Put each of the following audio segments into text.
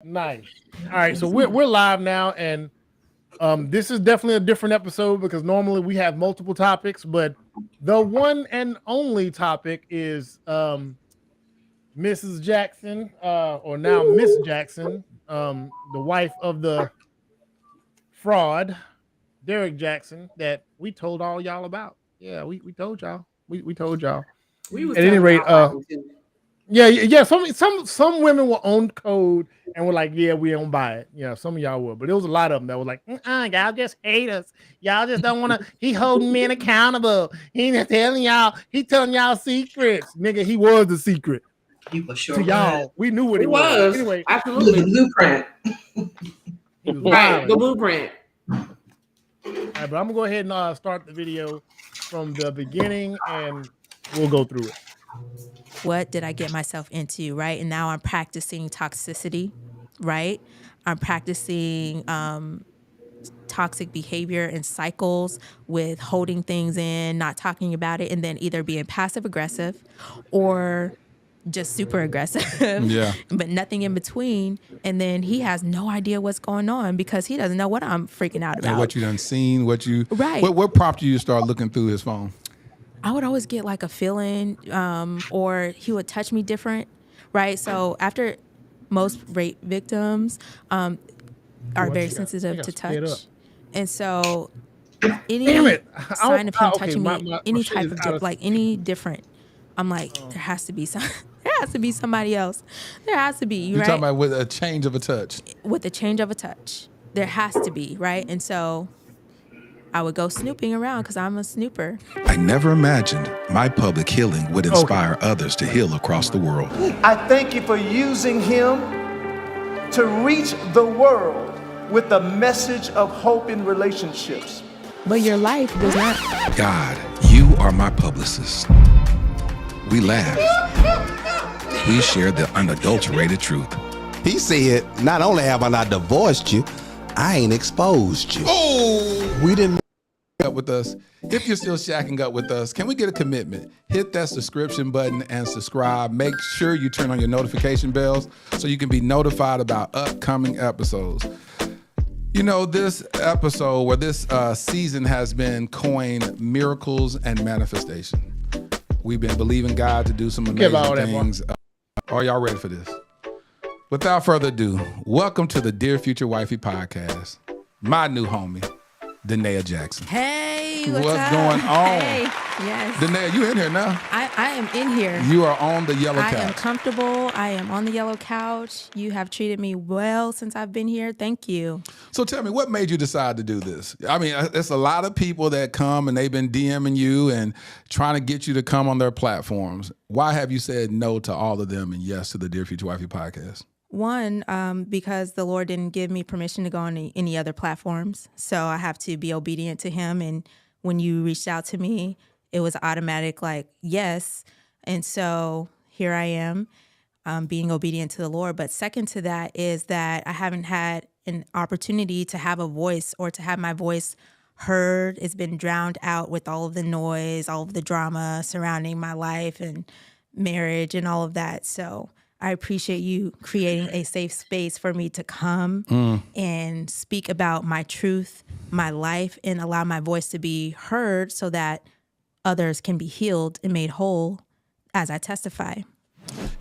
Nice. All right, so we're live now, and this is definitely a different episode because normally we have multiple topics, but the one and only topic is Mrs. Jackson, or now Miss Jackson, the wife of the fraud, Derrick Jaxn, that we told all y'all about. Yeah, we told y'all. We told y'all. We was At any telling rate, y'all about it too. yeah. Some women were on code and were like, yeah, we don't buy it. Yeah, some of y'all were, but there was a lot of them that were like, y'all just hate us. Y'all just don't want to. He holding men accountable. He not telling y'all. He telling y'all secrets, nigga. He was the secret He for sure to y'all. We knew what He he was. was. Anyway, The Absolutely. blueprint. he was Right. The violent. blueprint. All right, but I'm gonna go ahead and start the video from the beginning, and we'll go through it. What did I get myself into, right? And now I'm practicing toxicity, right? I'm practicing toxic behavior and cycles with holding things in, not talking about it, and then either being passive aggressive or just super aggressive, Yeah. but nothing in between. And then he has no idea what's going on because he doesn't know what I'm freaking out about. And what you done seen, Right. What prompted you to start looking through his phone? I would always get like a feeling, or he would touch me different, right? So after most rape victims are very I sensitive got to sped up. touch, and so any Damn it. sign of him Okay, touching me, my any shit type is of out of- like any different, I'm like, there has to be some. There has to be somebody else. There has to be, You're right? talking about with a change of a touch. With the change of a touch. There has to be, right? And so I would go snooping around because I'm a snooper. I never imagined my public healing would inspire others to heal across the world. I thank you for using him to reach the world with a message of hope in relationships. But your life does not. God, you are my publicist. We laughed. We shared the unadulterated truth. He said, not only have I not divorced you, I ain't exposed you. Oh! We didn't. Up with us. If you're still shacking up with us, can we get a commitment? Hit that subscription button and subscribe. Make sure you turn on your notification bells so you can be notified about upcoming episodes. You know, this episode or this season has been coined Miracles and Manifestation. We've been believing God to do some amazing things. Are y'all ready for this? Without further ado, welcome to the Dear Future Wifey podcast. My new homie, Danae Jaxn. Hey, What's up? going on? Hey, yes. Danae, you in here now? I am in here. You are on the yellow I am couch. comfortable. I am on the yellow couch. You have treated me well since I've been here. Thank you. So tell me, what made you decide to do this? I mean, there's a lot of people that come and they've been DMing you and trying to get you to come on their platforms. Why have you said no to all of them and yes to the Dear Future Wifey podcast? One, because the Lord didn't give me permission to go on any other platforms. So I have to be obedient to him. And when you reached out to me, it was automatic, like, yes. And so here I am, being obedient to the Lord. But second to that is that I haven't had an opportunity to have a voice or to have my voice heard. It's been drowned out with all of the noise, all of the drama surrounding my life and marriage and all of that. So I appreciate you creating a safe space for me to come and speak about my truth, my life, and allow my voice to be heard so that others can be healed and made whole as I testify.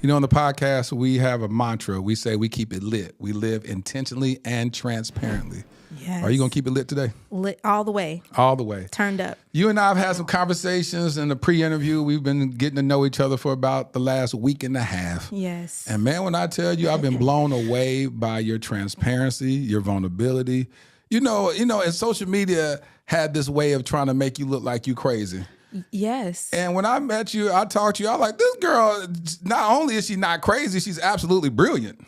You know, on the podcast, we have a mantra. We say we keep it lit. We live intentionally and transparently. Yes. Are you going to keep it lit today? Lit all the way, All the way. turned up. You and I have had some conversations in the pre-interview. We've been getting to know each other for about the last week and a half. Yes. And man, when I tell you, I've been blown away by your transparency, your vulnerability. You know, and social media had this way of trying to make you look like you crazy. Yes. And when I met you, I talked to you, I was like, this girl, not only is she not crazy, she's absolutely brilliant.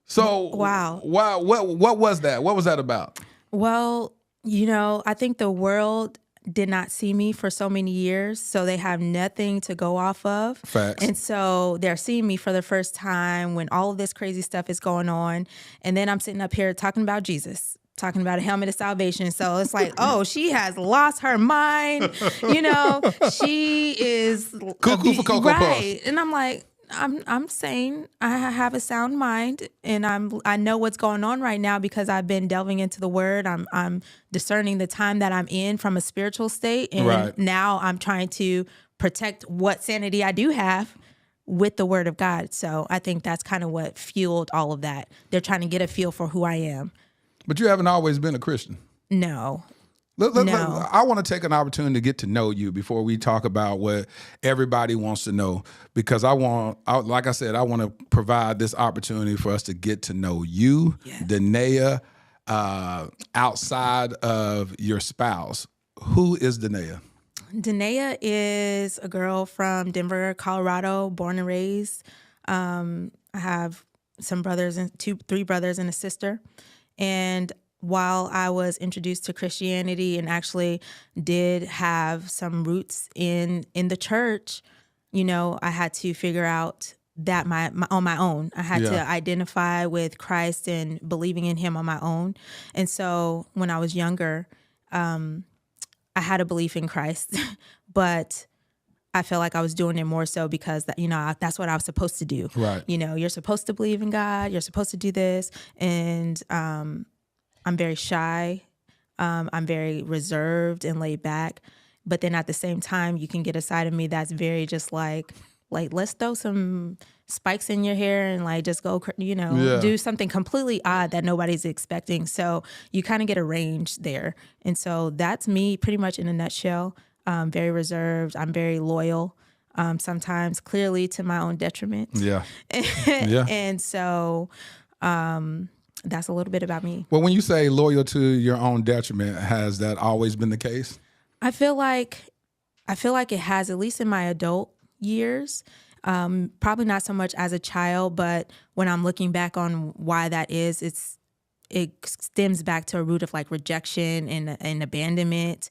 So Wow. What was that? What was that about? Well, I think the world did not see me for so many years, so they have nothing to go off of. Facts. And so they're seeing me for the first time when all of this crazy stuff is going on. And then I'm sitting up here talking about Jesus, talking about a helmet of salvation. So it's like, oh, she has lost her mind. She is Cuckoo for Cocoa Puffs. right. And I'm like, I'm saying I have a sound mind, and I know what's going on right now because I've been delving into the Word. I'm discerning the time that I'm in from a spiritual state, and Right. now I'm trying to protect what sanity I do have with the Word of God. So I think that's kind of what fueled all of that. They're trying to get a feel for who I am. But you haven't always been a Christian. No. No. I want to take an opportunity to get to know you before we talk about what everybody wants to know, because like I said, I want to provide this opportunity for us to get to know you, Danae, outside of your spouse. Who is Danae? Danae is a girl from Denver, Colorado, born and raised. I have some brothers and three brothers and a sister. And while I was introduced to Christianity and actually did have some roots in the church, I had to figure out that on my own. I had to identify with Christ and believing in him on my own. And so when I was younger, I had a belief in Christ, but I felt like I was doing it more so because that's what I was supposed to do. Right. You're supposed to believe in God. You're supposed to do this. And I'm very shy. I'm very reserved and laid back. But then at the same time, you can get a side of me that's very just like let's throw some spikes in your hair and like just go, do something completely odd that nobody's expecting. So you kind of get a range there. And so that's me pretty much in a nutshell. Very reserved. I'm very loyal. Sometimes clearly to my own detriment. Yeah. And so that's a little bit about me. Well, when you say loyal to your own detriment, has that always been the case? I feel like it has, at least in my adult years. Probably not so much as a child, but when I'm looking back on why that is, it stems back to a root of like rejection and abandonment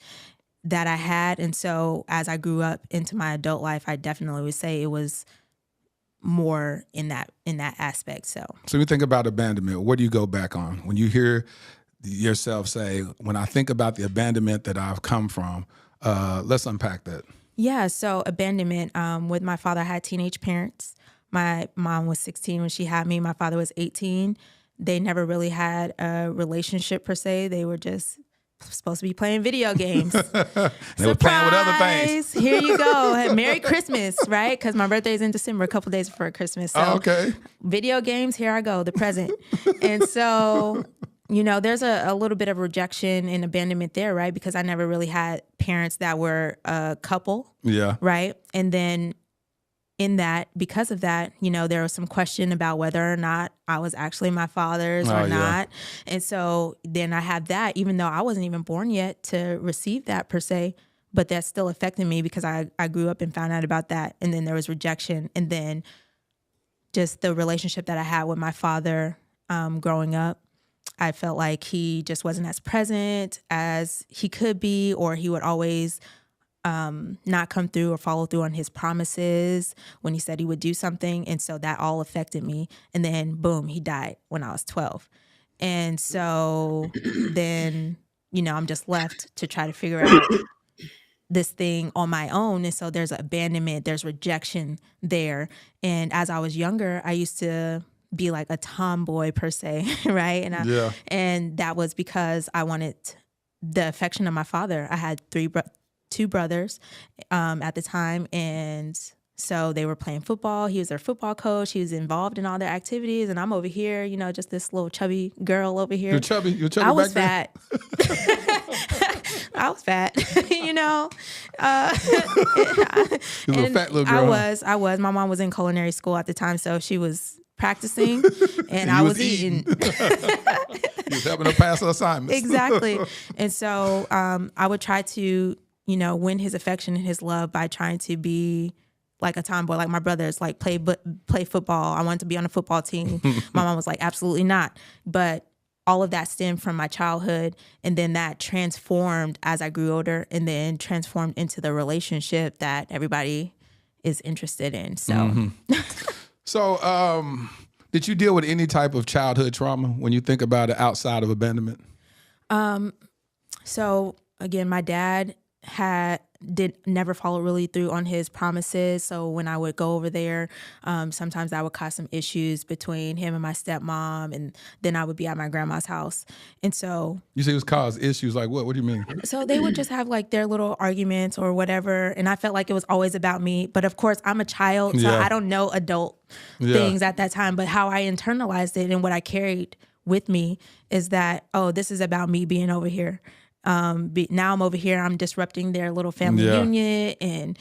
that I had. And so as I grew up into my adult life, I definitely would say it was more in that aspect. So when you think about abandonment, what do you go back on? When you hear yourself say, when I think about the abandonment that I've come from, let's unpack that. Yeah, so abandonment. With my father, I had teenage parents. My mom was 16 when she had me. My father was 18. They never really had a relationship per se. They were just supposed to be playing video games. They were playing with other things. Here you go. Merry Christmas, right? Because my birthday is in December, a couple days before Christmas. So okay. Video games, here I go, the present. And so, there's a little bit of rejection and abandonment there, right? Because I never really had parents that were a couple. Yeah. Right? And then because of that, there was some question about whether or not I was actually my father's or not. And so then I had that, even though I wasn't even born yet to receive that per se, but that still affected me because I grew up and found out about that. And then there was rejection. And then just the relationship that I had with my father growing up, I felt like he just wasn't as present as he could be, or he would always not come through or follow through on his promises when he said he would do something. And so that all affected me. And then boom, he died when I was 12. And so then, I'm just left to try to figure out this thing on my own. And so there's abandonment, there's rejection there. And as I was younger, I used to be like a tomboy per se, right? And that was because I wanted the affection of my father. I had two brothers at the time, and so they were playing football. He was their football coach. He was involved in all their activities, and I'm over here, just this little chubby girl over here. You're chubby. I was fat. I was fat. You're a fat little girl. I was. My mom was in culinary school at the time, so she was practicing, and I was eating. You was helping her pass her assignments. Exactly. And so I would try to, win his affection and his love by trying to be like a tomboy, like my brothers, like play football. I wanted to be on a football team. My mom was like, absolutely not. But all of that stemmed from my childhood, and then that transformed as I grew older, and then transformed into the relationship that everybody is interested in. So, So, did you deal with any type of childhood trauma when you think about it outside of abandonment? So again, my dad had never followed really through on his promises. So when I would go over there, sometimes that would cause some issues between him and my stepmom, and then I would be at my grandma's house. And so You say it was cause issues like what? What do you mean? so they would just have like their little arguments or whatever, and I felt like it was always about me. But of course, I'm a child, so Yeah. I don't know adult Yeah. things at that time. But how I internalized it and what I carried with me is that, oh, this is about me being over here. Now I'm over here, I'm disrupting their little family Yeah. union, and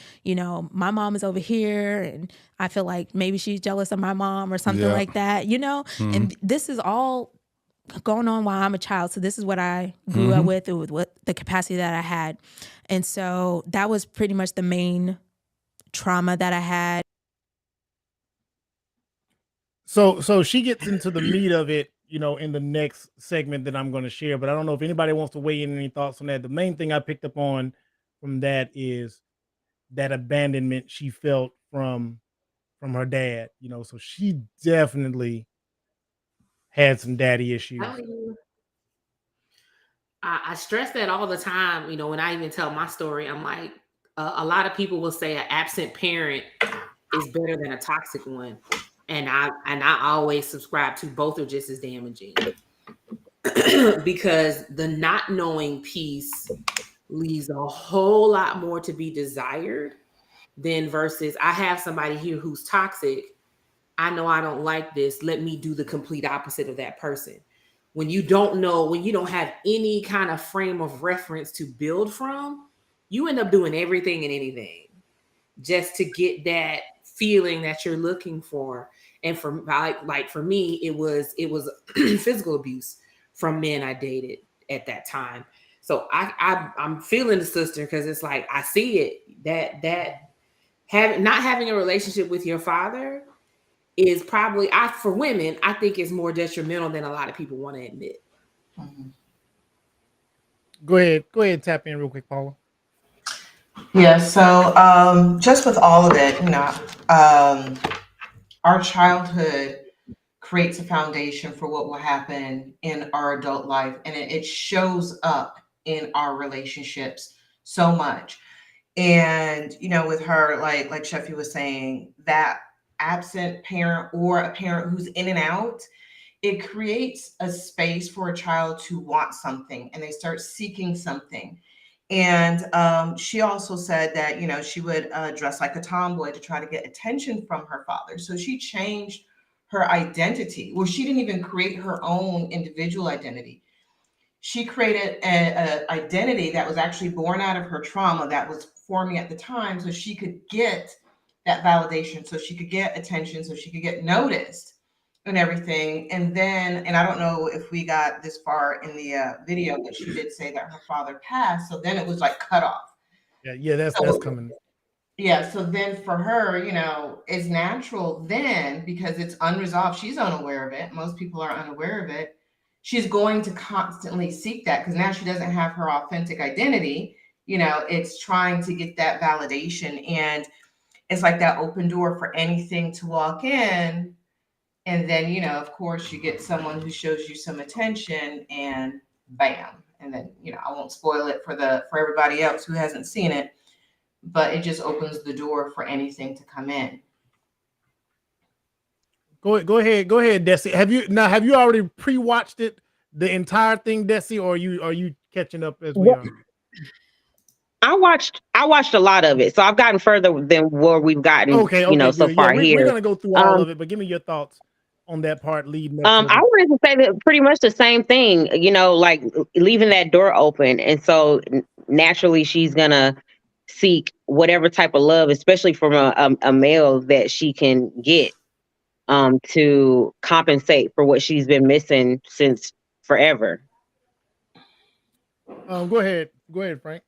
my mom is over here, and I feel like maybe she's jealous of my mom or something Yeah. like that, and this is all going on while I'm a child. So this is what I grew up with what the capacity that I had. And so that was pretty much the main trauma that I had. So she gets into the meat of it, in the next segment that I'm going to share, but I don't know if anybody wants to weigh in any thoughts on that. The main thing I picked up on from that is that abandonment she felt from her dad, so she definitely had some daddy issues. I stress that all the time. When I even tell my story, I'm like, a lot of people will say an absent parent is better than a toxic one. And I always subscribe to both are just as damaging because the not knowing piece leaves a whole lot more to be desired than versus I have somebody here who's toxic. I know I don't like this. Let me do the complete opposite of that person. When you don't know, when you don't have any kind of frame of reference to build from, you end up doing everything and anything just to get that feeling that you're looking for. And for me, it was physical abuse from men I dated at that time. So I'm feeling the sister because it's like I see it that not having a relationship with your father is probably for women, I think is more detrimental than a lot of people want to admit. Go ahead, tap in real quick, Paula. Yeah, so just with all of it, our childhood creates a foundation for what will happen in our adult life, and it shows up in our relationships so much. And with her, like Sheffy was saying, that absent parent or a parent who's in and out, it creates a space for a child to want something, and they start seeking something. And she also said that, she would dress like a tomboy to try to get attention from her father. So she changed her identity. Well, she didn't even create her own individual identity. She created an identity that was actually born out of her trauma that was forming at the time, so she could get that validation, so she could get attention, so she could get noticed and everything. And I don't know if we got this far in the video, but she did say that her father passed. So then it was like cut off. Yeah, that's coming. Yeah, so then for her, it's natural then because it's unresolved. She's unaware of it. Most people are unaware of it. She's going to constantly seek that because now she doesn't have her authentic identity. It's trying to get that validation. And it's like that open door for anything to walk in. And then, of course, you get someone who shows you some attention and bam. And then, I won't spoil it for everybody else who hasn't seen it, but it just opens the door for anything to come in. Go ahead, Desi. Have you already pre-watched it, the entire thing, Desi, or are you catching up as we are? I watched a lot of it, so I've gotten further than where we've gotten. Okay, so good. far yeah, here. We're gonna go through all of it, but give me your thoughts on that part leading up to I wanted to say that pretty much the same thing. Like leaving that door open, and so naturally she's gonna seek whatever type of love, especially from a male that she can get, to compensate for what she's been missing since forever. Go ahead, Frank.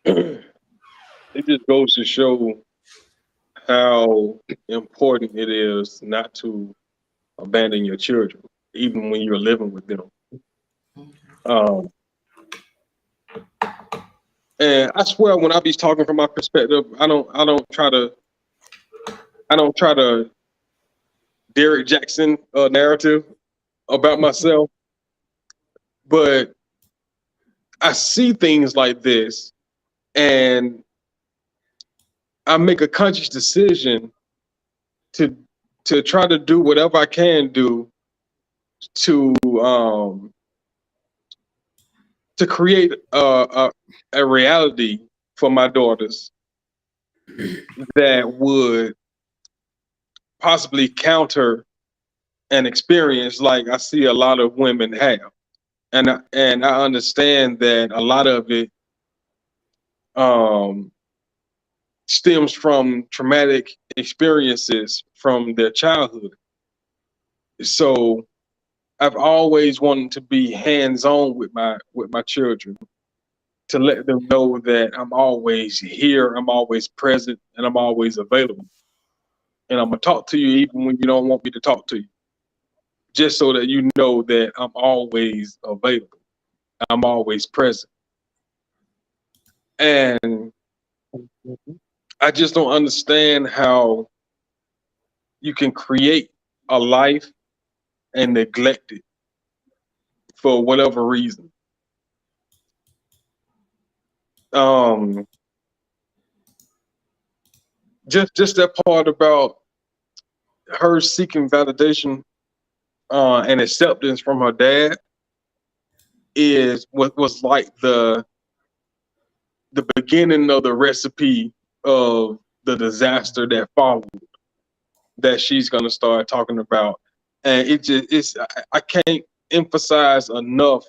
It just goes to show how important it is not to abandon your children, even when you're living with them. And I swear, when I be talking from my perspective, I don't try to Derrick Jaxn narrative about myself, but I see things like this And I make a conscious decision to try to do whatever I can do to create a reality for my daughters that would possibly counter an experience like I see a lot of women have. And I understand that a lot of it stems from traumatic experiences from their childhood. So I've always wanted to be hands-on with my children, to let them know that I'm always here, I'm always present, and I'm always available. And I'm gonna talk to you even when you don't want me to talk to you, just so that you know that I'm always available, I'm always present. And I just don't understand how you can create a life and neglect it for whatever reason. Just that part about her seeking validation and acceptance from her dad is what was like the beginning of the recipe of the disaster that followed, that she's gonna start talking about. And I can't emphasize enough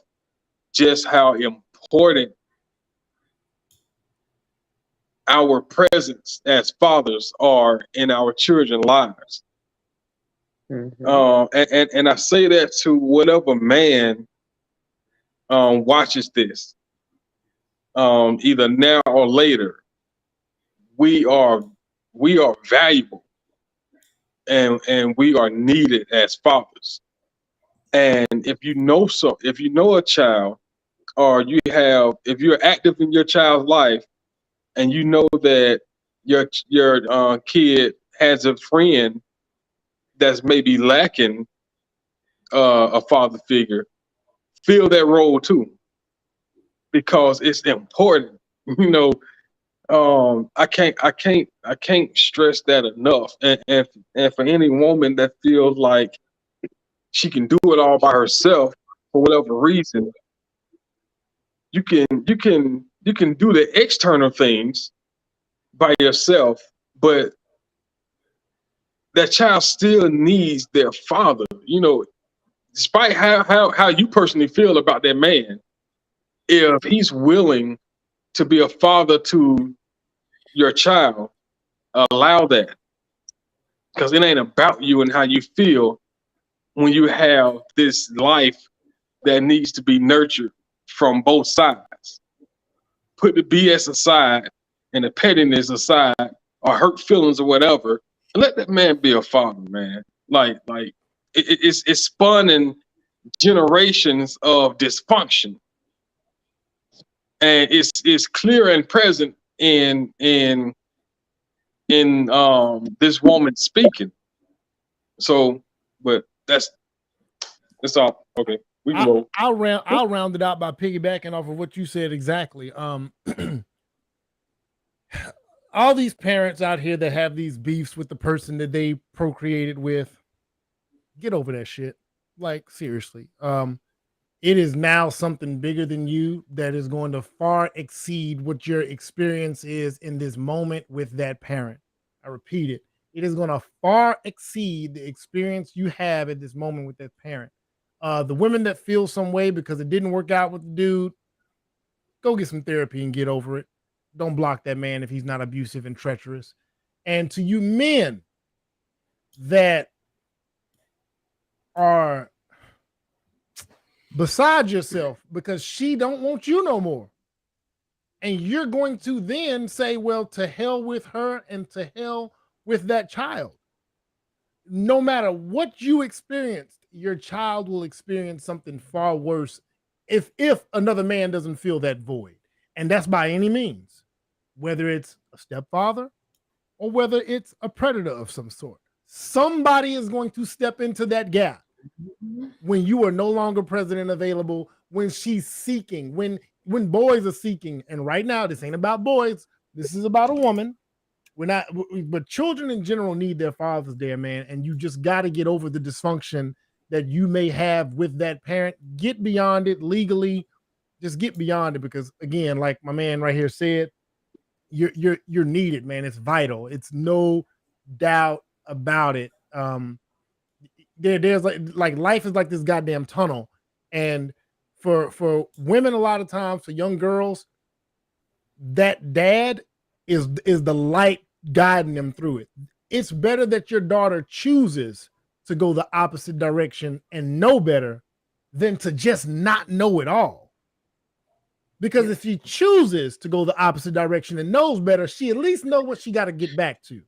just how important our presence as fathers are in our children's lives. And I say that to whatever man watches this, either now or later. We are valuable, and we are needed as fathers. And if you know a child, or if you're active in your child's life, and you know that your kid has a friend that's maybe lacking a father figure, fill that role too, because it's important. You know, I can't stress that enough. And for any woman that feels like she can do it all by herself for whatever reason, you can do the external things by yourself, but that child still needs their father. You know, despite how you personally feel about that man, if he's willing to be a father to your child, allow that, because it ain't about you and how you feel when you have this life that needs to be nurtured from both sides. Put the BS aside and the pettiness aside, or hurt feelings or whatever, and let that man be a father, man. Like it's spawning generations of dysfunction, and it's clear and present in this woman speaking. So, but that's all. Okay, we can go. I'll round it out by piggybacking off of what you said exactly. All these parents out here that have these beefs with the person that they procreated with, get over that shit. Like, seriously. It is now something bigger than you that is going to far exceed what your experience is in this moment with that parent. I repeat it. It is going to far exceed the experience you have at this moment with that parent. The women that feel some way because it didn't work out with the dude, go get some therapy and get over it. Don't block that man if he's not abusive and treacherous. And to you men that are beside yourself because she don't want you no more, and you're going to then say, well, to hell with her and to hell with that child. No matter what you experienced, your child will experience something far worse if another man doesn't fill that void. And that's by any means, whether it's a stepfather or whether it's a predator of some sort. Somebody is going to step into that gap when you are no longer present and available, when she's seeking, when when boys are seeking, and right now this ain't about boys, this is about a woman. But children in general need their fathers there, man. And you just got to get over the dysfunction that you may have with that parent. Get beyond it legally. Just get beyond it, because again, like my man right here said, you're needed, man. It's vital. It's no doubt about it. There's like life is like this goddamn tunnel, and for women, a lot of times, for young girls, that dad is the light guiding them through it. It's better that your daughter chooses to go the opposite direction and know better than to just not know it all. Because if she chooses to go the opposite direction and knows better, she at least know what she got to get back to.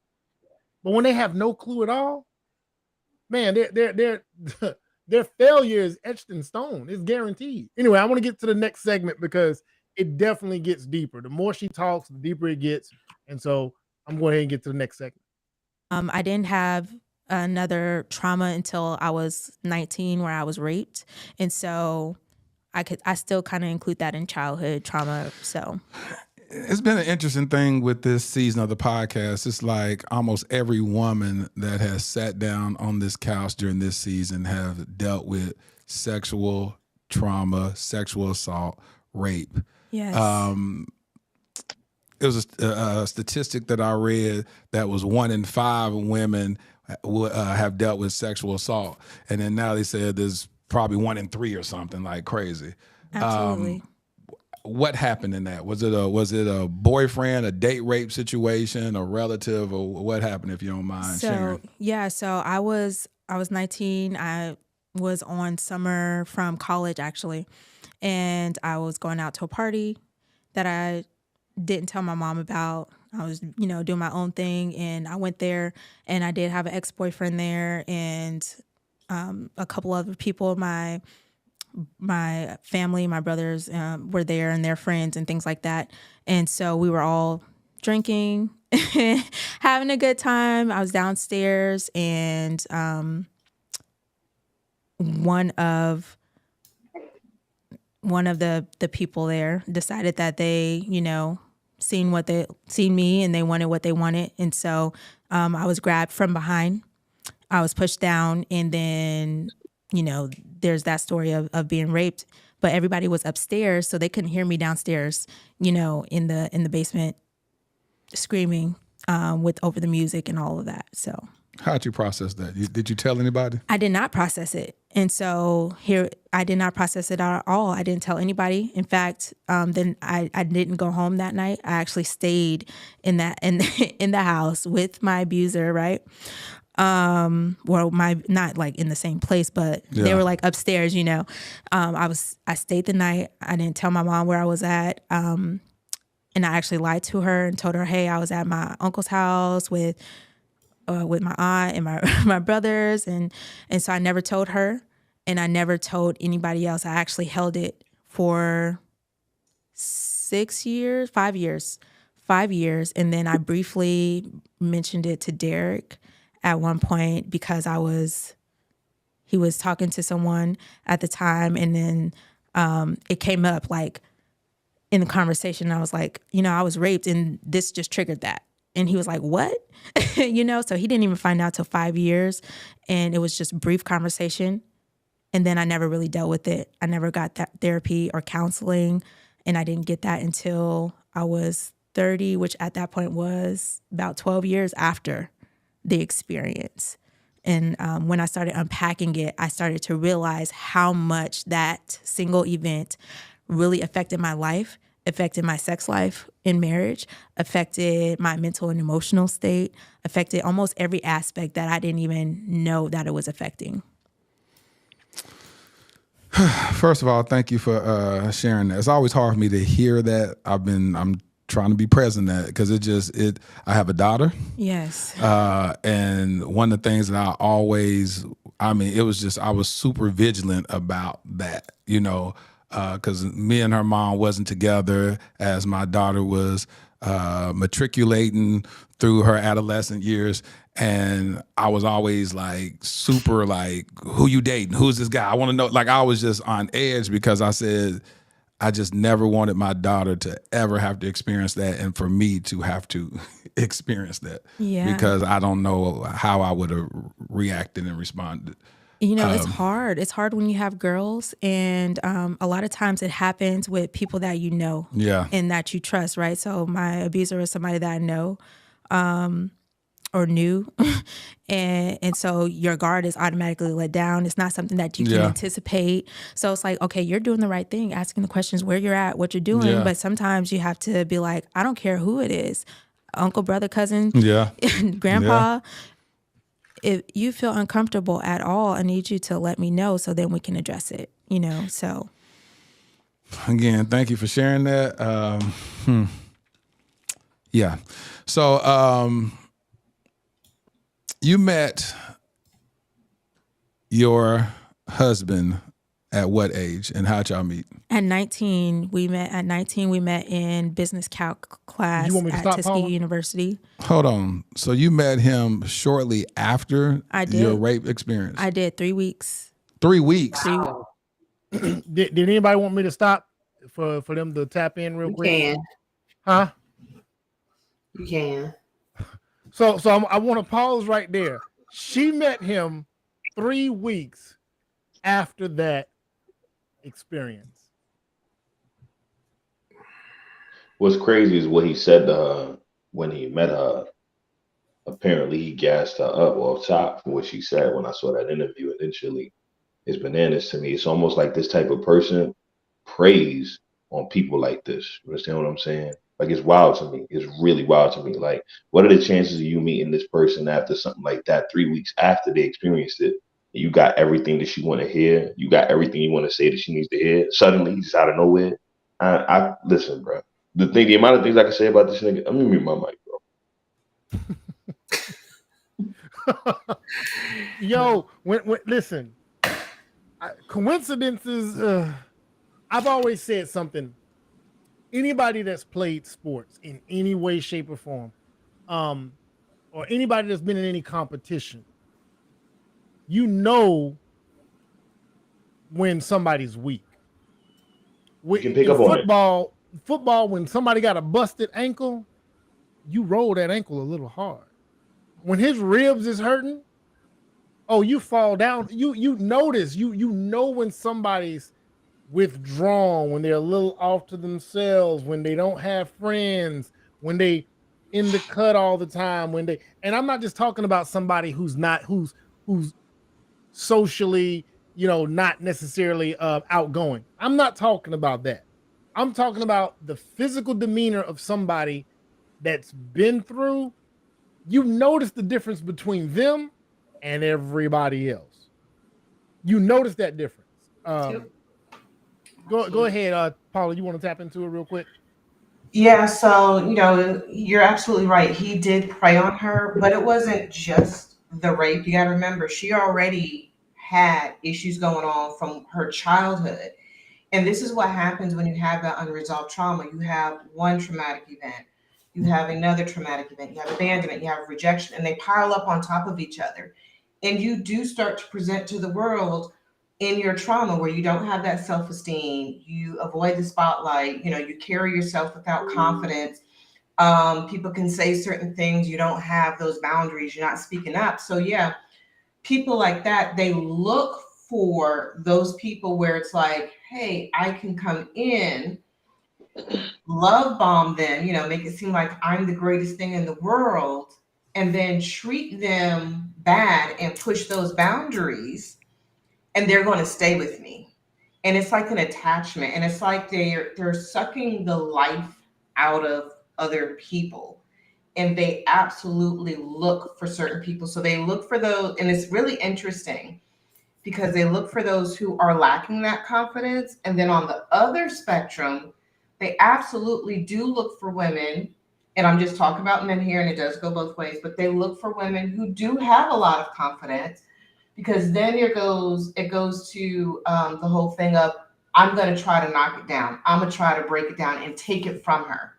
But when they have no clue at all, man, their failure is etched in stone. It's guaranteed. Anyway, I want to get to the next segment because it definitely gets deeper. The more she talks, the deeper it gets. And so I'm going ahead and get to the next segment. I didn't have another trauma until I was 19, where I was raped. And so I still kind of include that in childhood trauma. So it's been an interesting thing with this season of the podcast. It's like almost every woman that has sat down on this couch during this season have dealt with sexual trauma, sexual assault, rape. Yes. It was a statistic that I read that was 1 in 5 women have dealt with sexual assault. And then now they said there's probably 1 in 3 or something, like crazy. Absolutely. What happened in that? Was it a boyfriend, a date rape situation, a relative, or what happened, if you don't mind sharing? So I was 19. I was on summer from college, actually. And I was going out to a party that I didn't tell my mom about. I was, doing my own thing, and I went there, and I did have an ex-boyfriend there, and a couple other people, my family, my brothers were there, and their friends and things like that. And so we were all drinking, having a good time. I was downstairs, and one of the people there decided that they, seen me and they wanted what they wanted. And so I was grabbed from behind. I was pushed down, and then, there's that story of being raped, but everybody was upstairs, so they couldn't hear me downstairs, in the basement screaming over the music and all of that. So how'd you process that? Did you tell anybody? I did not process it. And so I did not process it at all. I didn't tell anybody. In fact, then I didn't go home that night. I actually stayed in the house with my abuser, right? Not like in the same place, but they were like upstairs, I stayed the night. I didn't tell my mom where I was at. And I actually lied to her and told her, hey, I was at my uncle's house with my aunt and my brothers. And so I never told her, and I never told anybody else. I actually held it for 5 years. And then I briefly mentioned it to Derrick at one point because he was talking to someone at the time. And then it came up like in the conversation. I was like, I was raped, and this just triggered that. And he was like, what? So he didn't even find out till 5 years. And it was just brief conversation. And then I never really dealt with it. I never got that therapy or counseling. And I didn't get that until I was 30, which at that point was about 12 years after the experience. And when I started unpacking it, I started to realize how much that single event really affected my life, affected my sex life in marriage, affected my mental and emotional state, affected almost every aspect that I didn't even know that it was affecting. First of all, thank you for sharing that. It's always hard for me to hear that. I'm trying to be present at it because I have a daughter. Yes. And one of the things that I was super vigilant about that, because me and her mom wasn't together as my daughter was matriculating through her adolescent years. And I was always like super like, who you dating? Who's this guy? I want to know. Like I was just on edge because I said, I just never wanted my daughter to ever have to experience that, and for me to have to experience that. Yeah. Because I don't know how I would have reacted and responded. You know, it's hard. It's hard when you have girls, and a lot of times it happens with people that you know, Yeah. and that you trust, right? So my abuser is somebody that I know, or knew, and so your guard is automatically let down. It's not something that you can anticipate. So it's like, okay, you're doing the right thing, asking the questions, where you're at, what you're doing. Yeah. But sometimes you have to be like, I don't care who it is, uncle, brother, cousin, grandpa. If you feel uncomfortable at all, I need you to let me know so then we can address it, you know, so. Again, thank you for sharing that. Yeah. So you met your husband at what age, and how'd y'all meet? At 19, we met in business calc class You want me to at stop, Tuskegee Paula? University. Hold on. So you met him shortly after your rape experience? I did 3 weeks. 3 weeks? Wow. Did anybody want me to stop for them to tap in real quick? You can. Huh? You can. So I want to pause right there. She met him 3 weeks after that experience. What's crazy is what he said to her when he met her. Apparently, he gassed her up off top from what she said when I saw that interview initially. It's bananas to me. It's almost like this type of person preys on people like this. You understand what I'm saying? Like, it's wild to me. It's really wild to me. Like, what are the chances of you meeting this person after something like that 3 weeks after they experienced it? You got everything that she want to hear. You got everything you want to say that she needs to hear. Suddenly, just out of nowhere. I listen, bro. The amount of things I can say about this nigga. I'm gonna mute my mic, bro. Yo, when listen, coincidences. I've always said something. Anybody that's played sports in any way, shape, or form, or anybody that's been in any competition, you know when somebody's weak. You can pick up on it. Football, when somebody got a busted ankle, you roll that ankle a little hard. When his ribs is hurting, oh, you fall down. You notice, you know when somebody's withdrawn, when they're a little off to themselves, when they don't have friends, when they in the cut all the time, and I'm not just talking about somebody who's socially, not necessarily outgoing. I'm not talking about that. I'm talking about the physical demeanor of somebody that's been through. You notice the difference between them and everybody else. You notice that difference. Go ahead, Paula. You want to tap into it real quick? Yeah, so, you're absolutely right. He did prey on her, but it wasn't just the rape. You got to remember, she already had issues going on from her childhood. And this is what happens when you have that unresolved trauma. You have one traumatic event, you have another traumatic event, you have abandonment, you have rejection, and they pile up on top of each other. And you do start to present to the world in your trauma where you don't have that self-esteem, you avoid the spotlight, you carry yourself without confidence. People can say certain things, you don't have those boundaries, you're not speaking up. So yeah, people like that, they look for those people where it's like, hey, I can come in, love bomb them, make it seem like I'm the greatest thing in the world, and then treat them bad and push those boundaries, and they're going to stay with me. And it's like an attachment, and it's like they're sucking the life out of other people, and they absolutely look for certain people. So they look for those, and it's really interesting because they look for those who are lacking that confidence. And then on the other spectrum, they absolutely do look for women, and I'm just talking about men here, and it does go both ways, but they look for women who do have a lot of confidence, because then it goes to the whole thing of, I'm going to try to knock it down. I'm going to try to break it down and take it from her.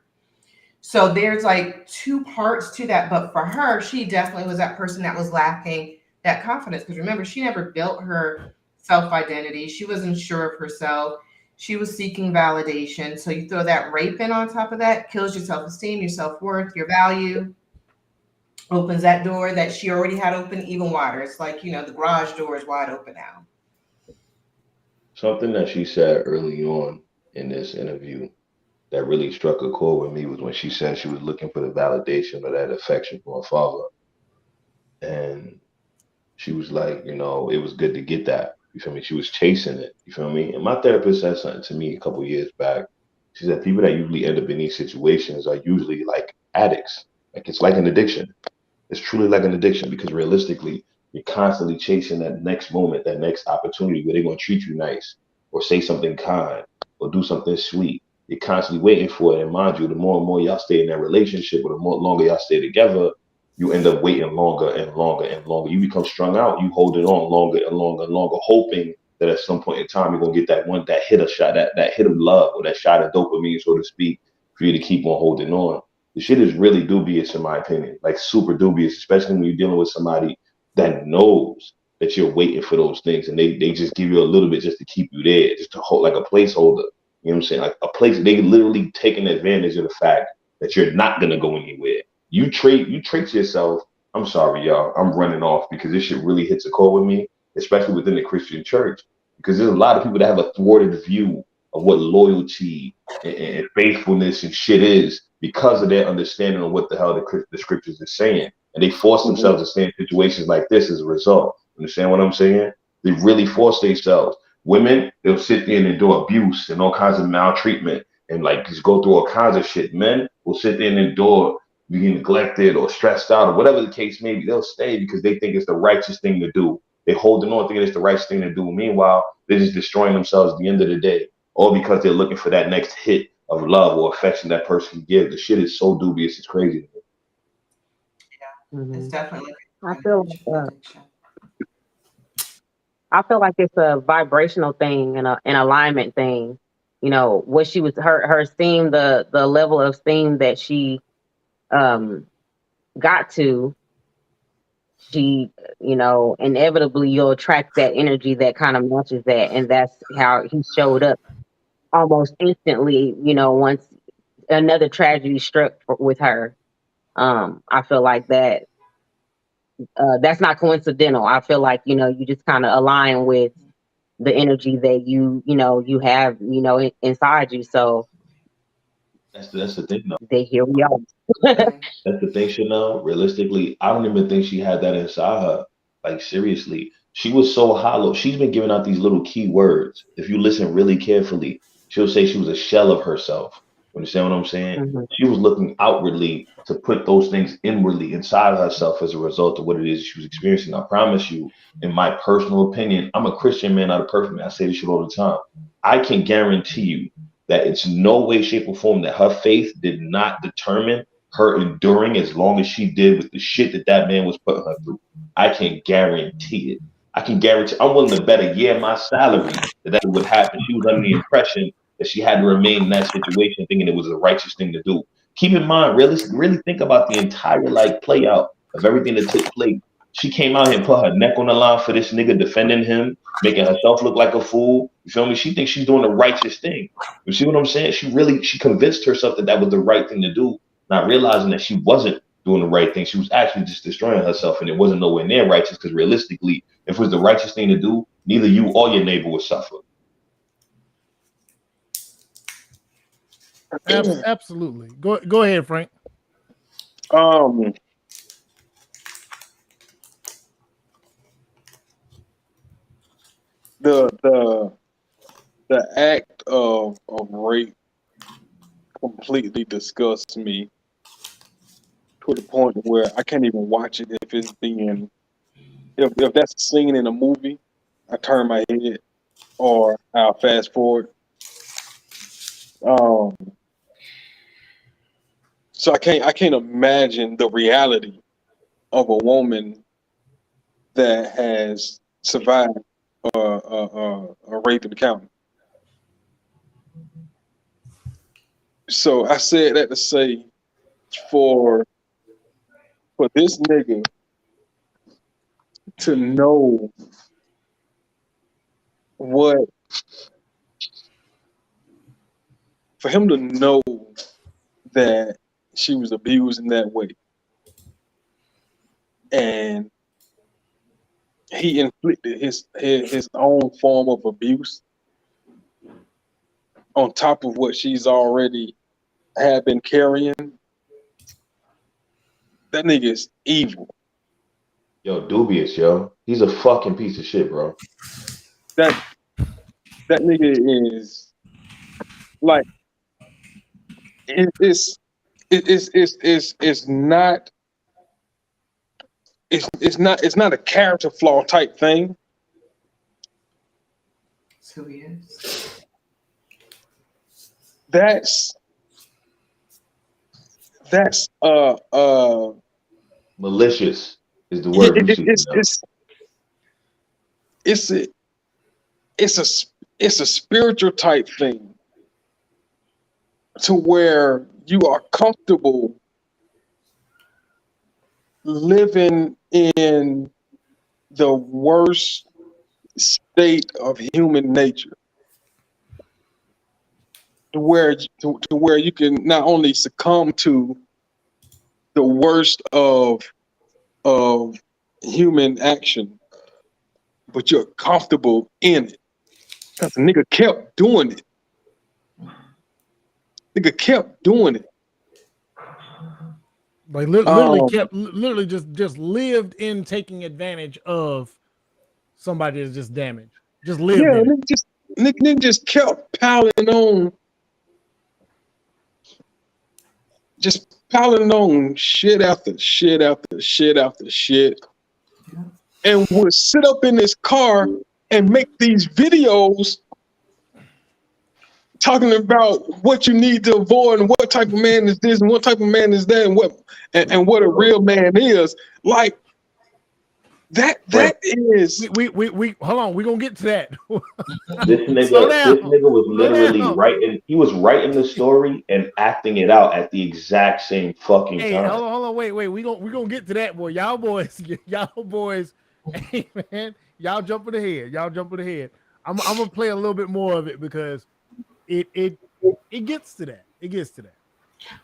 So there's like two parts to that. But for her, she definitely was that person that was lacking that confidence. Because remember, she never built her self-identity. She wasn't sure of herself. She was seeking validation. So you throw that rape in on top of that, kills your self-esteem, your self-worth, your value, opens that door that she already had open even wider. It's like, the garage door is wide open now. Something that she said early on in this interview that really struck a chord with me was when she said she was looking for the validation or that affection from her father. And she was like, it was good to get that. You feel me? She was chasing it. You feel me? And my therapist said something to me a couple years back. She said people that usually end up in these situations are usually like addicts. Like it's like an addiction. It's truly like an addiction because realistically, you're constantly chasing that next moment, that next opportunity where they're going to treat you nice or say something kind or do something sweet. You're constantly waiting for it. And mind you, the more and more y'all stay in that relationship or the more longer y'all stay together, you end up waiting longer and longer and longer. You become strung out. You hold it on longer and longer and longer, hoping that at some point in time you're gonna get that hit of shot, that hit of love or that shot of dopamine, so to speak, for you to keep on holding on. The shit is really dubious in my opinion, like super dubious, especially when you're dealing with somebody that knows that you're waiting for those things and they just give you a little bit just to keep you there, just to hold like a placeholder. You know what I'm saying? Like a place, they literally taking advantage of the fact that you're not gonna go anywhere. You treat yourself. I'm sorry, y'all. I'm running off because this shit really hits a chord with me, especially within the Christian church. Because there's a lot of people that have a thwarted view of what loyalty and faithfulness and shit is because of their understanding of what the hell the scriptures is saying. And they force themselves to stay in situations like this as a result. Understand what I'm saying? They really force themselves. Women, they'll sit there and endure abuse and all kinds of maltreatment and like just go through all kinds of shit. Men will sit there and endure being neglected or stressed out or whatever the case may be. They'll stay because they think it's the righteous thing to do. They're holding on thinking it's the righteous thing to do. Meanwhile, they're just destroying themselves at the end of the day, all because they're looking for that next hit of love or affection that person can give. The shit is so dubious, it's crazy. Yeah, it's definitely I feel like it's a vibrational thing and an alignment thing. What she was her esteem, the level of esteem that she got to, she, inevitably you'll attract that energy that kind of matches that. And that's how he showed up almost instantly, once another tragedy struck with her. I feel like that's not coincidental. I feel like, you just kind of align with the energy that you have, inside you. So That's the thing though. here we are. That's the thing, Chanel. Realistically, I don't even think she had that inside her. Like seriously, she was so hollow. She's been giving out these little key words. If you listen really carefully, she'll say she was a shell of herself. You understand what I'm saying? Mhm. She was looking outwardly to put those things inwardly inside herself as a result of what it is she was experiencing. I promise you, in my personal opinion, I'm a Christian man, not a perfect man. I say this shit all the time. I can guarantee you that it's no way, shape, or form that her faith did not determine her enduring as long as she did with the shit that man was putting her through. I can guarantee it. I can guarantee. I'm willing to bet a year my salary that would happen. She was under the impression that she had to remain in that situation, thinking it was the righteous thing to do. Keep in mind, really think about the entire play out of everything that took place. She came out here and put her neck on the line for this nigga defending him, making herself look like a fool. You feel me? She thinks she's doing the righteous thing. You see what I'm saying? She convinced herself that was the right thing to do, not realizing that she wasn't doing the right thing. She was actually just destroying herself, and it wasn't nowhere near righteous because realistically, if it was the righteous thing to do, neither you or your neighbor would suffer. Absolutely. Go ahead, Frank. The act of rape completely disgusts me to the point where I can't even watch it if it's being if that's a scene in a movie, I turn my head or I'll fast forward. So I can't imagine the reality of a woman that has survived a rape in the county. So I said that to say for this nigga to know what for him to know that she was abused in that way, and he inflicted his own form of abuse on top of what she's already had been carrying. That nigga is evil. Yo, dubious, yo. He's a fucking piece of shit, bro. That nigga is like it's not a character flaw type thing. That's who he is. That's malicious is the word you see. It's a spiritual type thing to where you are comfortable living in the worst state of human nature, to where you can not only succumb to the worst of human action, but you're comfortable in it. Because the nigga kept doing it. Nigga kept doing it. Like literally just lived in taking advantage of somebody that's just damaged. Just lived in it. Nigga just kept piling on. Just piling on shit after shit after shit after shit. And would sit up in his car and make these videos talking about what you need to avoid and what type of man is this and what type of man is that and what a real man is. Like that is we hold on, we're gonna get to that. This nigga was literally writing. He was writing the story and acting it out at the exact same fucking time. Hold on, wait. We gonna get to that, boy. Y'all boys. Hey man, y'all jumping ahead. I'm gonna play a little bit more of it because it gets to that. It gets to that.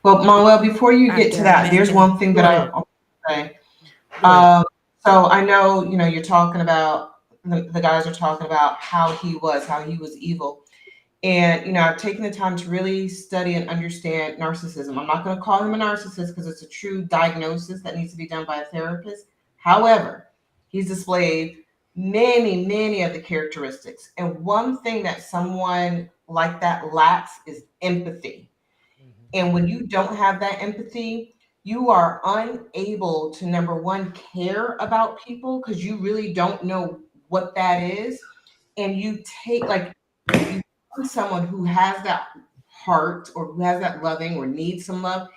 Well, Manuel, before you get to that, there's one thing that I want to say. So I know, you're talking about, the guys are talking about how he was evil. And, I've taken the time to really study and understand narcissism. I'm not going to call him a narcissist because it's a true diagnosis that needs to be done by a therapist. However, he's displayed many, many of the characteristics. And one thing that someone like that lacks is empathy. And when you don't have that empathy, you are unable to, number one, care about people because you really don't know what that is. And you take, you find someone who has that heart or who has that loving or needs some love,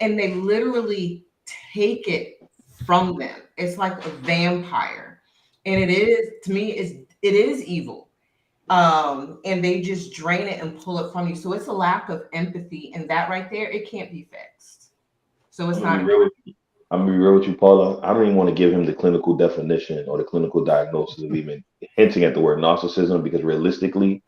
and they literally take it from them. It's like a vampire. And it is, to me, it is evil. And they just drain it and pull it from you. So it's a lack of empathy. And that right there, it can't be fixed. So it's not. I'm gonna be real with you, Paula. I don't even want to give him the clinical definition or the clinical diagnosis of even hinting at the word narcissism, because realistically,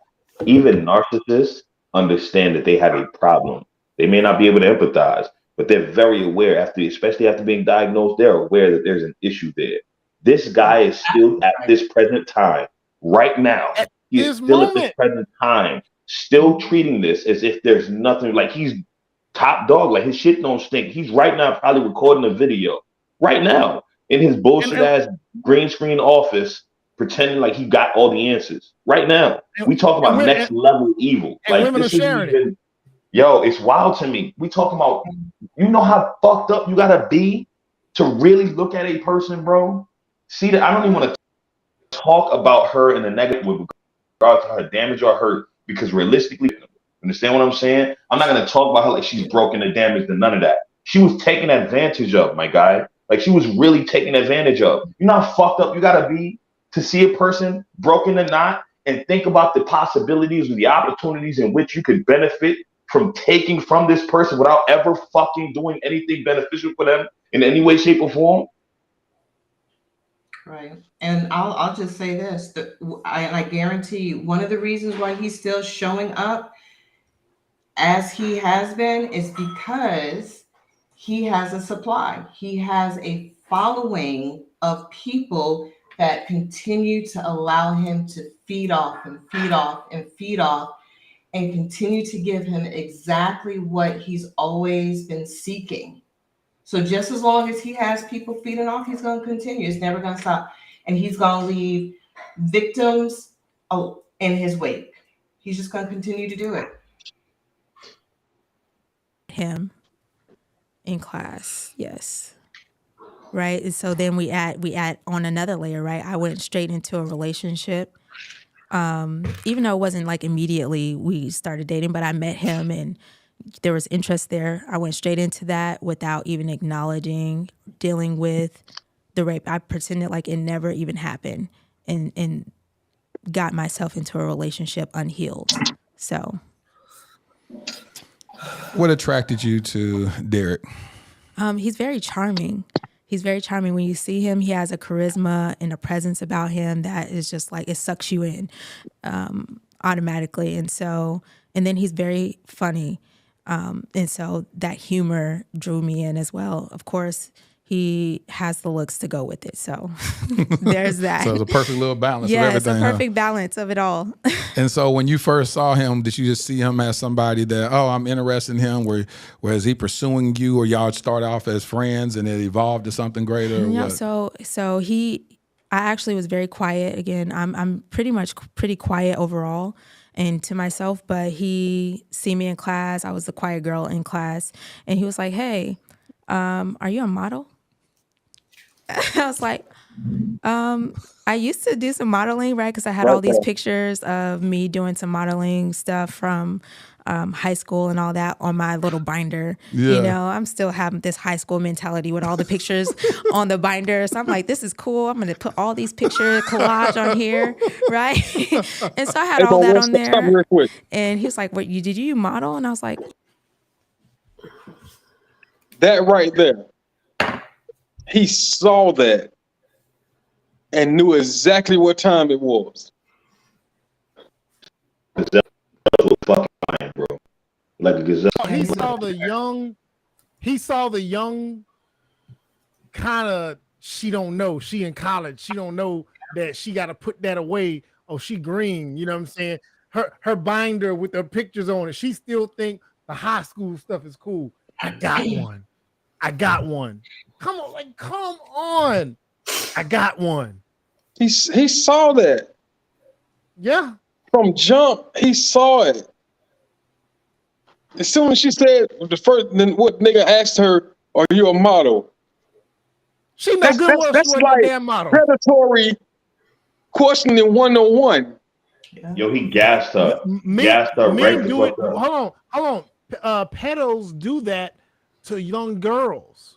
even narcissists understand that they have a problem. They may not be able to empathize, but they're very aware especially after being diagnosed, they're aware that there's an issue there. This guy is still at this present time, right now, he is still at this present time, still treating this as if there's nothing, like he's top dog, like his shit don't stink. He's right now probably recording a video right now in his bullshit ass green screen office, pretending like he got all the answers right now. We talk about next level evil. And women are sharing it. Yo, it's wild to me. We talking about, you know how fucked up you gotta be to really look at a person, bro. See that I don't even want to talk about her in the negative with regard to her damage or hurt, because realistically, understand what I'm saying? I'm not going to talk about her like she's broken or damaged and none of that. She was taken advantage of, my guy. Like, she was really taken advantage of. You know how fucked up you got to be to see a person broken or not and think about the possibilities and the opportunities in which you could benefit from taking from this person without ever fucking doing anything beneficial for them in any way, shape, or form? Right. And I'll just say this, I guarantee you, one of the reasons why he's still showing up as he has been is because he has a supply. He has a following of people that continue to allow him to feed off and feed off and feed off and continue to give him exactly what he's always been seeking. So just as long as he has people feeding off, he's going to continue. It's never going to stop. And he's going to leave victims in his wake. He's just going to continue to do it. Him in class, yes. Right. And so then we add on another layer, right? I went straight into a relationship. Even though it wasn't like immediately we started dating, but I met him and there was interest there. I went straight into that without even acknowledging, dealing with the rape. I pretended like it never even happened and got myself into a relationship unhealed. So. What attracted you to Derrick? He's very charming. He's very charming. When you see him, he has a charisma and a presence about him that is just like, it sucks you in automatically. And then he's very funny. And so that humor drew me in as well. Of course, he has the looks to go with it. So there's that. So it's a perfect little balance of everything. everything. Yeah, it's a perfect balance of it all. And so when you first saw him, did you just see him as somebody that, oh, I'm interested in him? Where is he pursuing you, or y'all start off as friends and it evolved to something greater? Or what? So I actually was very quiet. Again, I'm pretty quiet overall and to myself, but he see me in class. I was the quiet girl in class, and he was like, "Hey, are you a model?" I was like, I used to do some modeling, right? Because I had all these pictures of me doing some modeling stuff from high school and all that on my little binder. Yeah. You know, I'm still having this high school mentality with all the pictures on the binder. So I'm like, this is cool. I'm going to put all these picture collage on here, right? And so I had all that on there. And he was like, "What? Did you model?" And I was like, that right there. He saw that and knew exactly what time it was. Fucking fine, bro. Like a gazelle. He saw the young kind of, she don't know. She in college. She don't know that she got to put that away. Oh, she green. You know what I'm saying? Her binder with the pictures on it. She still think the high school stuff is cool. I got one. Come on. I got one. He saw that. Yeah. From jump, he saw it. As soon as she said then what nigga asked her, "Are you a model?" She no good well, she wasn't a damn model. Predatory questioning 101. Yo, he gassed her. Men do it. Hold on. Pedos do that to young girls.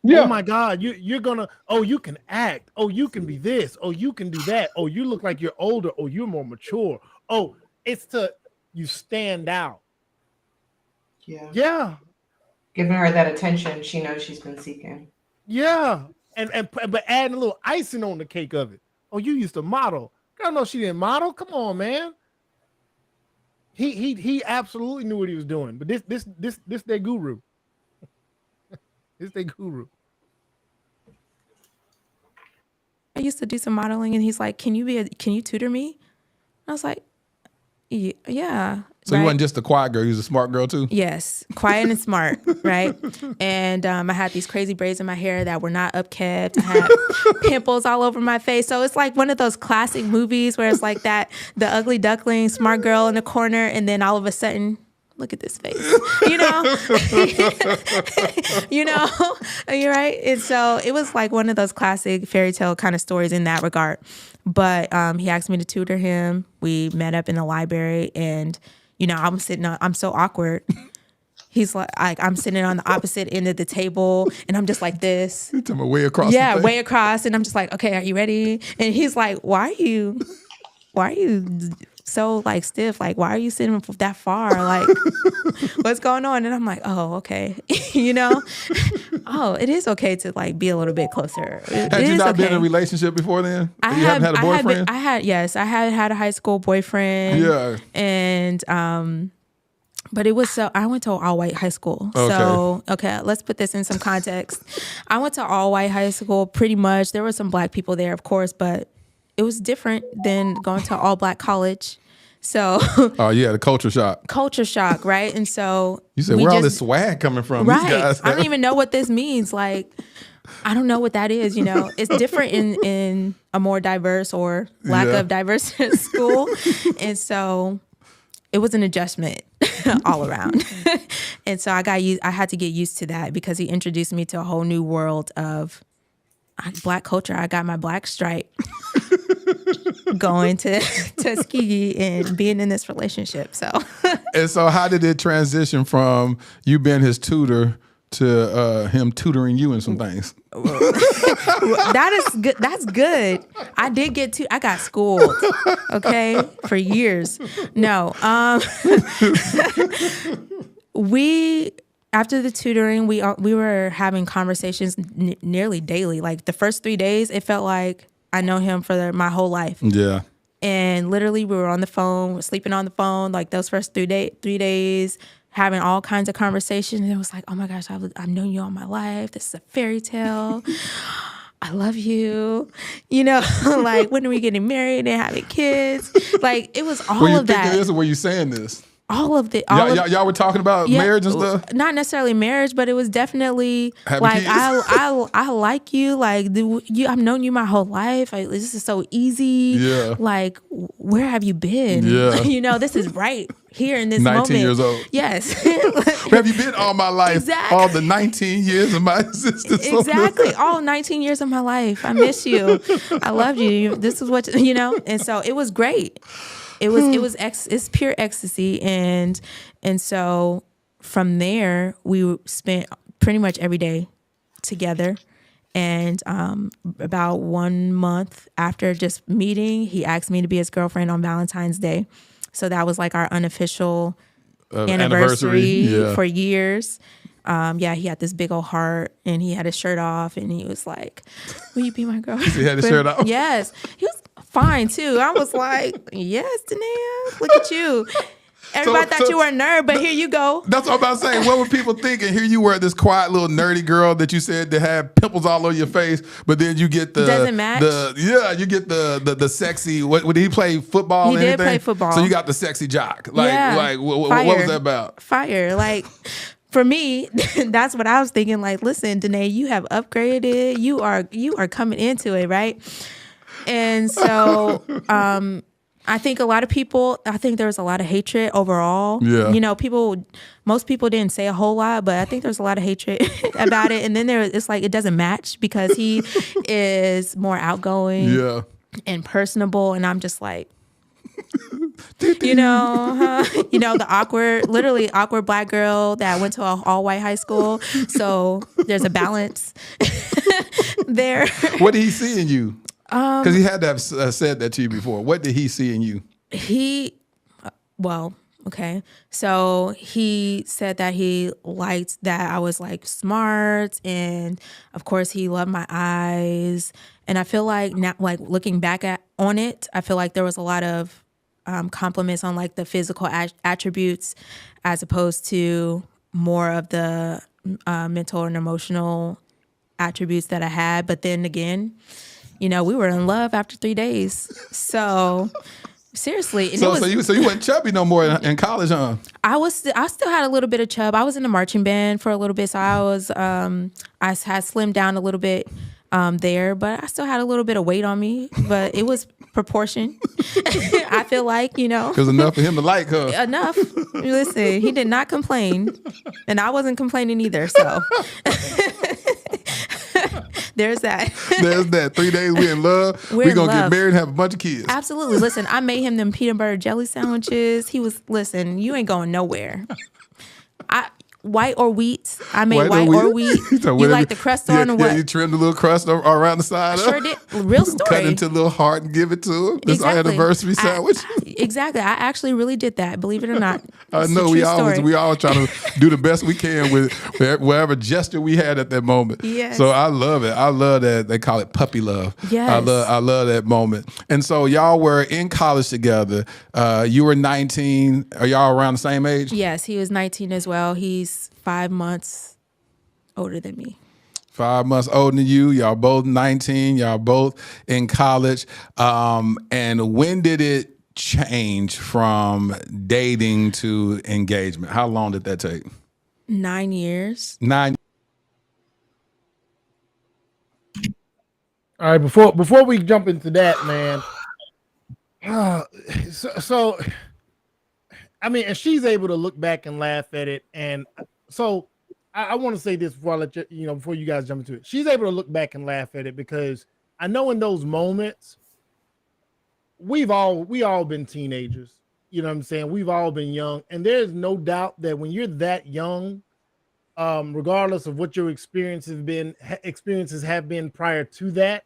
Yeah. Oh my God, you're gonna, oh, you can act, oh, you can be this, oh, you can do that, oh, you look like you're older, oh, you're more mature. Oh, it's you stand out. Yeah. Giving her that attention she knows she's been seeking. Yeah. But adding a little icing on the cake of it. Oh, you used to model. I don't know she didn't model. Come on, man. He absolutely knew what he was doing. But this their guru. It's their guru. I used to do some modeling, and he's like, "Can you tutor me?" I was like, "Yeah." So you wasn't just a quiet girl; you was a smart girl too. Yes, quiet and smart, right? And I had these crazy braids in my hair that were not upkept. I had pimples all over my face. So it's like one of those classic movies where it's like that, the ugly duckling, smart girl in the corner, and then all of a sudden, look at this face, you know, you're right. And so it was like one of those classic fairy tale kind of stories in that regard. But he asked me to tutor him. We met up in the library, and I'm so awkward. He's like I'm sitting on the opposite end of the table, and I'm just like this. You're talking about way across. Yeah, way across, and I'm just like, "Okay, are you ready?" And he's like, "Why are you so like stiff? Like, why are you sitting that far? Like, what's going on?" And I'm like, "Oh, okay." Oh, it is okay to like be a little bit closer. Had you not been in a relationship before then? You haven't had a boyfriend? I had had a high school boyfriend. Yeah. And But it was I went to all white high school. Okay. So, let's put this in some context. I went to all white high school pretty much. There were some black people there, of course, but it was different than going to all black college. So, oh yeah, the culture shock. Culture shock, right? And so you said, where all this swag coming from? Right. These guys I don't even know what this means. Like, I don't know what that is. You know, it's different in a more diverse or lack of diverse school, and so it was an adjustment all around. And so I had to get used to that because he introduced me to a whole new world of black culture. I got my black stripe going to Tuskegee and being in this relationship. So, and so how did it transition from you being his tutor to him tutoring you in some things? That is good. That's good. I did I got schooled, okay, for years. No, after the tutoring, we were having conversations nearly daily. Like the first 3 days, it felt like I know him for my whole life. Yeah. And literally, we were on the phone, sleeping on the phone, like those first 3 days, having all kinds of conversations. And it was like, oh my gosh, I've known you all my life. This is a fairy tale. I love you. You know, like, when are we getting married and having kids? Like, it was all were you of that. Thinking this, or were you saying this? All of the y'all were talking about marriage and stuff. Not necessarily marriage, but it was definitely having like kids. I like you. Like I've known you my whole life. This is so easy. Yeah. Like, where have you been? Yeah. You know, this is right here in this 19 moment. 19 years old. Yes. Where have you been all my life? Exactly. All the 19 years of my existence. Exactly. All 19 years of my life. I miss you. I loved you. This is what, you know, and so it was great. It's pure ecstasy. And so from there, we spent pretty much every day together. And about 1 month after just meeting, he asked me to be his girlfriend on Valentine's Day. So that was like our unofficial anniversary for years. He had this big old heart and he had his shirt off and he was like, will you be my girlfriend? He had his shirt off? Yes. He was fine too. I was like, yes, Danae, look at you. Everybody thought you were a nerd, but here you go. That's what I'm about to say. What were people thinking? Here you were, this quiet little nerdy girl that you said that had pimples all over your face, but then you get the doesn't match. You get the sexy. What did he play football? He or did anything? play football. So you got the sexy jock. What was that about? Fire. Like, for me, that's what I was thinking. Like, listen, Danae, you have upgraded. You are coming into it, right? And so, I think there was a lot of hatred overall. Yeah. You know, most people didn't say a whole lot, but I think there's a lot of hatred about it. And then it's like, it doesn't match because he is more outgoing and personable. And I'm just like, you know, the awkward black girl that went to an all white high school. So there's a balance there. What did he see in you? Because he had to have said that to you before. What did he see in you? So he said that he liked that I was like smart, and of course he loved my eyes. And I feel like now, like looking back on it, I feel like there was a lot of compliments on like the physical attributes, as opposed to more of the mental and emotional attributes that I had. But then again, you know, we were in love after 3 days. So seriously. And so you weren't chubby no more in college, huh? I still had a little bit of chub. I was in the marching band for a little bit. So I had slimmed down a little bit there, but I still had a little bit of weight on me, but it was proportion. I feel like, you know. It was enough for him to like her. Enough. Listen, he did not complain and I wasn't complaining either. So there's that. 3 days we in love. We're going to get married and have a bunch of kids. Absolutely. Listen, I made him them peanut butter jelly sandwiches. He was, listen, you ain't going nowhere. white or wheat. I made White white or or wheat. wheat? You like the crust on or what? Yeah, you trimmed the little crust around the side. Sure did. Real story. Cut into a little heart and give it to him. This Exactly. anniversary sandwich. Exactly. I actually really did that. Believe it or not. I know we all try to do the best we can with whatever gesture we had at that moment. Yes. So I love it. I love that they call it puppy love. Yes. I love that moment. And so y'all were in college together. You were 19. Are y'all around the same age? Yes, he was 19 as well. He's 5 months older than me. 5 months older than you. Y'all both 19. Y'all both in college. And when did it change from dating to engagement? How long did that take? 9 years. 9. All right, before we jump into that, man. So I mean, and she's able to look back and laugh at it. And so I want to say this before I let you, before you guys jump into it. She's able to look back and laugh at it because I know in those moments, we all been teenagers. You know what I'm saying? We've all been young. And there's no doubt that when you're that young, regardless of what your experiences have been prior to that,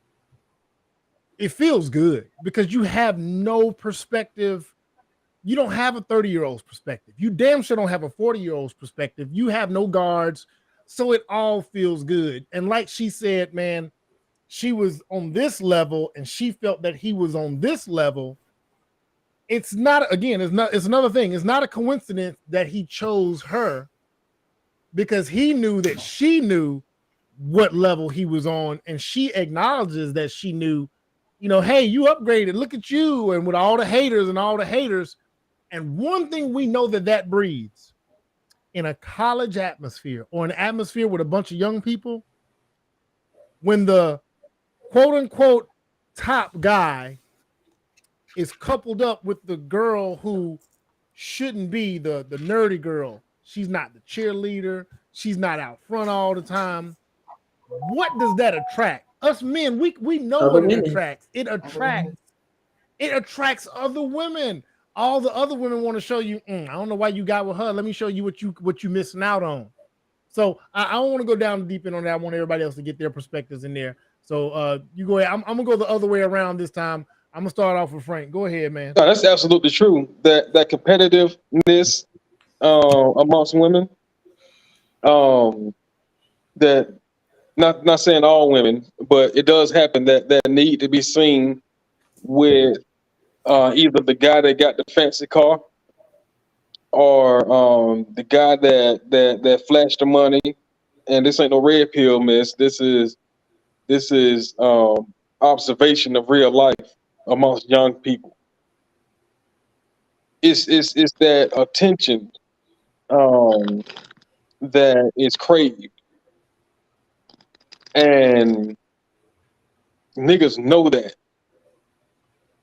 it feels good because you have no perspective. You don't have a 30-year-old's perspective. You damn sure don't have a 40-year-old's perspective. You have no guards. So it all feels good. And like she said, man, she was on this level and she felt that he was on this level. It's another thing. It's not a coincidence that he chose her because he knew that she knew what level he was on. And she acknowledges that she knew, hey, you upgraded. Look at you. And with all the haters. And one thing we know that breeds in a college atmosphere or an atmosphere with a bunch of young people, when the quote unquote top guy is coupled up with the girl who shouldn't be the nerdy girl. She's not the cheerleader. She's not out front all the time. What does that attract? Us men, we know what it attracts. It attracts other women. All the other women want to show you, I don't know why you got with her. Let me show you what you missing out on. So I don't want to go down the deep end on that. I want everybody else to get their perspectives in there. So you go ahead. I'm gonna go the other way around this time. I'm gonna start off with Frank. Go ahead, man. No, that's absolutely true. That competitiveness amongst women, that not saying all women, but it does happen that need to be seen with either the guy that got the fancy car or the guy that flashed the money. And this ain't no red pill, miss. This is observation of real life amongst young people. It's that attention that is craved, and niggas know that,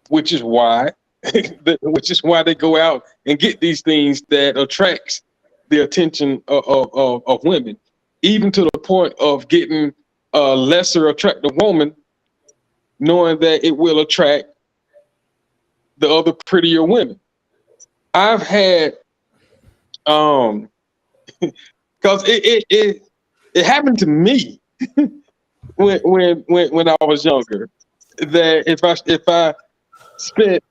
which is why they go out and get these things that attracts the attention of women, even to the point of getting a lesser attractive woman, knowing that it will attract the other prettier women. I've had, because it happened to me when I was younger, that if I spent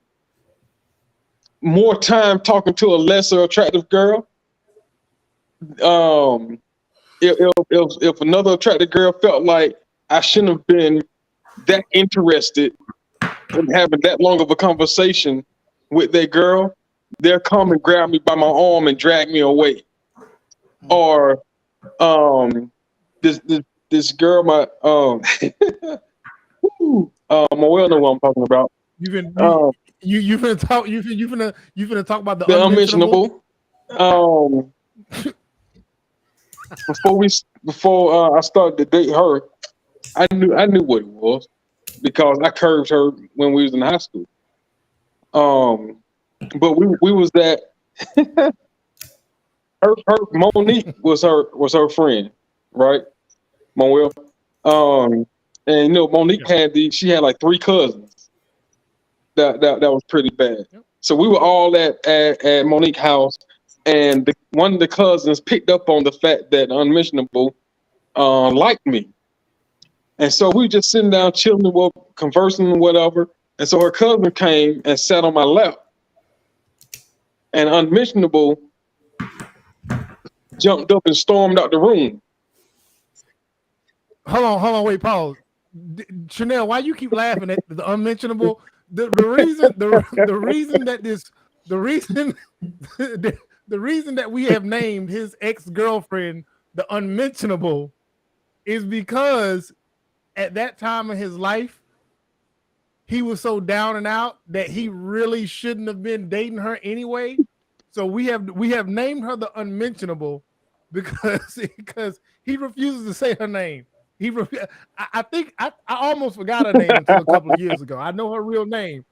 more time talking to a lesser attractive girl, if another attractive girl felt like I shouldn't have been that interested in having that long of a conversation with that girl, they'll come and grab me by my arm and drag me away. Or this girl, my well know what I'm talking about. You finna talk about the unmentionable. Before I started to date her, I knew what it was because I curved her when we was in high school. But we was that her Monique was her friend, right? Manuel. And Monique had like 3 cousins that was pretty bad. So we were all at Monique's house and one of the cousins picked up on the fact that Unmentionable liked me. And so we just sitting down chilling, conversing and whatever. And so her cousin came and sat on my lap. And Unmentionable jumped up and stormed out the room. Hold on, wait, pause. Chanel, why you keep laughing at the Unmentionable? The reason that we have named his ex-girlfriend the Unmentionable is because at that time of his life, he was so down and out that he really shouldn't have been dating her anyway. So we have named her the Unmentionable because he refuses to say her name. I think I almost forgot her name until a couple of years ago. I know her real name,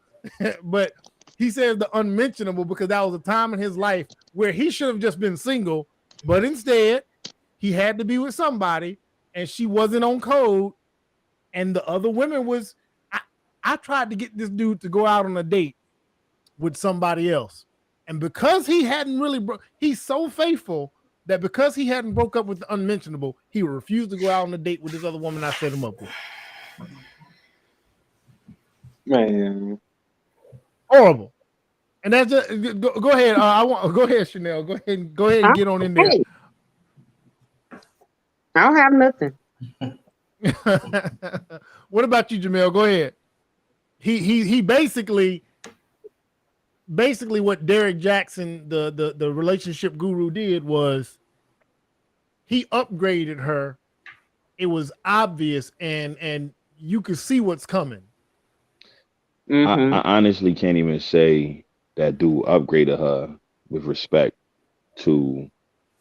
but he says the Unmentionable because that was a time in his life where he should have just been single, but instead he had to be with somebody, and she wasn't on code, and the other women was. I tried to get this dude to go out on a date with somebody else, and because he hadn't really he's so faithful that because he hadn't broke up with the Unmentionable, he refused to go out on a date with this other woman I set him up with. Man, horrible. And that's just go ahead. Go ahead, Chanel. Go ahead and get on in there. I don't have nothing. What about you, Jamel? Go ahead. He basically what Derrick Jaxn, the relationship guru, did was he upgraded her. It was obvious, and you could see what's coming. I honestly can't even say that dude upgraded her with respect to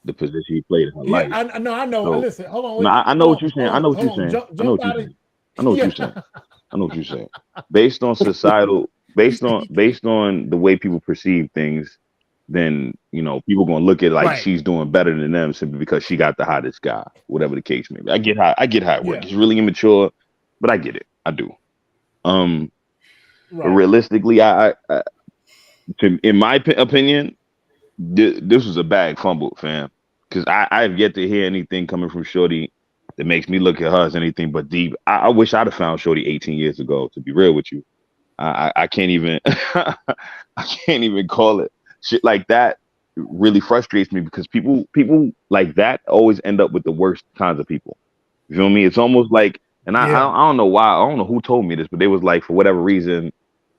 the position he played in her life. I know. So, listen, hold on. No, I know what you're saying. I know what you're saying. I know what you're saying. Based on societal, based on the way people perceive things, then people gonna look at it like she's doing better than them simply because she got the hottest guy, whatever the case may be. I get how it works. It's really immature, but I get it. I do. But realistically, in my opinion, this was a bag fumbled, fam. Because I have yet to hear anything coming from Shorty that makes me look at her as anything but deep. I wish I'd have found Shorty 18 years ago, to be real with you. I can't even I can't even call it. Shit like that really frustrates me because people like that always end up with the worst kinds of people. You feel me? It's almost like, and I don't know why, I don't know who told me this, but they was like, for whatever reason,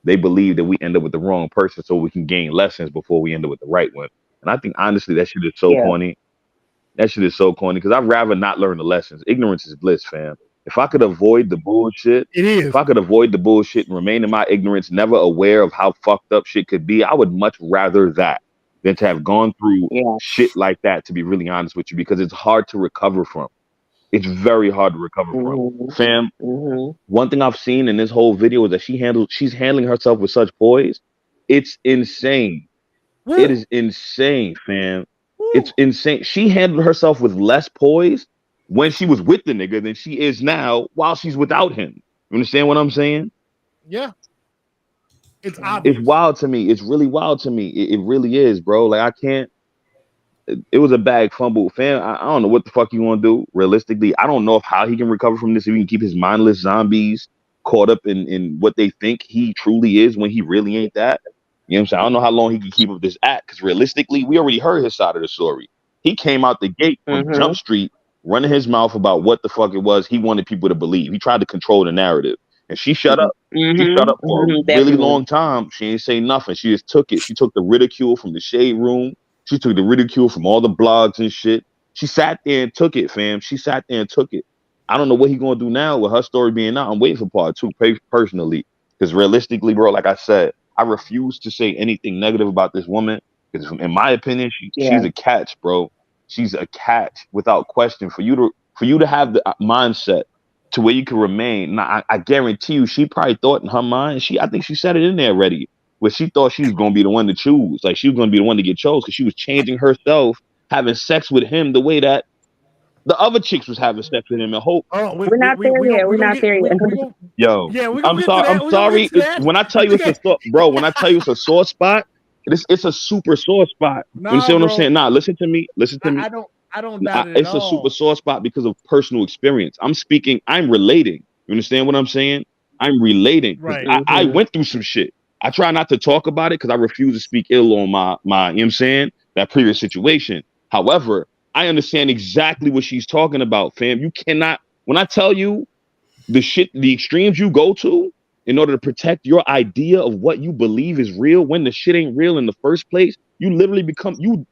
they believe that we end up with the wrong person so we can gain lessons before we end up with the right one. And I think honestly that shit is so corny. That shit is so corny because I'd rather not learn the lessons. Ignorance is bliss, fam. If I could avoid the bullshit, if I could avoid the bullshit and remain in my ignorance, never aware of how fucked up shit could be, I would much rather that than to have gone through shit like that, to be really honest with you, because it's hard to recover from. It's very hard to recover from. Fam, one thing I've seen in this whole video is that she's handling herself with such poise. It's insane. It is insane, fam. It's insane. She handled herself with less poise when she was with the nigga than she is now while she's without him. You understand what I'm saying? Yeah. It's obvious. It's wild to me. It's really wild to me. It really is, bro. Like, I can't. It was a bag fumble, fam. I don't know what the fuck you want to do. Realistically, I don't know how he can recover from this. If he can keep his mindless zombies caught up in what they think he truly is when he really ain't that. You know what I'm saying? I don't know how long he can keep up this act, because realistically, we already heard his side of the story. He came out the gate from Jump Street running his mouth about what the fuck it was he wanted people to believe. He tried to control the narrative. And she shut up. She shut up for a really long time. She ain't say nothing. She just took it. She took the ridicule from the shade room. She took the ridicule from all the blogs and shit. She sat there and took it, fam. She sat there and took it. I don't know what he gonna do now with her story being out. I'm waiting for part 2 personally. Because realistically, bro, like I said, I refuse to say anything negative about this woman. Because in my opinion, she's a catch, bro. She's a catch without question. For you to have the mindset to where you can remain. Now, I guarantee you, she probably thought in her mind, I think she said it in there already, where she thought she was going to be the one to choose. Like, she was going to be the one to get chose because she was changing herself, having sex with him the way that the other chicks was having sex with him. And hope. We're not there yet. We're not there yet. Yo, I'm sorry. When I tell you it's a sore, bro, when I tell you it's a sore spot, It's a super sore spot. You Nah, understand what I'm bro. saying? Nah, listen to me. Listen to me. I don't doubt it at It's a all. super sore spot because of personal experience. I'm relating. You understand what I'm saying? I'm relating because Right. I went through some shit. I try not to talk about it because I refuse to speak ill on my, you know what I'm saying, that previous situation. However, I understand exactly what she's talking about, fam. You cannot, when I tell you the extremes you go to in order to protect your idea of what you believe is real when the shit ain't real in the first place, you literally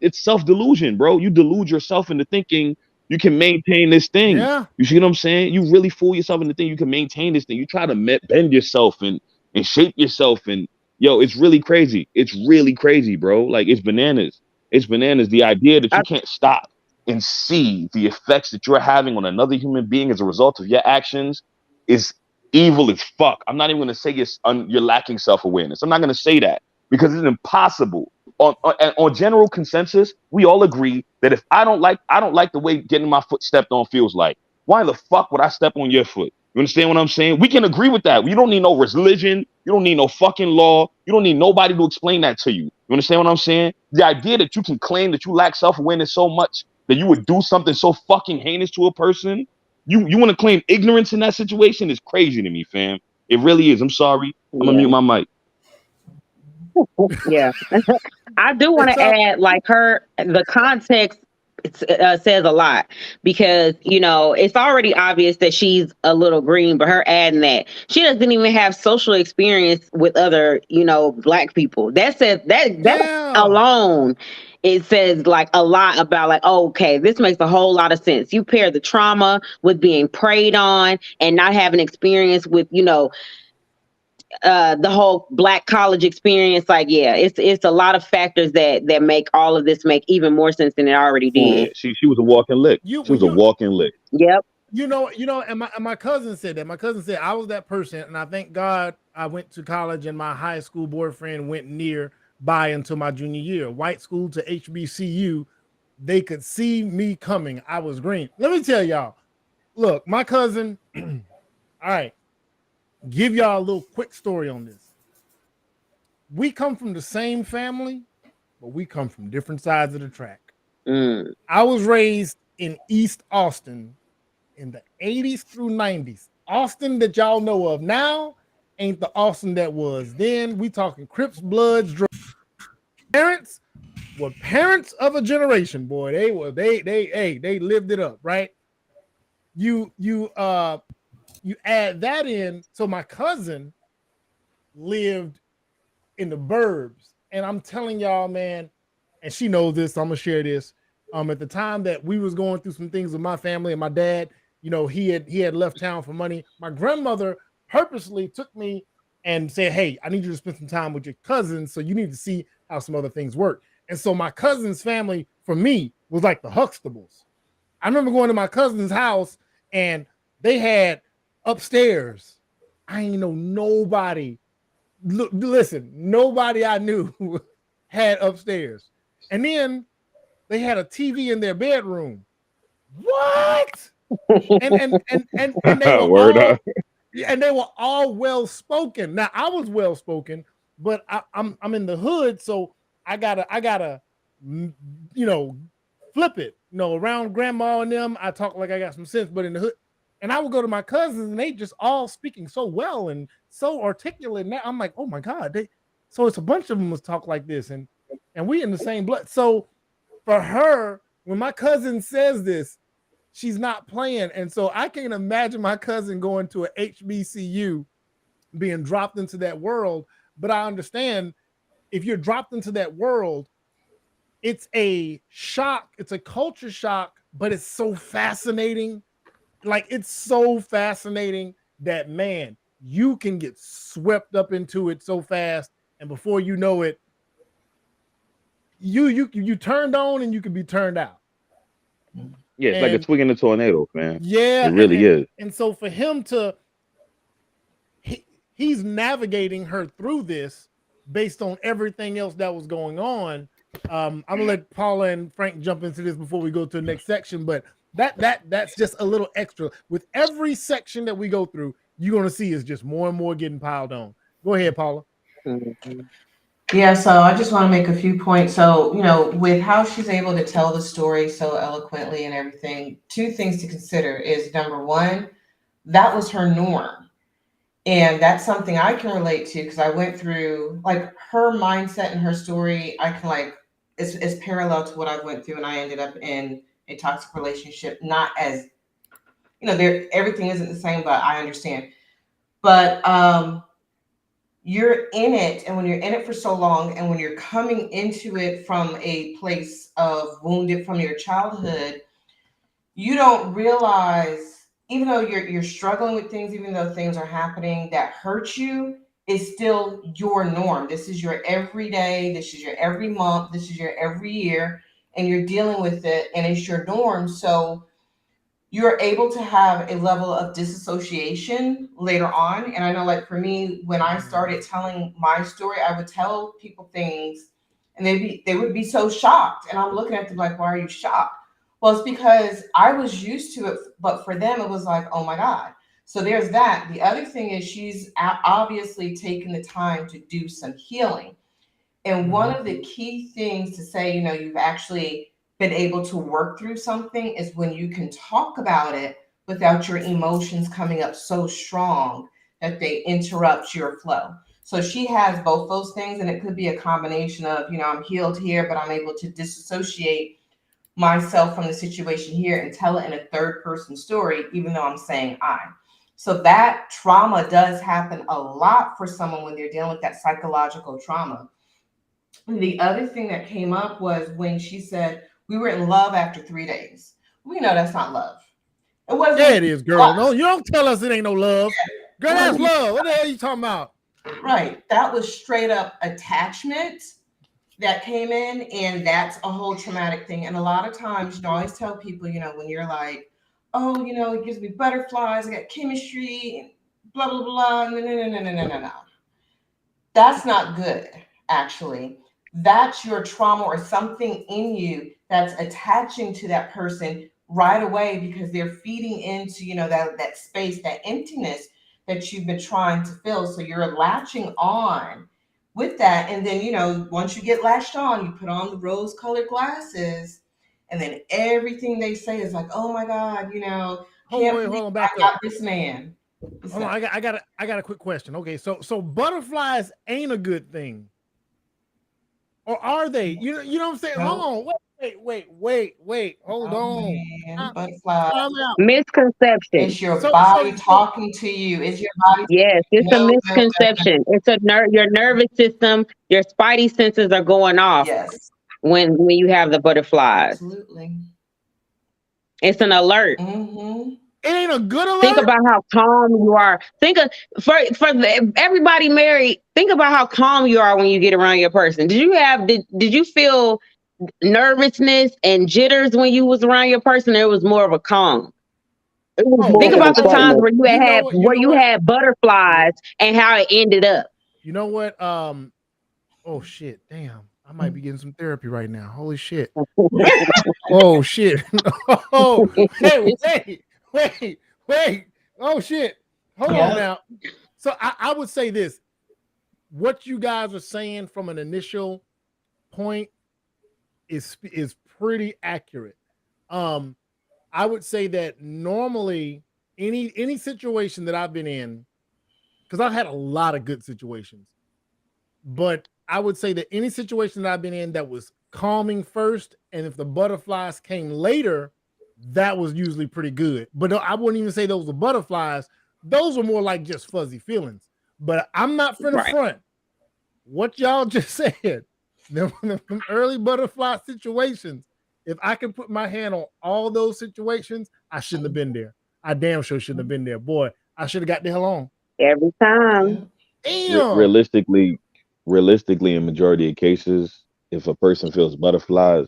it's self-delusion, bro. You delude yourself into thinking you can maintain this thing. Yeah. You see what I'm saying? You really fool yourself into thinking you can maintain this thing. You try to bend yourself and shape yourself, and yo, it's really crazy. It's really crazy, bro. Like, it's bananas. It's bananas. The idea that you can't stop and see the effects that you're having on another human being as a result of your actions is evil as fuck. I'm not even going to say you're lacking self-awareness. I'm not going to say that because it's impossible. On general consensus, we all agree that if I don't like the way getting my foot stepped on feels like, why the fuck would I step on your foot? You understand what I'm saying? We can agree with that. You don't need no religion. You don't need no fucking law. You don't need nobody to explain that to you. You understand what I'm saying? The idea that you can claim that you lack self-awareness so much that you would do something so fucking heinous to a person, you want to claim ignorance in that situation is crazy to me, fam. It really is. I'm sorry. I'm gonna mute my mic. Yeah. I do want to add, like, the context says a lot because, you know, it's already obvious that she's a little green, but her adding that she doesn't even have social experience with other, you know, Black people. That says that alone, it says like a lot about like, oh, okay, this makes a whole lot of sense. You pair the trauma with being preyed on and not having experience with, you know, the whole Black college experience. Like, yeah, it's a lot of factors that make all of this make even more sense than it already did. She was a walking lick. She was a walking lick. Yep. You know, and my cousin said that. My cousin said I was that person, and I thank God I went to college and my high school boyfriend went nearby until my junior year. White school to HBCU, they could see me coming. I was green. Let me tell y'all. Look, my cousin. All right, give y'all a little quick story on this. We come from the same family, but we come from different sides of the track. I was raised in East Austin in the 80s through 90s. Austin that y'all know of now ain't the Austin that was then. We talking Crips, Bloods, parents were parents of a generation, boy. They lived it up, right? You add that in. So my cousin lived in the burbs, and I'm telling y'all, man, and she knows this, so I'm gonna share this. At the time that we was going through some things with my family and my dad, you know, he had left town for money. My grandmother purposely took me and said, hey, I need you to spend some time with your cousins, so you need to see how some other things work. And so my cousin's family, for me, was like the Huxtables. I remember going to my cousin's house, and they had upstairs. I ain't know nobody. Listen, nobody I knew had upstairs. And then they had a TV in their bedroom. What? And they were Word all, up. and they were all well spoken. Now I was well spoken, but I'm in the hood, so I gotta you know, flip it. You know, around grandma and them, I talk like I got some sense, but in the hood, and I would go to my cousins and they just all speaking so well and so articulate. Now I'm like, oh my God, so it's a bunch of them was talk like this, and we in the same blood. So for her, when my cousin says this, she's not playing. And so I can't imagine my cousin going to a HBCU, being dropped into that world. But I understand if you're dropped into that world, it's a shock. It's a culture shock, but it's so fascinating. Like, it's so fascinating that, man, you can get swept up into it so fast. And before you know it, you turned on and you can be turned out. Yeah, it's like a twig in a tornado, man. Yeah, it really is. And so for him to, he's navigating her through this based on everything else that was going on. I'm gonna let Paula and Frank jump into this before we go to the next section, but that's just a little extra. With every section that we go through, you're gonna see is just more and more getting piled on. Go ahead, Paula. Yeah, so I just want to make a few points. So, with how she's able to tell the story so eloquently and everything, two things to consider is number one, that was her norm. And that's something I can relate to because I went through like her mindset and her story. I can like it's parallel to what I went through, and I ended up in a toxic relationship. Not as there everything isn't the same, but I understand. But you're in it, and when you're in it for so long, and when you're coming into it from a place of wounded from your childhood, you don't realize, even though you're struggling with things, even though things are happening that hurt you, is still your norm. This is your everyday, this is your every month, this is your every year, and you're dealing with it, and it's your norm. So you're able to have a level of disassociation later on. And I know, like for me, when I started telling my story, I would tell people things and they would be so shocked. And I'm looking at them like, why are you shocked? Well, it's because I was used to it, but for them, it was like, oh my God. So there's that. The other thing is she's obviously taken the time to do some healing. And one of the key things to say, you've actually been able to work through something is when you can talk about it without your emotions coming up so strong that they interrupt your flow. So she has both those things, and it could be a combination of, I'm healed here, but I'm able to disassociate myself from the situation here and tell it in a third person story, even though I'm saying I. So that trauma does happen a lot for someone when they're dealing with that psychological trauma. The other thing that came up was when she said we were in love after 3 days. We know that's not love. It wasn't. Yeah, it is, girl. No, you don't tell us it ain't no love. Girl, Well, that's love. What the hell are you talking about? Right. That was straight up attachment that came in, and that's a whole traumatic thing. And a lot of times, I always tell people, when you're like, oh, it gives me butterflies, I got chemistry, and blah, blah, blah. No. That's not good, actually. That's your trauma or something in you that's attaching to that person right away because they're feeding into, that space, that emptiness that you've been trying to fill. So you're latching on with that. And then, once you get latched on, you put on the rose-colored glasses, and then everything they say is like, oh my God, Hold on, back I up. got this man. Hold on, I got a quick question. Okay, so butterflies ain't a good thing, or are they? You know what I'm saying? No. Hold on, wait. Hold on. Butterfly. Time out. Misconception. It's your body talking to you. It's your body. Yes, it's a No, misconception. It's your nervous system, your spidey senses are going off Yes, when you have the butterflies. absolutely. It's an alert. Mm-hmm. It ain't a good alert. Think about how calm you are. Everybody married. Think about how calm you are when you get around your person. Did you feel nervousness and jitters when you was around your person? Or it was more of a calm. Think about the times where you had butterflies and how it ended up. You know what? Oh shit! Damn, I might be getting some therapy right now. Holy shit! Oh shit! Oh, hey, wait! Oh shit! Hold on now. So I would say this: what you guys are saying from an initial point is pretty accurate. I would say that normally any situation that I've been in, because I've had a lot of good situations, but I would say that any situation that I've been in that was calming first, and if the butterflies came later, that was usually pretty good. But I wouldn't even say those were butterflies. Those were more like just fuzzy feelings. But I'm not for the front. What y'all just said, them early butterfly situations, if I can put my hand on all those situations, I shouldn't have been there. I damn sure shouldn't have been there. Boy, I should have got the hell on. Every time. Damn. Realistically, in majority of cases, if a person feels butterflies,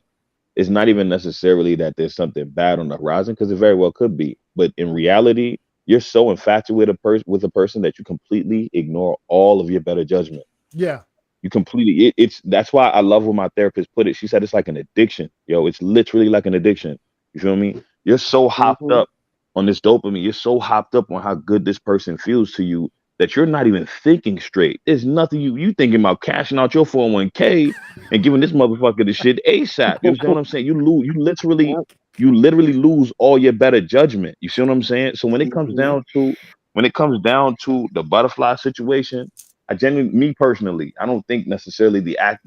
it's not even necessarily that there's something bad on the horizon, because it very well could be. But in reality, you're so infatuated with a person that you completely ignore all of your better judgment. Yeah. You completely, that's why I love when my therapist put it. She said it's like an addiction. Yo, it's literally like an addiction. You feel me? You're so hopped up on this dopamine. You're so hopped up on how good this person feels to you that you're not even thinking straight. There's nothing you thinking about cashing out your 401k and giving this motherfucker the shit ASAP. You understand what I'm saying? You literally lose all your better judgment. You see what I'm saying? So when it comes down to the butterfly situation, I genuinely, me personally, I don't think necessarily the act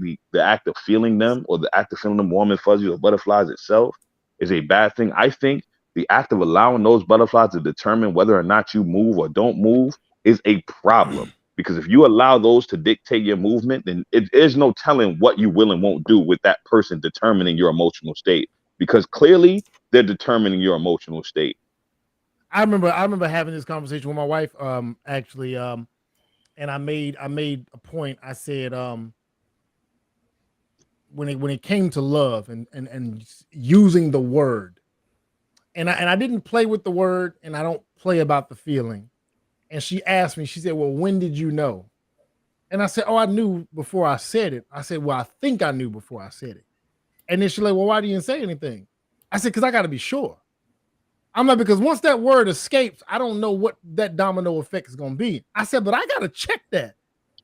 of feeling them or the act of feeling them warm and fuzzy or butterflies itself is a bad thing. I think the act of allowing those butterflies to determine whether or not you move or don't move is a problem. Because if you allow those to dictate your movement, then there's no telling what you will and won't do with that person determining your emotional state. Because clearly they're determining your emotional state. I remember having this conversation with my wife, actually, and I made a point. I said, when it came to love and using the word, and I didn't play with the word, and I don't play about the feeling. And she asked me, she said, "Well, when did you know?" And I said, "Oh, I knew before I said it." I said, "Well, I think I knew before I said it." And then she's like, "Well, why didn't you say anything?" I said, "Because I got to be sure." I'm like, because once that word escapes, I don't know what that domino effect is going to be. I said, but I got to check that.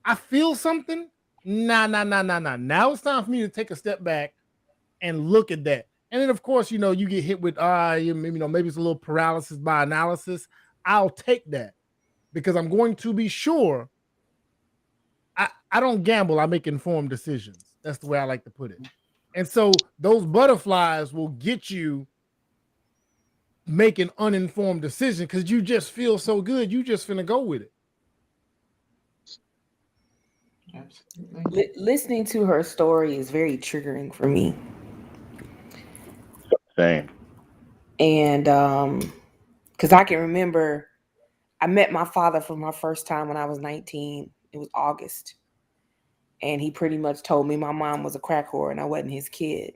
I feel something. Nah. Now it's time for me to take a step back and look at that. And then, of course, you get hit with, maybe it's a little paralysis by analysis. I'll take that because I'm going to be sure. I don't gamble. I make informed decisions. That's the way I like to put it. And so those butterflies will get you make an uninformed decision because you just feel so good. You just finna go with it. Absolutely. Listening to her story is very triggering for me. Same. And because I can remember I met my father for my first time when I was 19. It was August. And he pretty much told me my mom was a crack whore and I wasn't his kid.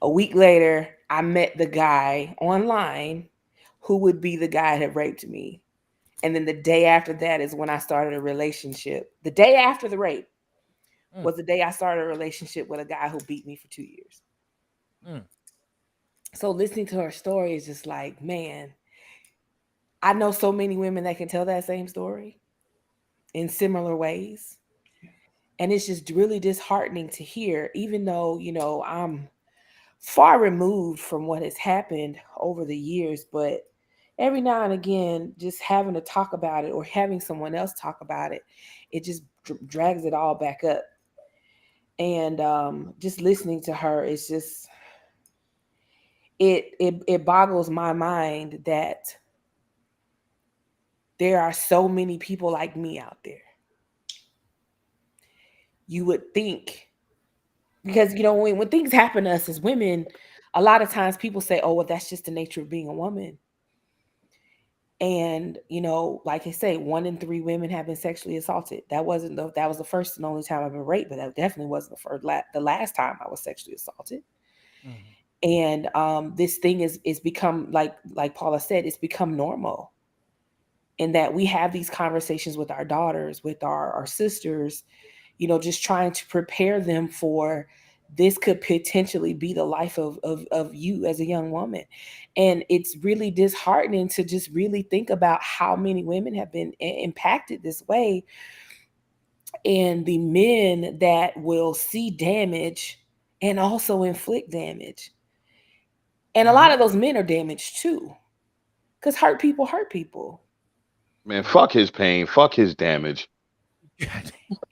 A week later, I met the guy online who would be the guy that raped me. And then the day after that is when I started a relationship. The day after the rape was the day I started a relationship with a guy who beat me for 2 years. So listening to her story is just like, man, I know so many women that can tell that same story in similar ways. And it's just really disheartening to hear, even though, I'm far removed from what has happened over the years, but every now and again, just having to talk about it or having someone else talk about it, it just drags it all back up. And just listening to her is just, it boggles my mind that there are so many people like me out there. You would think, because when things happen to us as women, a lot of times people say, "Oh, well, that's just the nature of being a woman." And like I say, 1 in 3 women have been sexually assaulted. That was the first and only time I've been raped, but that definitely wasn't the last time I was sexually assaulted. And this thing is become, like Paula said, it's become normal. In that we have these conversations with our daughters, with our sisters, just trying to prepare them for this could potentially be the life of you as a young woman. And it's really disheartening to just really think about how many women have been impacted this way. And the men that will see damage and also inflict damage. And a lot of those men are damaged too. Because hurt people. Man, fuck his pain, fuck his damage.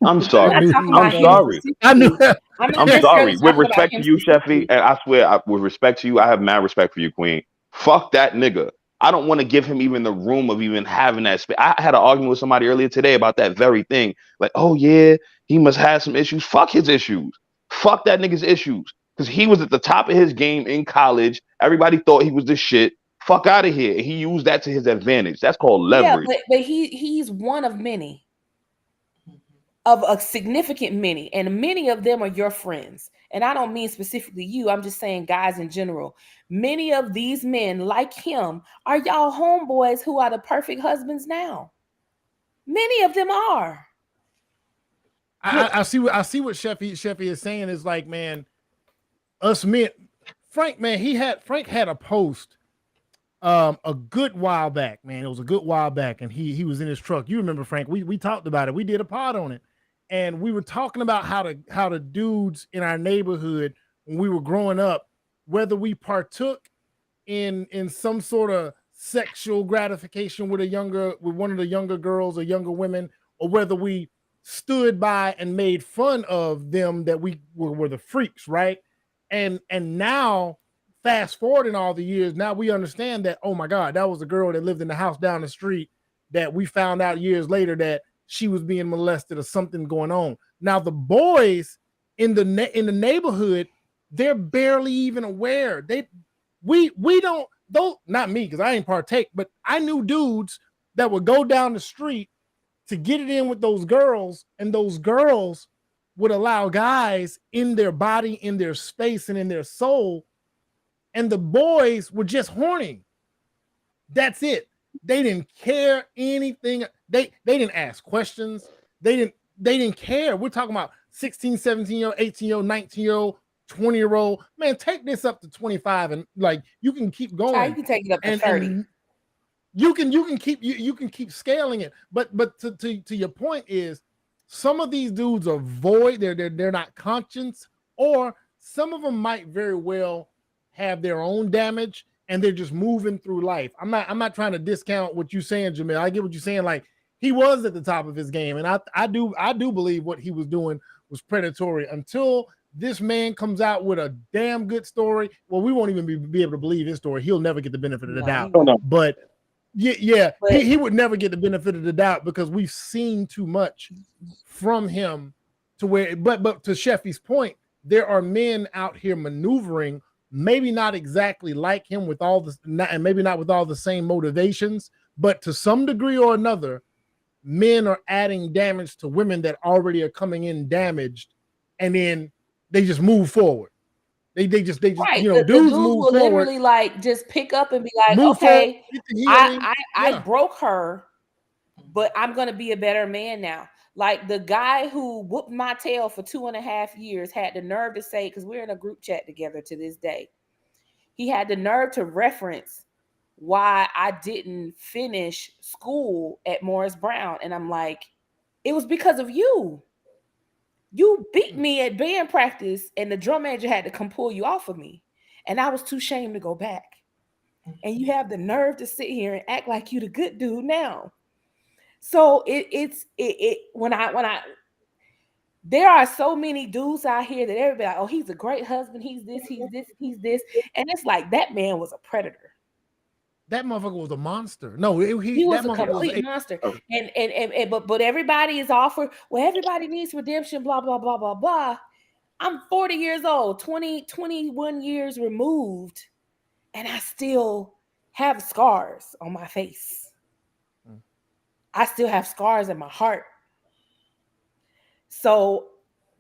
I'm sorry. I'm not talking I'm about him sorry. I knew specifically. that. I'm not I'm necessarily sorry. With talking about respect him to you, specifically. Sheffy, and I swear, with respect to you, I have mad respect for you, Queen. Fuck that nigga. I don't want to give him even the room of even having that space. I had an argument with somebody earlier today about that very thing. Like, oh yeah, he must have some issues. Fuck his issues. Fuck that nigga's issues. Because he was at the top of his game in college. Everybody thought he was the shit. Fuck out of here. And he used that to his advantage. That's called Yeah, leverage. but he's one of many. Of a significant many, and many of them are your friends. And I don't mean specifically you, I'm just saying guys in general. Many of these men like him are y'all homeboys who are the perfect husbands now. Many of them are. I see what Sheffy is saying is like, man, us men, Frank had a post a good while back, man. It was a good while back, and he was in his truck. You remember, Frank? We talked about it. We did a pod on it, and we were talking about how the dudes in our neighborhood when we were growing up, whether we partook in some sort of sexual gratification with one of the younger girls or younger women, or whether we stood by and made fun of them, that we were the freaks, right? And now, fast forward in all the years, now we understand that, oh my God, that was a girl that lived in the house down the street that we found out years later that she was being molested or something going on. Now the boys in the neighborhood, they're barely even aware. We don't, though, not me, because I ain't partake, but I knew dudes that would go down the street to get it in with those girls, and those girls would allow guys in their body, in their space, and in their soul, and the boys were just horny. That's it. They didn't care anything. They didn't ask questions. They didn't care. We're talking about 16, 17-year-old, 18-year-old, 19-year-old, 20-year-old. Man, take this up to 25, and like you can keep going. You can take it up to 30. And you can keep scaling it. But to your point is, some of these dudes are void. They're not conscious, or some of them might very well have their own damage and they're just moving through life. I'm not trying to discount what you're saying, Jamil. I get what you're saying. Like, he was at the top of his game, and I do believe what he was doing was predatory until this man comes out with a damn good story. Well, we won't even be able to believe his story. He'll never get the benefit of the doubt. But he would never get the benefit of the doubt because we've seen too much from him to where. But to Sheffy's point, there are men out here maneuvering, maybe not exactly like him with all this, and maybe not with all the same motivations, but to some degree or another, men are adding damage to women that already are coming in damaged, and then they just move forward. They just right. You know, the dudes dudes move will forward, literally like just pick up and be like, move okay, forward, I broke her, but I'm gonna be a better man now. Like the guy who whooped my tail for 2.5 years had the nerve to say, because we're in a group chat together to this day, he had the nerve to reference why I didn't finish school at Morris Brown. And I'm like, it was because of you. You beat me at band practice, and the drum major had to come pull you off of me. And I was too ashamed to go back. And you have the nerve to sit here and act like you the good dude now. So when I there are so many dudes out here that everybody like, oh, he's a great husband, he's this, he's this. And it's like, that man was a predator. That motherfucker was a monster. No, he was a complete monster. But everybody is offered, well, everybody needs redemption, blah, blah, blah, blah, blah. I'm 40 years old, 21 years removed, and I still have scars on my face. I still have scars in my heart. So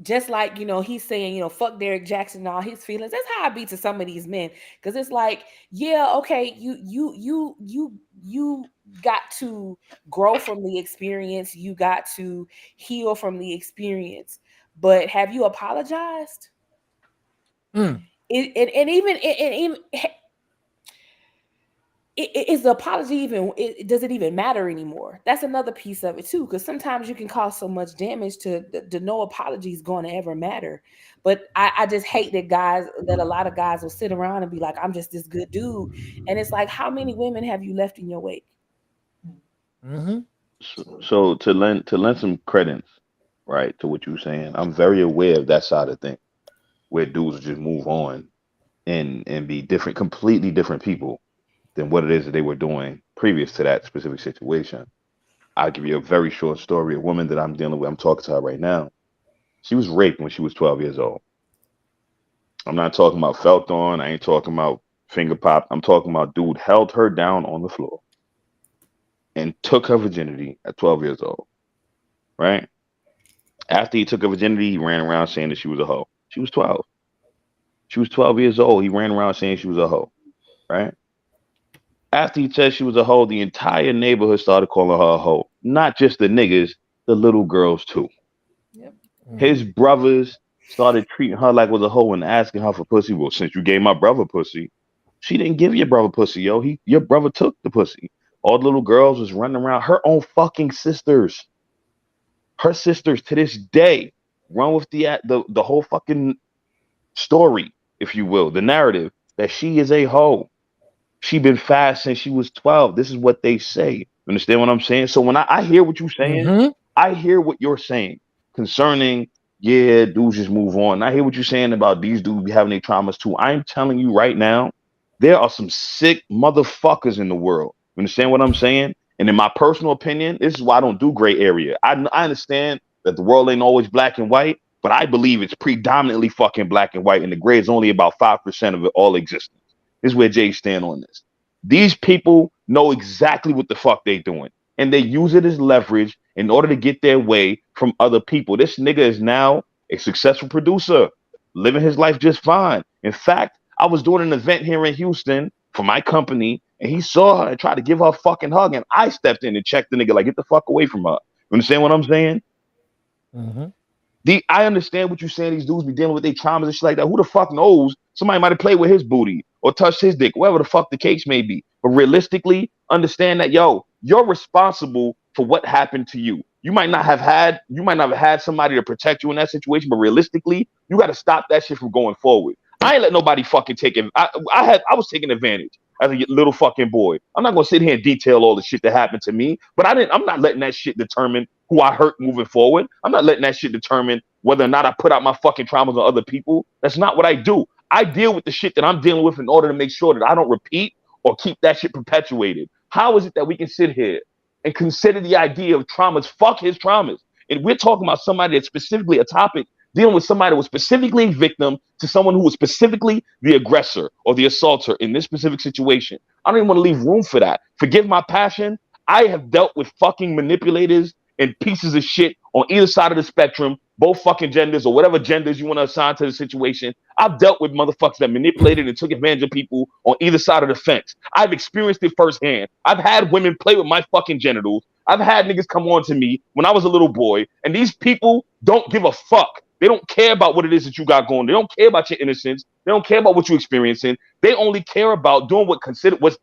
just like, you know, he's saying, you know, fuck Derrick Jaxn and all his feelings. That's how I be to some of these men. Because it's like, yeah, okay, you got to grow from the experience. You got to heal from the experience. But have you apologized? Is the apology even, does it even matter anymore? That's another piece of it too, because sometimes you can cause so much damage to no apology is going to ever matter. But I just hate that a lot of guys will sit around and be like, I'm just this good dude. And it's like, how many women have you left in your wake? So to lend some credence, right, to what you were saying, I'm very aware of that side of things, where dudes just move on and be different, completely different people than what it is that they were doing previous to that specific situation. I'll give you a very short story. A woman that I'm dealing with, I'm talking to her right now. She was raped when she was 12 years old. I'm not talking about felt on. I ain't talking about finger pop. I'm talking about dude held her down on the floor and took her virginity at 12 years old, right? After he took her virginity, he ran around saying that she was a hoe. She was 12. She was 12 years old. He ran around saying she was a hoe, right? After he said she was a hoe, the entire neighborhood started calling her a hoe. Not just the niggas, the little girls too. Yep. His brothers started treating her like was a hoe and asking her for pussy. Well, since you gave my brother pussy, She didn't give your brother pussy, yo. Your brother took the pussy. All the little girls was running around. Her own fucking sisters. Her sisters to this day run with the whole fucking story, if you will, the narrative that she is a hoe. She been fast since she was 12. This is what they say. You understand what I'm saying? So when I hear what you're saying, I hear what you're saying concerning, yeah, dudes just move on. I hear what you're saying about these dudes be having their traumas too. I'm telling you right now, there are some sick motherfuckers in the world. You understand what I'm saying? And in my personal opinion, this is why I don't do gray area. I understand that the world ain't always black and white, but I believe it's predominantly fucking black and white, and the gray is only about 5% of it all existence. This is where Jay stand on this. These people know exactly what the fuck they doing, and they use it as leverage in order to get their way from other people. This nigga is now a successful producer, living his life just fine. In fact, I was doing an event here in Houston for my company, and he saw her and tried to give her a fucking hug, and I stepped in and checked the nigga like, get the fuck away from her. You understand what I'm saying? I understand what you're saying. These dudes be dealing with their traumas and shit like that. Who the fuck knows? Somebody might have played with his booty or touched his dick, whatever the fuck the case may be. But realistically, understand that, yo, you're responsible for what happened to you. You might not have had somebody to protect you in that situation, but realistically, you got to stop that shit from going forward. I ain't let nobody fucking take it. I was taking advantage as a little fucking boy. I'm not gonna sit here and detail all the shit that happened to me, but I'm not letting that shit determine who I hurt moving forward. I'm not letting that shit determine whether or not I put out my fucking traumas on other people. That's not what I do. I deal with the shit that I'm dealing with in order to make sure that I don't repeat or keep that shit perpetuated. How is it that we can sit here and consider the idea of traumas, fuck his traumas? And we're talking about somebody that's specifically a topic dealing with somebody that was specifically a victim to someone who was specifically the aggressor or the assaulter in this specific situation. I don't even want to leave room for that. Forgive my passion. I have dealt with fucking manipulators and pieces of shit on either side of the spectrum, both fucking genders or whatever genders you want to assign to the situation. I've dealt with motherfuckers that manipulated and took advantage of people on either side of the fence. I've experienced it firsthand. I've had women play with my fucking genitals. I've had niggas come on to me when I was a little boy, and these people don't give a fuck. They don't care about what it is that you got going. They don't care about your innocence. They don't care about what you're experiencing. They only care about doing what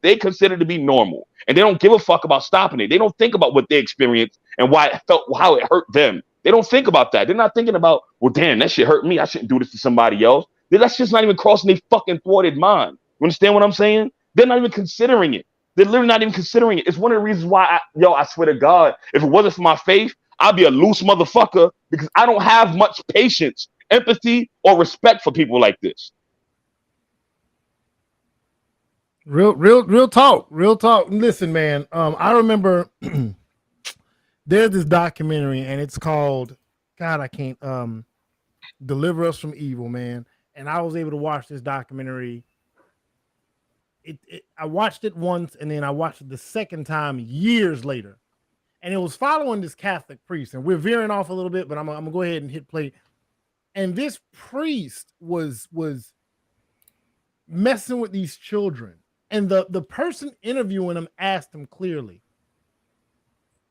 they consider to be normal. And they don't give a fuck about stopping it. They don't think about what they experienced and how it hurt them. They don't think about that. They're not thinking about, well, damn, that shit hurt me. I shouldn't do this to somebody else. That's just not even crossing their fucking thwarted mind. You understand what I'm saying? They're not even considering it. They're literally not even considering it. It's one of the reasons why I swear to God, if it wasn't for my faith, I'd be a loose motherfucker because I don't have much patience, empathy, or respect for people like this. Real talk. Listen, man. I remember there's this documentary and it's called God, I can't Deliver Us from Evil, man. And I was able to watch this documentary. I watched it once and then I watched it the second time years later. And it was following this Catholic priest. And we're veering off a little bit, but I'm gonna go ahead and hit play. And this priest was messing with these children. And the person interviewing him asked him clearly,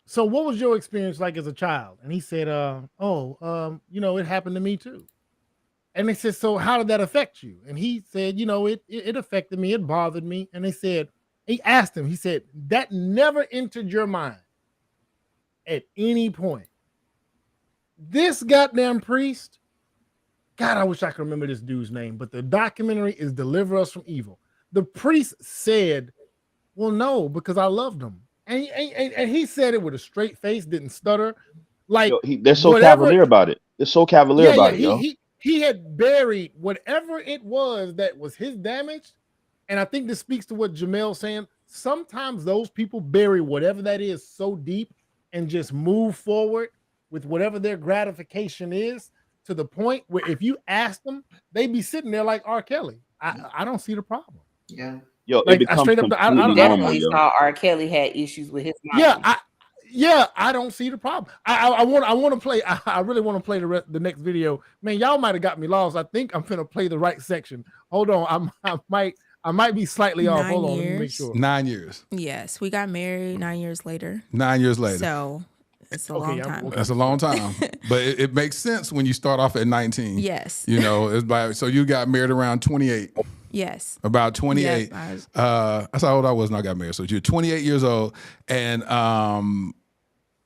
so what was your experience like as a child? And he said, it happened to me too. And they said, so how did that affect you? And he said, it affected me. It bothered me. And he asked him, he said, that never entered your mind at any point. This goddamn priest, God, I wish I could remember this dude's name, but the documentary is Deliver Us from Evil. The priest said, well, no, because I loved him. And he said it with a straight face, didn't stutter. Like, they're so cavalier about it. They're so cavalier about it, yo. He had buried whatever it was that was his damage. And I think this speaks to what Jamel's saying. Sometimes those people bury whatever that is so deep and just move forward with whatever their gratification is, to the point where if you ask them, they be sitting there like R. Kelly. I don't see the problem. Yeah. Yo, like, it becomes I definitely saw R. Kelly had issues with his mind. I don't see the problem. I want to play. I really want to play the next video. Man, y'all might have got me lost. I think I'm gonna play the right section. Hold on, I might be slightly off. Hold on, let me make sure. 9 years. Yes, we got married 9 years later. 9 years later. So it's a long time. That's a long time, but it makes sense when you start off at 19. Yes. It's so you got married around 28. Yes. About 28. Yep, That's how old I was when I got married. So you're 28 years old, and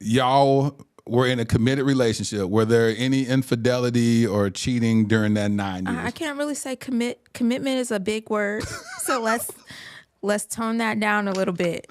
y'all were in a committed relationship. Were there any infidelity or cheating during that 9 years? I can't really say commitment is a big word. So let's tone that down a little bit.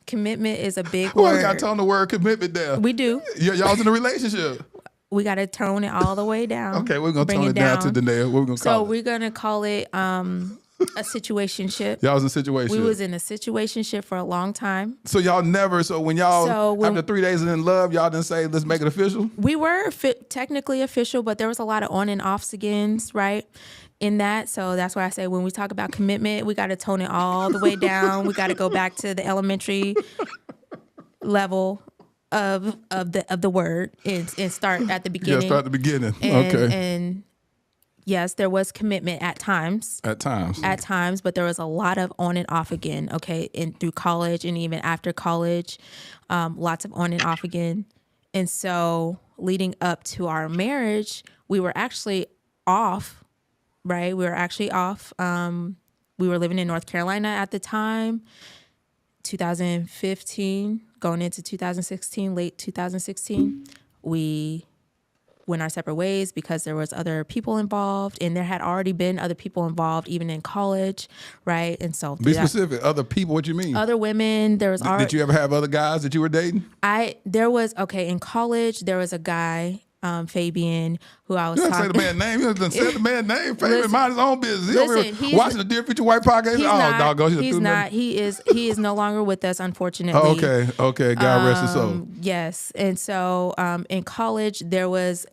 Commitment is a big word. Well, we got to tone the word commitment down. We do. Y'all's in a relationship. We got to tone it all the way down. Okay, we're going to tone it down to the nail. What we're going to call it? So we're going to call it a situationship. Y'all was in a situationship. We was in a situationship for a long time. So y'all never, when after 3 days in love, y'all didn't say, let's make it official? We were technically official, but there was a lot of on and offs agains, right? In that. So that's why I say when we talk about commitment, we got to tone it all the way down. We got to go back to the elementary level of the word and start at the beginning. Yeah, start at the beginning. Okay. And yes, there was commitment at times. At times, but there was a lot of on and off again. Okay, and through college and even after college, lots of on and off again. And so leading up to our marriage, we were actually off. Right, we were actually off. We were living in North Carolina at the time, 2015, going into 2016, late 2016. We went our separate ways because there was other people involved, and there had already been other people involved, even in college, right? And so be specific. Other people, what you mean? Other women. There was. Did you ever have other guys that you were dating? In college, there was a guy. Fabian, who I was talking. Say the man's name. You done said the man's name. Fabian, mind his own business. He over here watching the Dear Future White podcast. He's not. He is no longer with us, unfortunately. Okay. God rest his soul. Yes, and so in college there was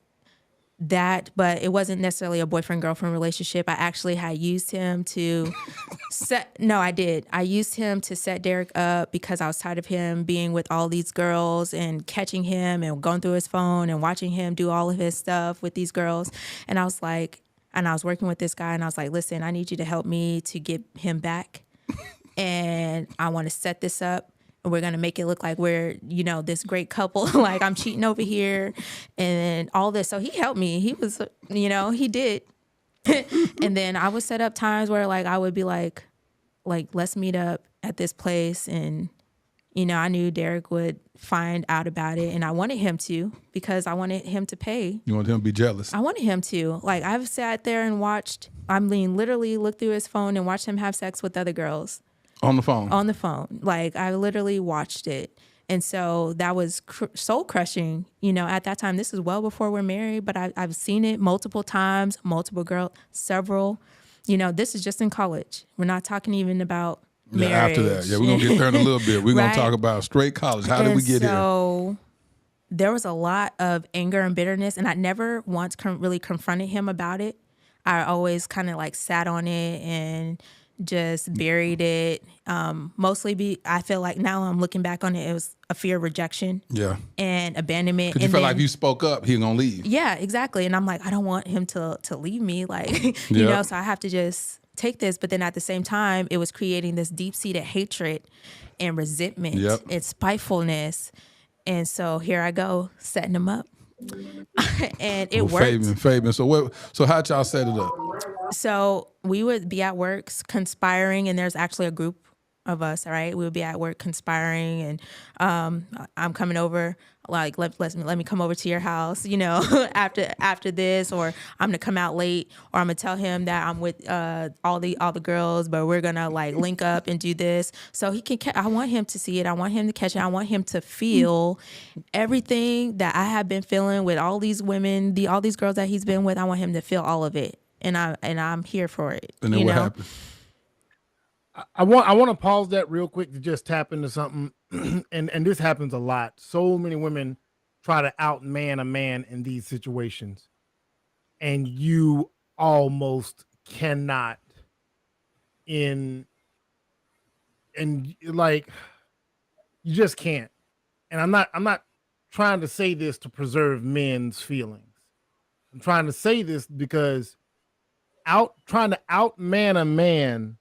that, but it wasn't necessarily a boyfriend-girlfriend relationship. I actually had used him to I used him to set Derrick up because I was tired of him being with all these girls and catching him and going through his phone and watching him do all of his stuff with these girls. And I was working with this guy and I was like, listen, I need you to help me to get him back. And I want to set this up. We're going to make it look like we're, this great couple, like I'm cheating over here and all this. So he helped me. He was, he did. And then I would set up times where I would be like, let's meet up at this place. And, I knew Derrick would find out about it and I wanted him to because I wanted him to pay. You wanted him to be jealous? I wanted him to. I've sat there and literally looked through his phone and watched him have sex with other girls. On the phone? On the phone. I literally watched it. And so that was soul crushing. At that time, this is well before we're married, but I've seen it multiple times, multiple girls, several. This is just in college. We're not talking even about marriage. After that. Yeah, we're going to get there in a little bit. We're going to talk about straight college. How did we get here? So there was a lot of anger and bitterness, and I never once really confronted him about it. I always kind of sat on it and just buried it. Mostly I feel like now I'm looking back on it, it was a fear of rejection. Yeah. And abandonment. Because you felt like if you spoke up, he was going to leave. Yeah, exactly. And I'm like, I don't want him to leave me. So I have to just take this. But then at the same time, it was creating this deep-seated hatred and resentment and spitefulness. And so here I go, setting him up. And it worked. Fabian. So how'd y'all set it up? So we would be at work conspiring, and there's actually a group of us, all right? We would be at work conspiring, and I'm coming over, let me come over to your house, after this, or I'm gonna come out late, or I'm gonna tell him that I'm with all the girls, but we're gonna link up and do this. So he can. I want him to see it. I want him to catch it. I want him to feel everything that I have been feeling with all these women, all these girls that he's been with. I want him to feel all of it. And I'm here for it. And then what happened? I want to pause that real quick to just tap into something, and this happens a lot. So many women try to outman a man in these situations, and you almost cannot. You just can't. And I'm not trying to say this to preserve men's feelings. I'm trying to say this because trying to outman a man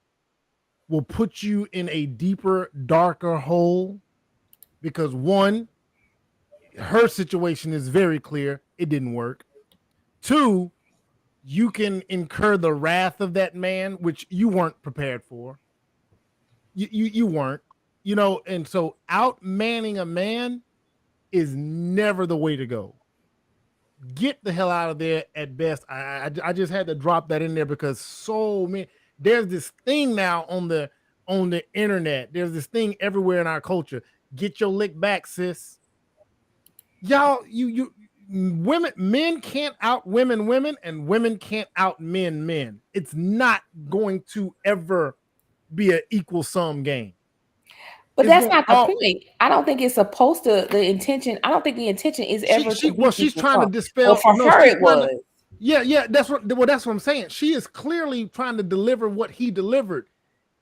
will put you in a deeper, darker hole, because one, her situation is very clear. It didn't work. Two, you can incur the wrath of that man, which you weren't prepared for. You weren't, you know, and so outmanning a man is never the way to go. Get the hell out of there at best. I just had to drop that in there because so many, there's this thing now on the internet. There's this thing everywhere in our culture. Get your lick back, sis. Y'all, you men can't out women, and women can't out men. It's not going to ever be an equal sum game. But that's not the point. I don't think it's supposed to. The intention. I don't think the intention is ever. She's trying to dispel. Well, for her, it was. Yeah. That's what I'm saying. She is clearly trying to deliver what he delivered.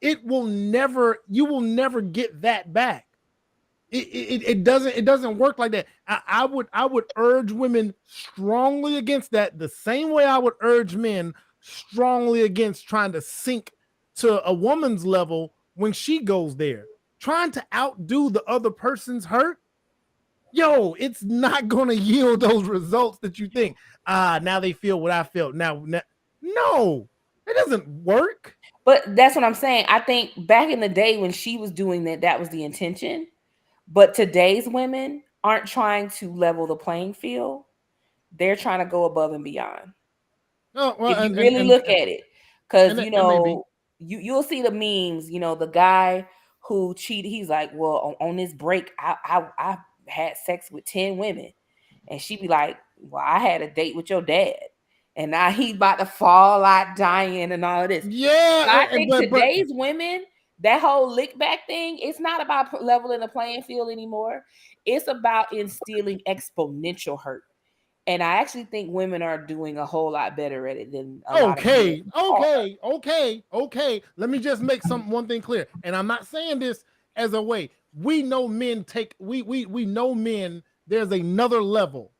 It will never. You will never get that back. It doesn't work like that. I would urge women strongly against that. The same way I would urge men strongly against trying to sink to a woman's level when she goes there. Trying to outdo the other person's hurt, yo, it's not going to yield those results that you think. Now they feel what I felt. Now, no, it doesn't work. But that's what I'm saying. I think back in the day when she was doing that, that was the intention. But today's women aren't trying to level the playing field. They're trying to go above and beyond. Oh, well, if you really look at it, because you know, you'll see the memes. You know, the guy who cheated, he's like, well, on this break, I had sex with 10 women. And she'd be like, well, I had a date with your dad. And now he's about to fall out dying and all of this. Yeah. So I think today's women, that whole lick back thing, it's not about leveling the playing field anymore. It's about instilling exponential hurt. And I actually think women are doing a whole lot better at it than a lot of men. Okay. Let me just make one thing clear. And I'm not saying this as a way. We know men we know men, there's another level.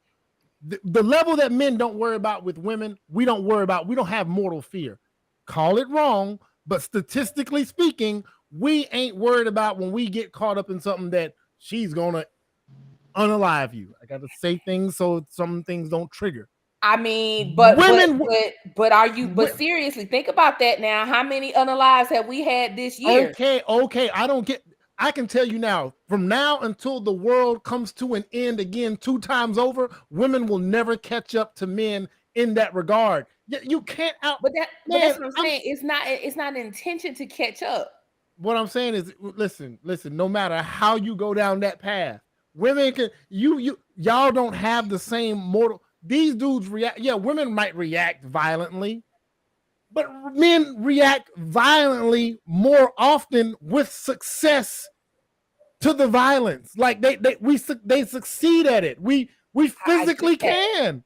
The level that men don't worry about with women, we don't worry about. We don't have mortal fear. Call it wrong, but statistically speaking, we ain't worried about when we get caught up in something that she's gonna unalive you. I gotta say things so some things don't trigger. I mean, but are you? But seriously, think about that now. How many unalives have we had this year? Okay. I can tell you now, from now until the world comes to an end again 2 times over, women will never catch up to men in that regard. You can't out. But that's what I'm saying. It's not an intention to catch up. What I'm saying is, listen. No matter how you go down that path, women can y'all don't have the same mortal. These dudes react. Yeah, women might react violently, but men react violently more often with success to the violence. Like they succeed at it. We physically can.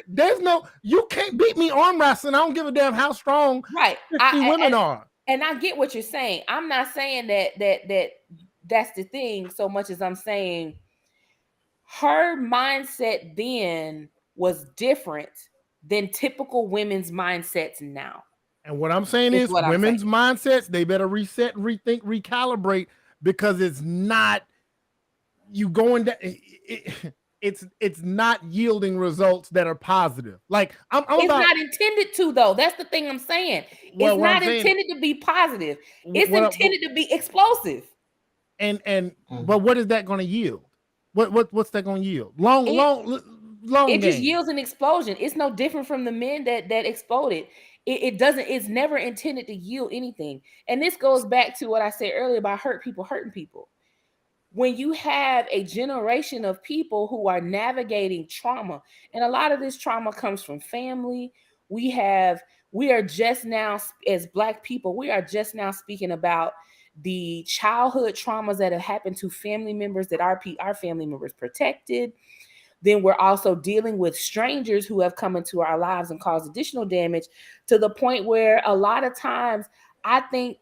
There's no, you can't beat me arm wrestling. I don't give a damn how strong 50 women are. And I get what you're saying. I'm not saying that's the thing so much as I'm saying her mindset then was different than typical women's mindsets now. And what I'm saying is women's mindsets, they better reset, rethink, recalibrate, because it's not you going down. It's not yielding results that are positive. Like it's not intended to, though. That's the thing I'm saying. It's not intended to be positive. It's intended to be explosive. But what is that going to yield? What's that going to yield? Long. It just yields an explosion. It's no different from the men that exploded. It doesn't. It's never intended to yield anything. And this goes back to what I said earlier about hurting people. When you have a generation of people who are navigating trauma, and a lot of this trauma comes from family, we are just now, as Black people, we are just now speaking about the childhood traumas that have happened to family members that our family members protected. Then we're also dealing with strangers who have come into our lives and caused additional damage, to the point where a lot of times I think,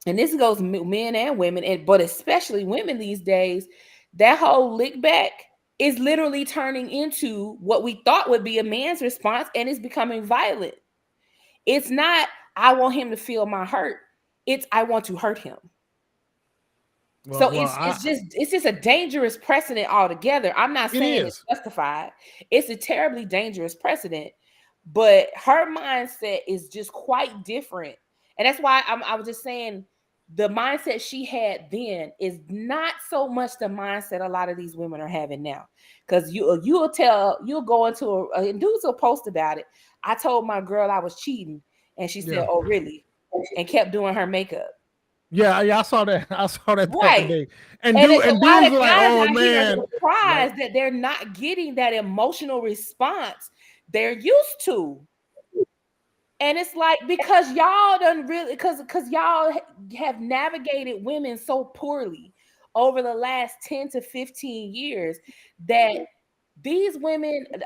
and this goes men and women, but especially women these days, that whole lick back is literally turning into what we thought would be a man's response, and it's becoming violent. It's not, I want him to feel my hurt. It's, I want to hurt him. It's just a dangerous precedent altogether. I'm not saying it's justified. It's a terribly dangerous precedent. but her mindset is just quite different. And that's why I was just saying the mindset she had then is not so much the mindset a lot of these women are having now. Because you'll go into and dudes will post about it. I told my girl I was cheating, and she said, "Oh, really?" and kept doing her makeup. Yeah, I saw that. I saw that back in the day. And a dudes lot of were like, guys "Oh out here man," are surprised that they're not getting that emotional response they're used to. And it's like, because y'all done really, because y'all have navigated women so poorly over the last 10 to 15 years that these women, and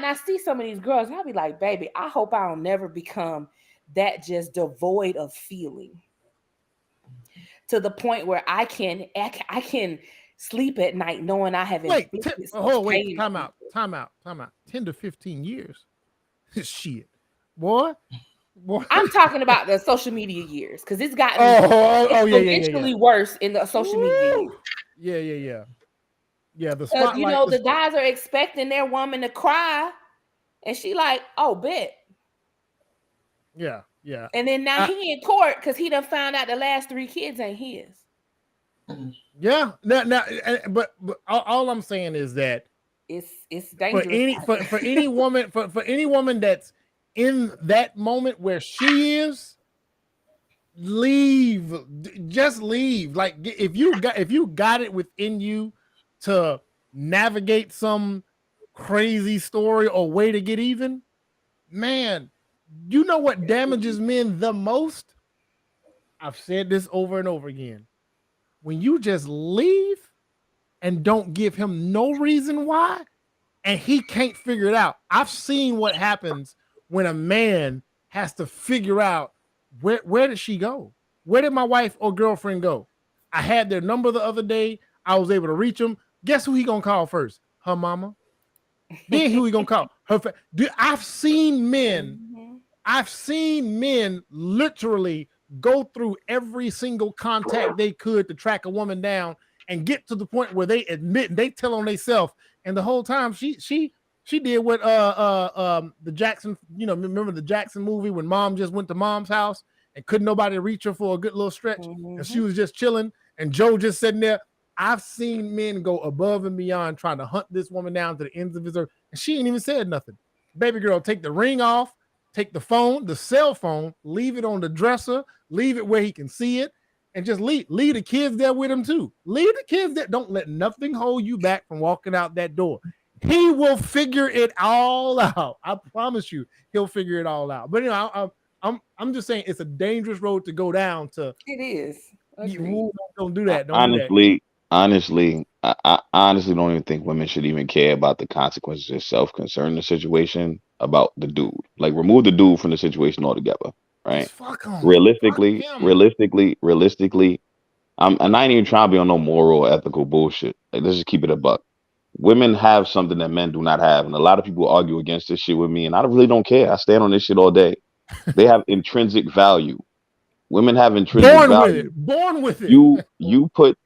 I see some of these girls, and I'll be like, baby, I hope I don't never become that just devoid of feeling to the point where I can sleep at night knowing I have inflicted pain. Time out. 10 to 15 years. Shit. Boy. I'm talking about the social media years, because it's gotten exponentially worse in the social media years. Yeah, the spotlight. The guys are expecting their woman to cry, and she like, oh, bet. Yeah. And then now he in court because he done found out the last 3 kids ain't his. Yeah. But all I'm saying is that it's dangerous for any woman that's in that moment where she is, leave. Just leave. Like, if you got it within you to navigate some crazy story or way to get even, man, you know what damages men the most? I've said this over and over again. When you just leave and don't give him no reason why, and he can't figure it out. I've seen what happens when a man has to figure out where did she go? Where did my wife or girlfriend go? I had their number the other day. I was able to reach them. Guess who he gonna call first? Her mama. Then who he gonna call? Her. I've seen men literally go through every single contact they could to track a woman down and get to the point where they admit, they tell on themselves, and the whole time she did what the Jaxn, remember the Jaxn movie when mom just went to mom's house and couldn't nobody reach her for a good little stretch, and she was just chilling, and Joe just sitting there. I've seen men go above and beyond trying to hunt this woman down to the ends of his earth, and she ain't even said nothing. Baby girl, take the ring off, take the phone, the cell phone, leave it on the dresser, leave it where he can see it, and just leave the kids there with him too. Leave the kids there. Don't let nothing hold you back from walking out that door. He will figure it all out. I promise you, he'll figure it all out. But I'm just saying, it's a dangerous road to go down. It is. Don't do that. Honestly, I honestly don't even think women should even care about the consequences itself concerning the situation about the dude. Like, remove the dude from the situation altogether, right? Realistically, I'm not even trying to be on no moral or ethical bullshit. Like, let's just keep it a buck. Women have something that men do not have, and a lot of people argue against this shit with me, and I really don't care. I stand on this shit all day. They have intrinsic value. Women have intrinsic value. Born with it. You put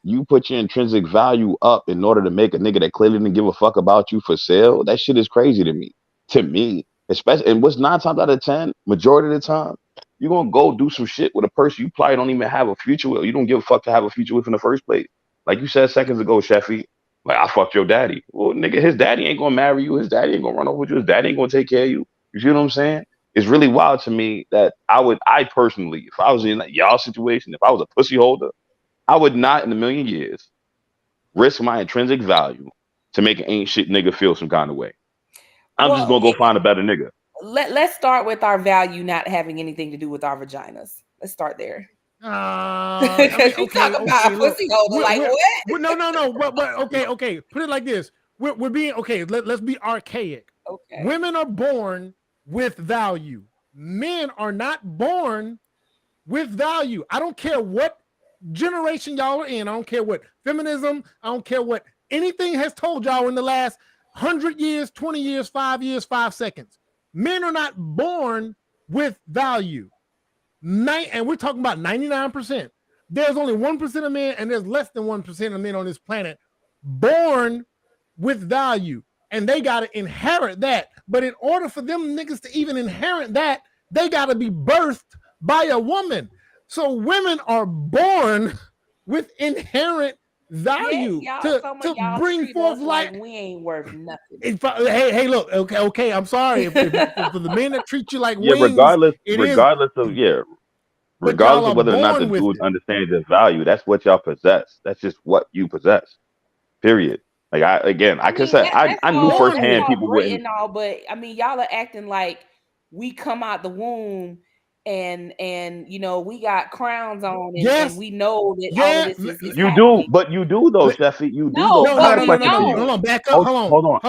your intrinsic value up in order to make a nigga that clearly didn't give a fuck about you for sale. That shit is crazy to me. Especially, and what's 9 times out of 10, majority of the time, you're gonna go do some shit with a person you probably don't even have a future with. You don't give a fuck to have a future with in the first place. Like you said seconds ago, Sheffy. Like, I fucked your daddy. Well, nigga, his daddy ain't gonna marry you. His daddy ain't gonna run over you. His daddy ain't gonna take care of you. You see what I'm saying? It's really wild to me that I personally, if I was in that y'all situation, if I was a pussy holder, I would not in a million years risk my intrinsic value to make an ain't shit nigga feel some kind of way. I'm just gonna go find a better nigga. Let's start with our value not having anything to do with our vaginas. Let's start there. Okay, pussy holder, like what? No. But okay. Put it like this: we're being okay. Let's be archaic. Okay. Women are born with value. Men are not born with value. I don't care what generation y'all are in. I don't care what feminism. I don't care what anything has told y'all in the last 100 years, 20 years, 5 years, 5 seconds. Men are not born with value. And we're talking about 99%. There's only 1% of men, and there's less than 1% of men on this planet born with value. and they got to inherit that. But in order for them niggas to even inherit that, they got to be birthed by a woman. So women are born with inherent value to bring forth life. Like we ain't worth nothing. Hey, look, okay, I'm sorry if for the men that treat you like Yeah, wings, regardless of whether or not the dude understands the value, that's what y'all possess. That's just what you possess. Period. Like I knew firsthand people great wouldn't. and all, but I mean, y'all are acting like we come out the womb and you know we got crowns on and we know that all of this is You happening. you do though, Sheffy. You do though. No, I got a question for you. Hold on, back up. Hold on.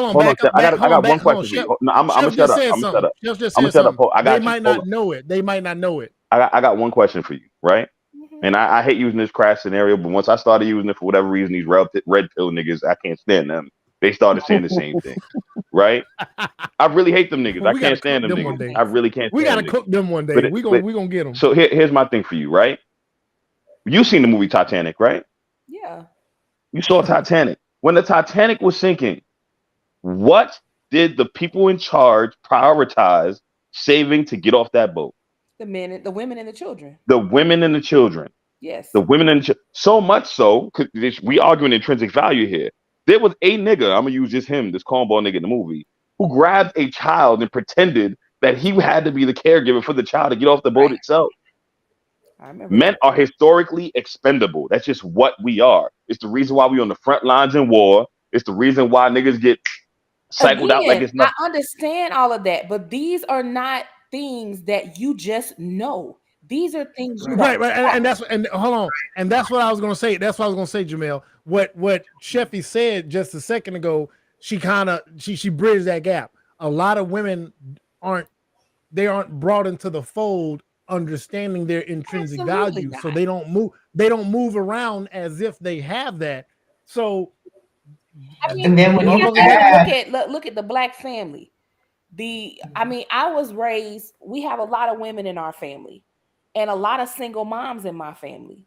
I got one question for you. No, I'm gonna shut up. I'm gonna shut up. I got you. They might not know it. They might not know it. I got one question for you, right? And I hate using this crash scenario, but once I started using it for whatever reason, these red pill niggas, I can't stand them. They started saying the same thing, right? I really hate them niggas. I can't stand them niggas. I really can't. We gotta cook them one day. We gonna get them. So here's my thing for you, right? You seen the movie Titanic, right? Yeah. You saw Titanic. When the Titanic was sinking, what did the people in charge prioritize saving to get off that boat? The men, the women, and the children. The women and the children. Yes. The women and so much so, because we arguing intrinsic value here. There was a nigga, I'm gonna use just him, this cornball nigga in the movie, who grabbed a child and pretended that he had to be the caregiver for the child to get off the boat itself. I remember Men are historically expendable. That's just what we are. It's the reason why we on the front lines in war. It's the reason why niggas get cycled out like it's nothing. I understand all of that, but these are not things that you just know. These are things you right, and that's hold on, and that's what I was gonna say. That's what I was gonna say, Jamel. What Sheffy said just a second ago, she bridged that gap. A lot of women aren't brought into the fold understanding their intrinsic value, so they don't move around as if they have that. So I mean, and then when you look at the Black family, I mean, I was raised, we have a lot of women in our family and a lot of single moms in my family.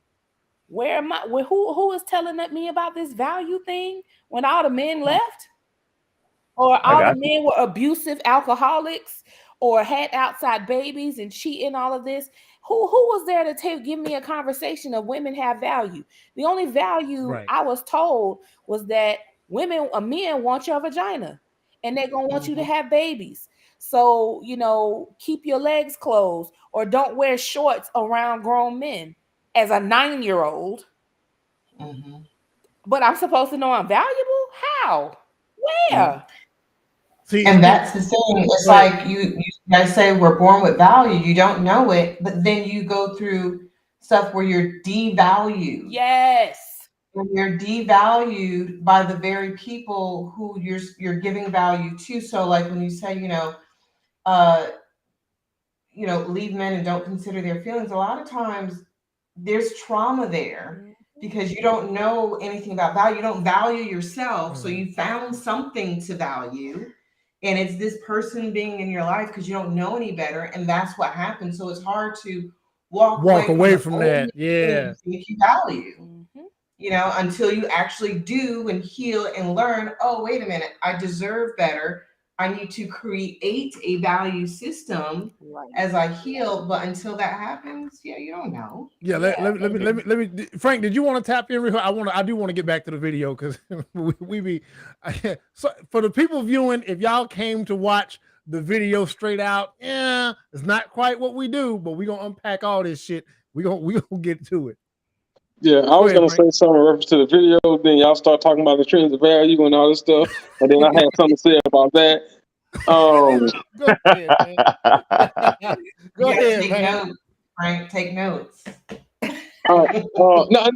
Where am I? Who is telling me about this value thing when all the men left? Or all the men were abusive alcoholics or had outside babies and cheating, all of this. Who was there to give me a conversation of women have value? The only value I was told was that men want your vagina and they're going to want you to have babies. So, you know, keep your legs closed or don't wear shorts around grown men as a 9-year-old. But I'm supposed to know I'm valuable? How? Where? And that's the thing. It's like you guys say we're born with value. You don't know it, but then you go through stuff where you're devalued. Yes. When you're devalued by the very people who you're giving value to. So like when you say, leave men and don't consider their feelings, a lot of times there's trauma there because you don't know anything about value. You don't value yourself. So you found something to value. And it's this person being in your life because you don't know any better. And that's what happens. So it's hard to walk away from that. Yeah. If you value, until you actually do and heal and learn, oh, wait a minute, I deserve better. I need to create a value system as I heal. But until that happens, you don't know. Yeah, let me. Frank, did you want to tap in? I do want to get back to the video because so for the people viewing, if y'all came to watch the video straight out, it's not quite what we do, but we're gonna unpack all this shit. We gonna get to it. Yeah, I was going to say something in reference to the video. Then y'all start talking about the intrinsic value and all this stuff. And then I had something to say about that. Go ahead, man. Go ahead, take notes, Frank. Take notes. No,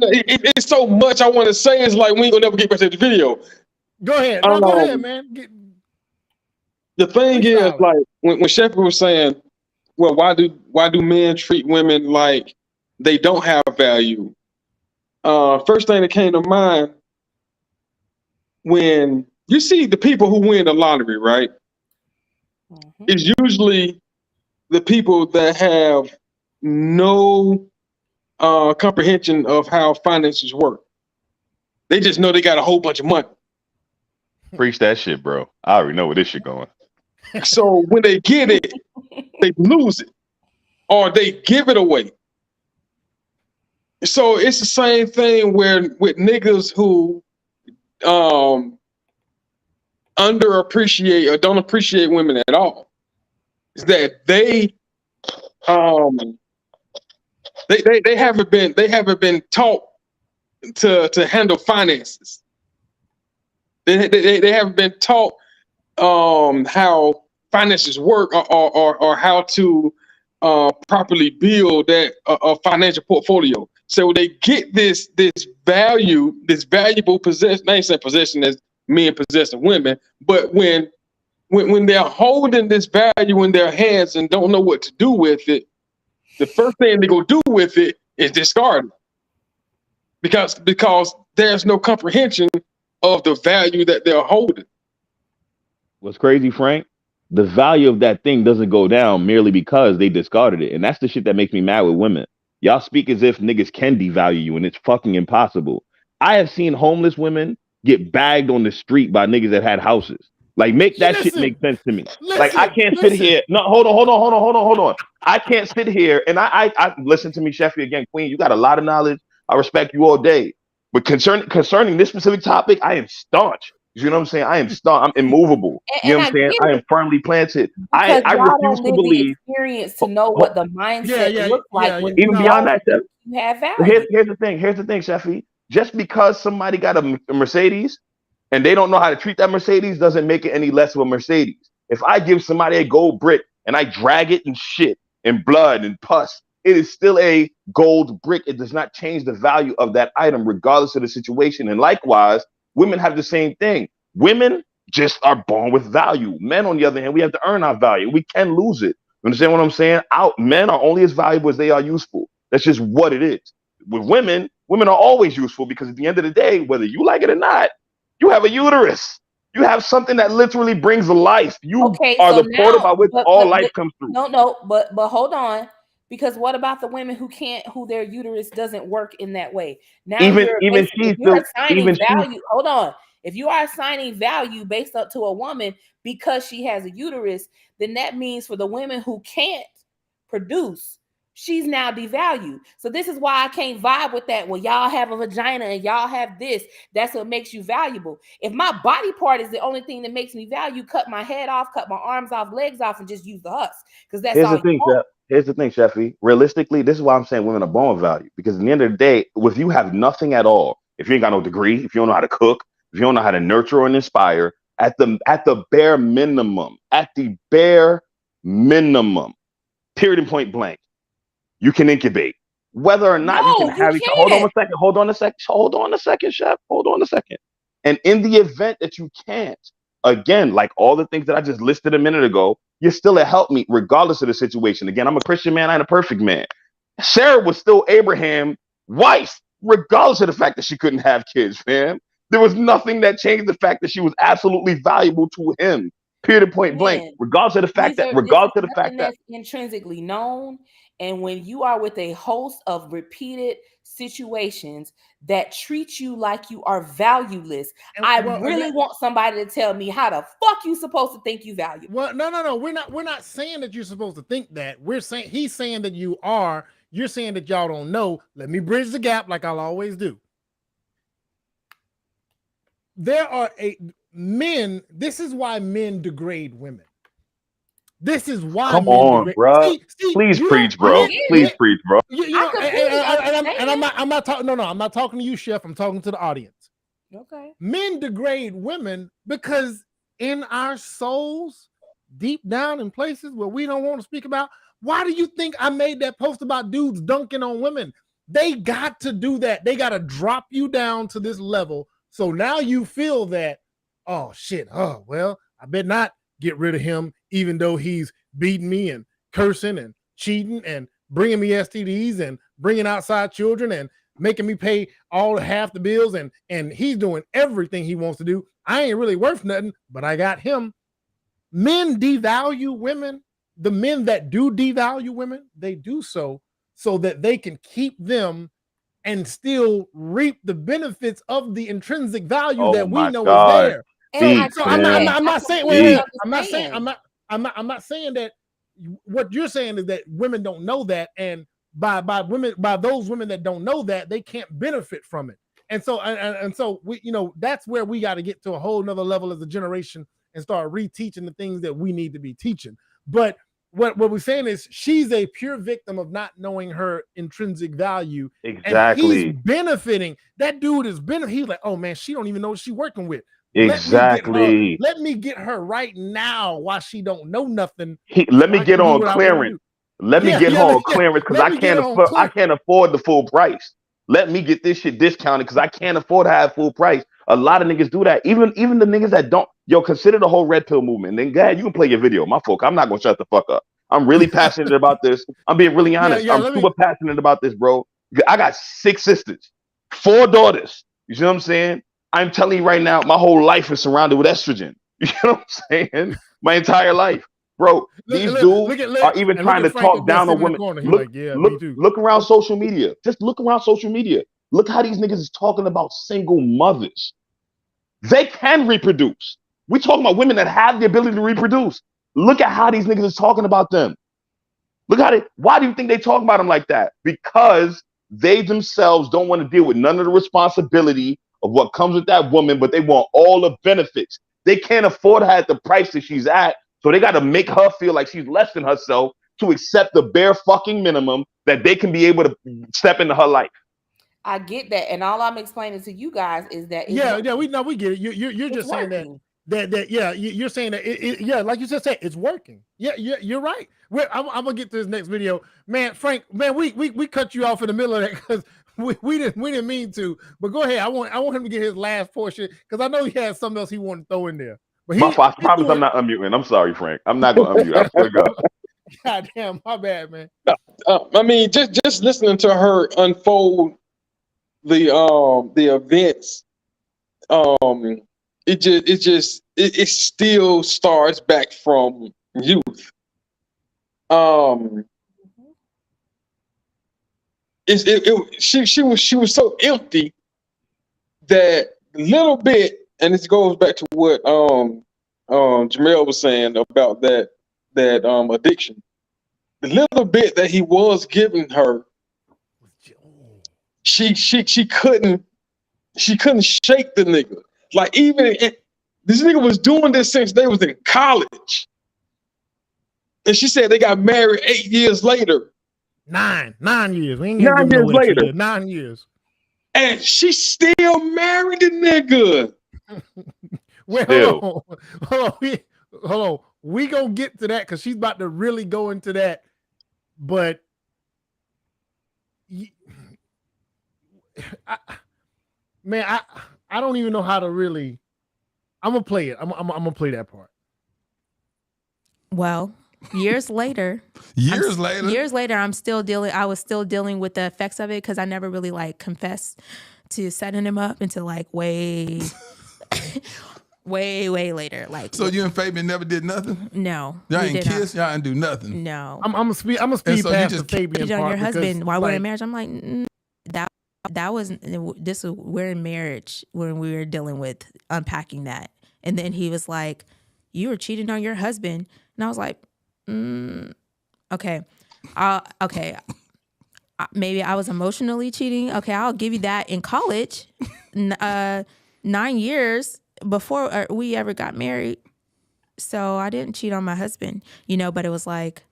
it's so much I want to say. It's like we ain't going to never get back to the video. Go ahead. No, go ahead, man. The thing is, like, when Shepard was saying, well, why do men treat women like they don't have value? First thing that came to mind, when you see the people who win the lottery, right? It's usually the people that have no comprehension of how finances work. They just know they got a whole bunch of money. Preach that shit, bro. I already know where this shit going. So when they get it, they lose it, or they give it away. So it's the same thing where with niggas who underappreciate or don't appreciate women at all, is that they haven't been taught to handle finances. They haven't been taught how finances work, or how to properly build that a financial portfolio. So they get this valuable possession. I ain't saying possession as men possessing women, but when they're holding this value in their hands and don't know what to do with it, the first thing they go do with it is discard it, because there's no comprehension of the value that they're holding. What's crazy, Frank? The value of that thing doesn't go down merely because they discarded it. And that's the shit that makes me mad with women. Y'all speak as if niggas can devalue you, and it's fucking impossible. I have seen homeless women get bagged on the street by niggas that had houses. Like, make that shit make sense to me. Like, I can't sit here. No, hold on. I can't sit here and I listen to me, Sheffy, again, Queen. You got a lot of knowledge. I respect you all day. But concerning this specific topic, I am staunch. You know what I'm saying? I am staunch. I'm immovable. You know what I'm saying? I am firmly planted. I refuse to believe the experience to know what the mindset looks like. When even beyond that, Sheffy, you have value. Here's the thing, Sheffy. Just because somebody got a Mercedes and they don't know how to treat that Mercedes doesn't make it any less of a Mercedes. If I give somebody a gold brick and I drag it in shit and blood and pus, it is still a gold brick. It does not change the value of that item, regardless of the situation. And likewise, women have the same thing. Women just are born with value. Men, on the other hand, we have to earn our value. We can lose it. You understand what I'm saying? Men are only as valuable as they are useful. That's just what it is. With women are always useful, because at the end of the day, whether you like it or not, you have a uterus. You have something that literally brings life. You are the portal by which all life comes through. No, but hold on. Because what about the women who their uterus doesn't work in that way? Now you're assigning value. Hold on. If you are assigning value based up to a woman because she has a uterus, then that means for the women who can't produce, she's now devalued. So this is why I can't vibe with that. Well, y'all have a vagina and y'all have this. That's what makes you valuable. If my body part is the only thing that makes me value, cut my head off, cut my arms off, legs off, and just use the husk. Because that's all you want. Here's the thing, Sheffy. Realistically, this is why I'm saying women are born with value. Because at the end of the day, if you have nothing at all, if you ain't got no degree, if you don't know how to cook, if you don't know how to nurture and inspire, at the bare minimum, period and point blank, you can incubate. Whether or not you can have it. Hold on a second, Chef. Hold on a second. And in the event that you can't, again, like all the things that I just listed a minute ago, you're still a helpmeet regardless of the situation. Again, I'm a Christian man, I ain't a perfect man. Sarah was still Abraham's wife, regardless of the fact that she couldn't have kids, fam. There was nothing that changed the fact that she was absolutely valuable to him. Period and point blank. Regardless of the fact that's intrinsically known. And when you are with a host of repeated situations that treat you like you are valueless, I really want somebody to tell me how the fuck you supposed to think you value. Well, no. We're not saying that you're supposed to think that. We're saying he's saying that you are. You're saying that y'all don't know. Let me bridge the gap like I'll always do. There are men. This is why men degrade women. This is why. Come on, bro. Please preach, bro. Please preach, bro. I'm not talking. No, I'm not talking to you, Chef. I'm talking to the audience. Okay. Men degrade women because in our souls, deep down in places where we don't want to speak about. Why do you think I made that post about dudes dunking on women? They got to do that. They got to drop you down to this level. So now you feel that, oh shit. Oh, well, I bet not get rid of him, even though he's beating me and cursing and cheating and bringing me STDs and bringing outside children and making me pay half the bills, and he's doing everything he wants to do. I ain't really worth nothing, but I got him. Men devalue women. The men that do devalue women, they do so that they can keep them and still reap the benefits of the intrinsic value that we know is there. Speak, So man. I'm not saying. Wait. I'm not saying that. What you're saying is that women don't know that, and by those women that don't know that, they can't benefit from it. And so we, that's where we got to get to a whole nother level as a generation and start reteaching the things that we need to be teaching. But what we're saying is she's a pure victim of not knowing her intrinsic value. Exactly. And he's benefiting. That dude is benefiting. He's like, oh man, she don't even know what she's working with. Exactly. Let me get her right now while she don't know nothing. Let me get on clearance. Let me get her on clearance because I can't afford the full price. Let me get this shit discounted because I can't afford to have full price. A lot of niggas do that. Even the niggas that don't, consider the whole red pill movement. And then go ahead, you can play your video. My folk, I'm not gonna shut the fuck up. I'm really passionate about this. I'm being really honest. I'm super passionate about this, bro. I got 6 sisters, 4 daughters. You see what I'm saying? I'm telling you right now, my whole life is surrounded with estrogen. You know what I'm saying? My entire life. Bro, these dudes are even trying to talk down on women. Look around social media. Just look around social media. Look how these niggas is talking about single mothers. They can reproduce. We talking about women that have the ability to reproduce. Look at how these niggas is talking about them. Why do you think they talk about them like that? Because they themselves don't want to deal with none of the responsibility of what comes with that woman, but they want all the benefits. They can't afford her at the price that she's at, so they got to make her feel like she's less than herself to accept the bare fucking minimum that they can be able to step into her life. I get that, and all I'm explaining to you guys is that we get it. You're just saying that you're saying that like you just said, it's working. You're right. I'm gonna get to this next video, man. Frank, man, we cut you off in the middle of that because we didn't mean to. But go ahead. I want him to get his last portion because I know he has something else he wanted to throw in there. But I promise I'm not unmuting. I'm sorry, Frank. I'm not gonna unmute. I swear to God. God damn, my bad, man. I mean, just listening to her unfold the events, it still starts back from youth. She was so empty that little bit, and this goes back to what Jamel was saying about that addiction. The little bit that he was giving her, she couldn't shake the nigga. Like this nigga was doing this since they was in college. And she said they got married 8 years later. 9 years. We ain't 9 years later. 9 years. And she still married the nigga. Wait, hold on. We gonna get to that because she's about to really go into that. But I don't even know how to really. I'm gonna play it. I'm gonna play that part. Well, years later, I was still dealing with the effects of it because I never really confessed to setting him up until way later. So you and Fabian never did nothing? No. Y'all ain't kiss? Y'all ain't do nothing? No. I'm gonna speed past the Fabian part. On your husband while we're in marriage. I'm like, we're in marriage when we were dealing with unpacking that. And then he was like, you were cheating on your husband. And I was like, okay. Okay. Maybe I was emotionally cheating. Okay, I'll give you that. In college, 9 years before we ever got married. So I didn't cheat on my husband, but it was like,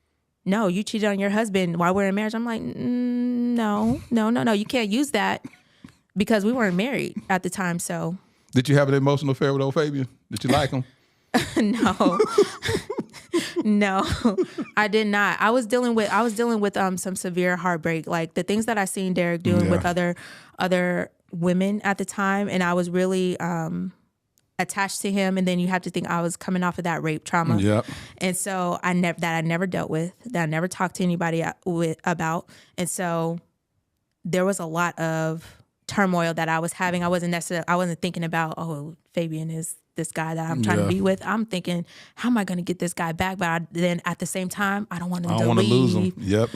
no, you cheated on your husband while we're in marriage. I'm like, no. You can't use that because we weren't married at the time. So did you have an emotional affair with old Fabian? Did you like him? No, I did not. I was dealing with some severe heartbreak, like the things that I seen Derrick doing with other women at the time, and I was really attached to him. And then you have to think I was coming off of that rape trauma. Yep. And so I never dealt with, that I never talked to anybody about. And so there was a lot of turmoil that I was having. I wasn't thinking about, oh, Fabian is this guy that I'm trying to be with. I'm thinking, how am I going to get this guy back? But then at the same time, I don't want him to leave. Lose him. Yep.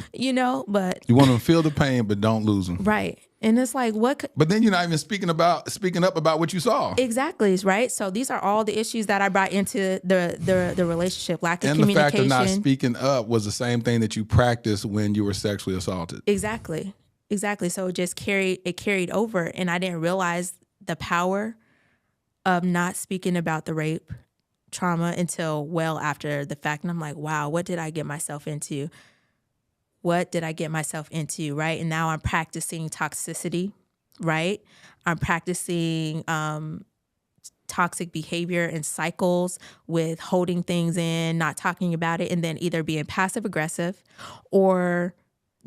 But you want him to feel the pain, but don't lose him. Right. And it's like, what? But then you're not even speaking up about what you saw. Exactly, right? So these are all the issues that I brought into the relationship. Lack of and communication. the fact of not speaking up was the same thing that you practiced when you were sexually assaulted. Exactly. So it just carried over, and I didn't realize the power of not speaking about the rape trauma until well after the fact. And I'm like, wow, what did I get myself into? Right? And now I'm practicing toxicity, right? I'm practicing toxic behavior and cycles with holding things in, not talking about it, and then either being passive aggressive or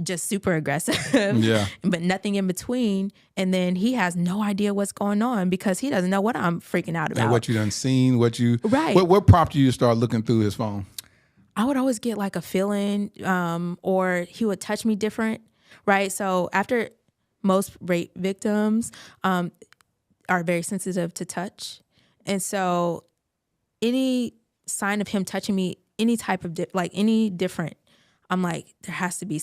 just super aggressive, but nothing in between. And then he has no idea what's going on because he doesn't know what I'm freaking out about. And what you done seen, right. What prompted you to start looking through his phone? I would always get like a feeling, or he would touch me different, right? So after most rape victims are very sensitive to touch. And so any sign of him touching me, any type of, any different, I'm like, there has to be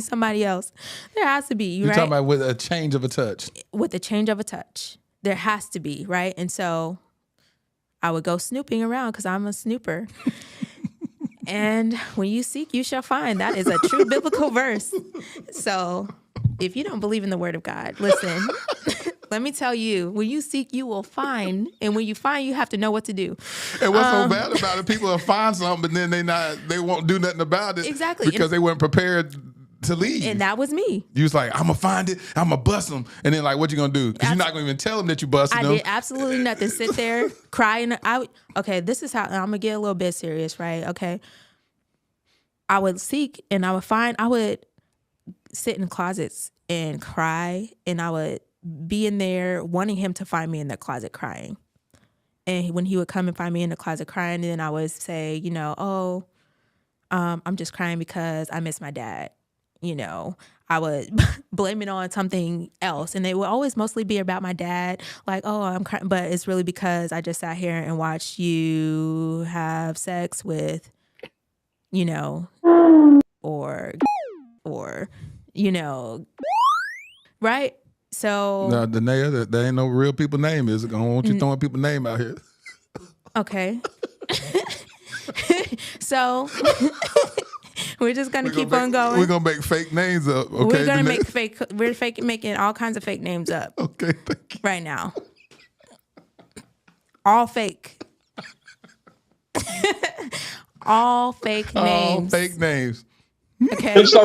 somebody else. There has to be. You're talking about with a change of a touch. With a change of a touch. There has to be, right? And so I would go snooping around because I'm a snooper. And when you seek, you shall find. That is a true biblical verse. So if you don't believe in the word of God, listen, let me tell you, when you seek, you will find. And when you find, you have to know what to do. And what's so bad about it, people will find something, but then they won't do nothing about it. Exactly. Because they weren't prepared to leave. And that was me. You was like, I'm going to find it. I'm going to bust them. And then like, what you going to do? Because you're not going to even tell them that you busted them. I did absolutely nothing. Sit there, cry. Okay, this is how, I'm going to get a little bit serious, right? Okay. I would seek and I would sit in closets and cry, and I would be in there wanting him to find me in the closet crying. And when he would come and find me in the closet crying, then I would say, I'm just crying because I miss my dad. I would blame it on something else. And it would always mostly be about my dad. Like, oh, I'm crying. But it's really because I just sat here and watched you have sex with, or, right? So. No, Danae, there ain't no real people name. I don't want you throwing people's name out here. Okay. So. We're just gonna keep on going. We're gonna make fake names up. Okay, we're gonna make fake. We're making all kinds of fake names up. Okay, thank you. Right now, all fake. All fake names. All fake names. Okay. So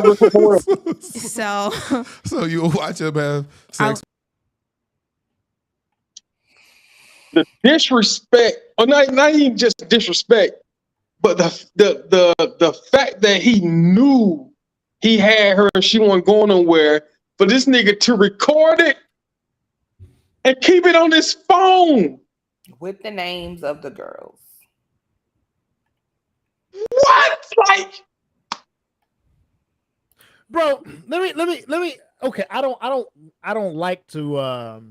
you watch him have sex. The disrespect, or not even just disrespect. But the fact that he knew he had her and she wasn't going nowhere, for this nigga to record it and keep it on his phone with the names of the girls. What? Like, bro, let me. Okay, I don't like to.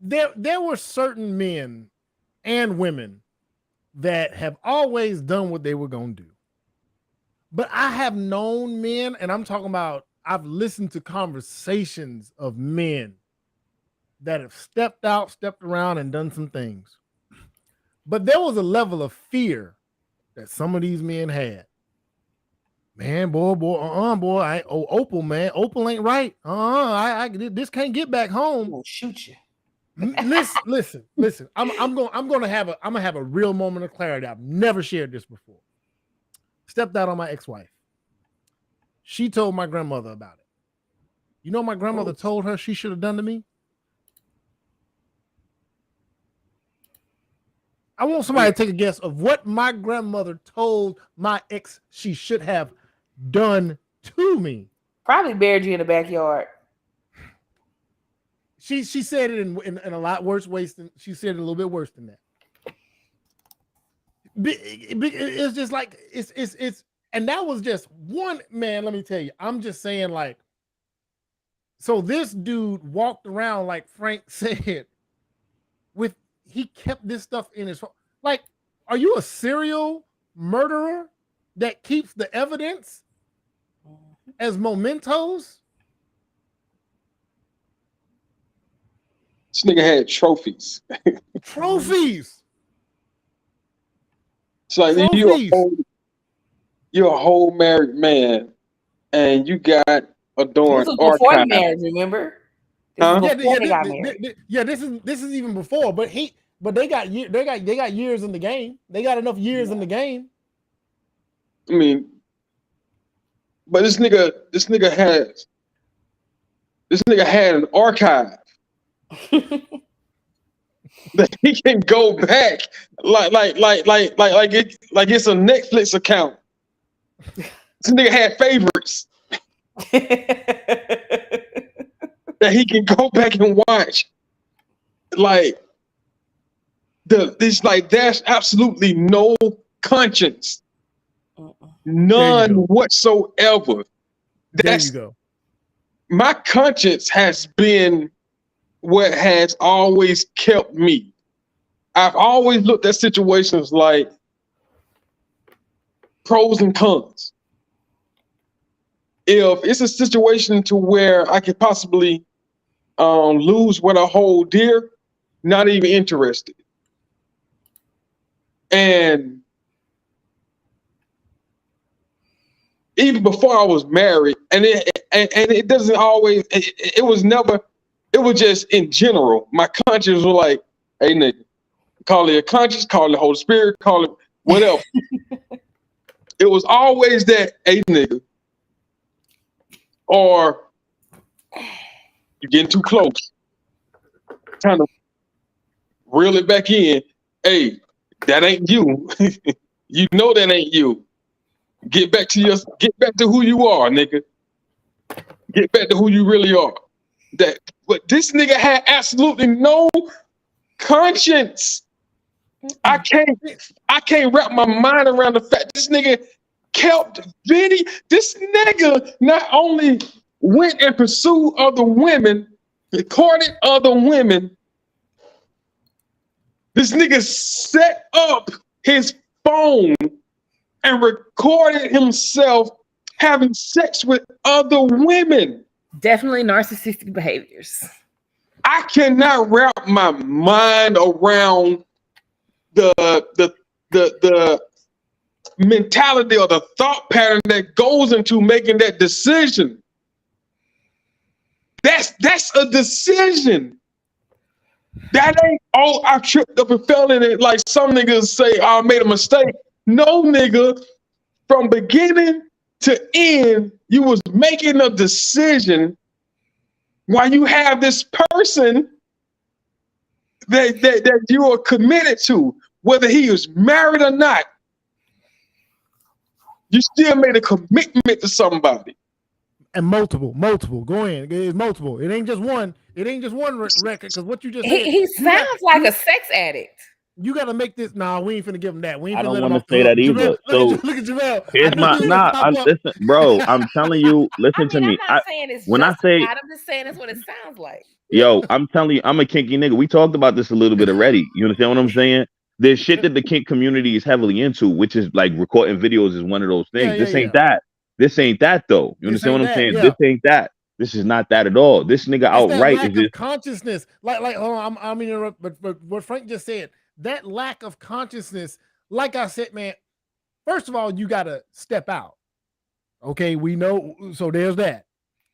There were certain men and women that have always done what they were going to do. But I have known men, and I'm talking about, I've listened to conversations of men that have stepped out, stepped around, and done some things. But there was a level of fear that some of these men had. Man, boy, Opal, man, Opal ain't right. This can't get back home. We'll shoot you. Listen. I'm gonna have a real moment of clarity. I've never shared this before. Stepped out on my ex-wife. She told my grandmother about it. You know what my grandmother told her she should have done to me? I want somebody to take a guess of what my grandmother told my ex she should have done to me. Probably buried you in the backyard. She said it in a lot worse ways than she said it a little bit worse than that. It's just like it's and that was just one man. Let me tell you, I'm just saying, like, so this dude walked around, like Frank said, he kept this stuff in his phone. Like, are you a serial murderer that keeps the evidence? as mementos. This nigga had trophies. Trophies. It's like you're a whole married man, and you got adorned This was before archive. marriage, remember? Huh? This is even before, but they got years in the game. They got enough years in the game. I mean, but this nigga had an archive that he can go back like it's a Netflix account. This nigga had favorites that he can go back and watch. There's absolutely no conscience, none whatsoever. There you go. My conscience has been what has always kept me. I've always looked at situations like pros and cons. If it's a situation to where I could possibly lose what I hold dear, not even interested. And even before I was married, and it doesn't always, it was never, it was just in general. My conscience was like, hey nigga, call it a conscience, call it the Holy Spirit, call it whatever. It was always that, hey nigga, or you're getting too close. Kind of reel it back in. Hey, that ain't you. You know that ain't you. Get back to who you are, nigga. Get back to who you really are. But this nigga had absolutely no conscience. I can't wrap my mind around the fact this nigga kept video. This nigga not only went and pursued other women, recorded other women. This nigga set up his phone and recorded himself having sex with other women. Definitely narcissistic behaviors. I cannot wrap my mind around the mentality or the thought pattern that goes into making that decision. That's a decision. That ain't, oh, I tripped up and fell in it, like some niggas say, oh, I made a mistake. No, nigga, from beginning to end, you was making a decision while you have this person that you are committed to, whether he is married or not. You still made a commitment to somebody. And multiple. Go in. It's multiple. It ain't just one. It ain't just one record. Because what you just said, he sounds like a sex addict. You got to make this. Nah, we ain't finna give him that. We ain't I finna don't let want him to say that either. Look at Jamel. Here's listen, bro. I'm telling you. Listen to me. I'm not saying it's when I say, I'm just saying it's what it sounds like. Yo, I'm telling you, I'm a kinky nigga. We talked about this a little bit already. You understand what I'm saying? There's shit that the kink community is heavily into, which is like recording videos is one of those things. This ain't that. This ain't that though. You understand what I'm saying? This ain't that. This is not that at all. This nigga outright is just consciousness. Like hold on, I mean, but what Frank just said, that lack of consciousness, like I said, man, first of all, you gotta step out. Okay, we know, so there's that.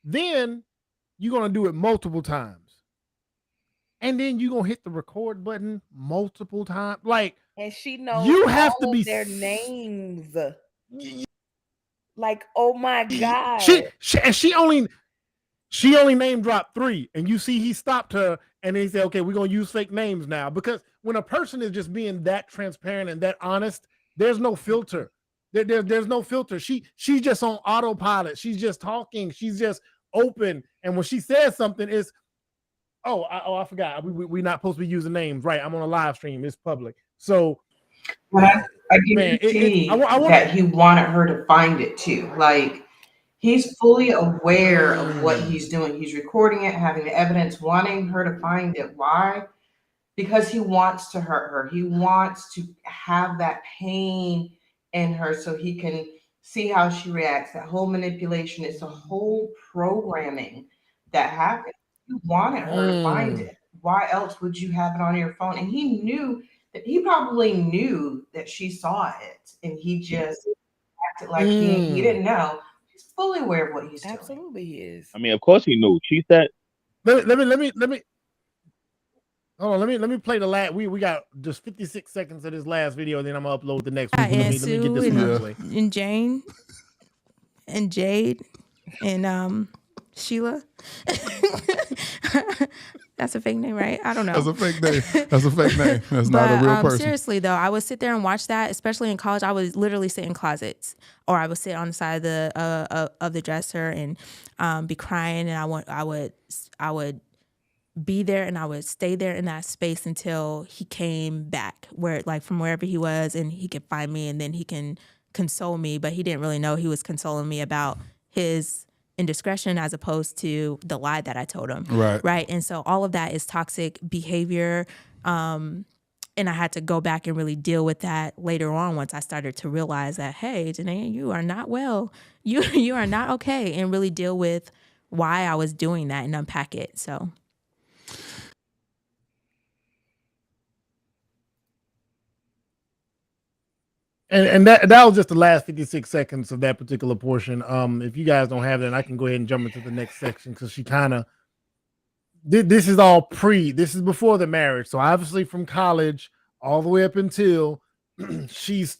Then you're gonna do it multiple times. And then you're gonna hit the record button multiple times. Like, and she knows you have all to be of their names. Like, oh my God. She only name dropped 3, and you see he stopped her, and then he said, okay, we're gonna use fake names now. Because when a person is just being that transparent and that honest, there's no filter. There's no filter. She's just on autopilot. She's just talking. She's just open. And when she says something, it's I forgot. We're not supposed to be using names, right? I'm on a live stream. It's public. So, but I guarantee that he wanted her to find it too. Like, he's fully aware of what he's doing. He's recording it, having the evidence, wanting her to find it. Why? Because he wants to hurt her. He wants to have that pain in her so he can See how she reacts. That whole manipulation is a whole programming that happens. You wanted her to find it. Why else would you have it on your phone? And he knew that he probably knew that she saw it, and he just acted like he didn't know. He's fully aware of what he's doing. Absolutely, he is. I mean, of course he knew. She said, Let me. Hold on, let me play the last. We got just 56 seconds of this last video, and then I'm gonna upload the next one. Let me get this one out of the way. And Jane and Jade and Sheila. That's a fake name, right? I don't know. That's a fake name. That's a fake name. That's not a real person. Seriously though, I would sit there and watch that, especially in college. I would literally sit in closets, or I would sit on the side of the dresser and be crying, and I would be there, and I would stay there in that space until he came back, from wherever he was, and he could find me, and then he can console me. But he didn't really know he was consoling me about his indiscretion as opposed to the lie that I told him. Right. And so all of that is toxic behavior. And I had to go back and really deal with that later on once I started to realize that, hey, Janae, you are not well. You are not okay, and really deal with why I was doing that and unpack it. So. And that was just the last 56 seconds of that particular portion. If you guys don't have that, I can go ahead and jump into the next section, because she kind of this is all this is before the marriage. So obviously from college all the way up until she's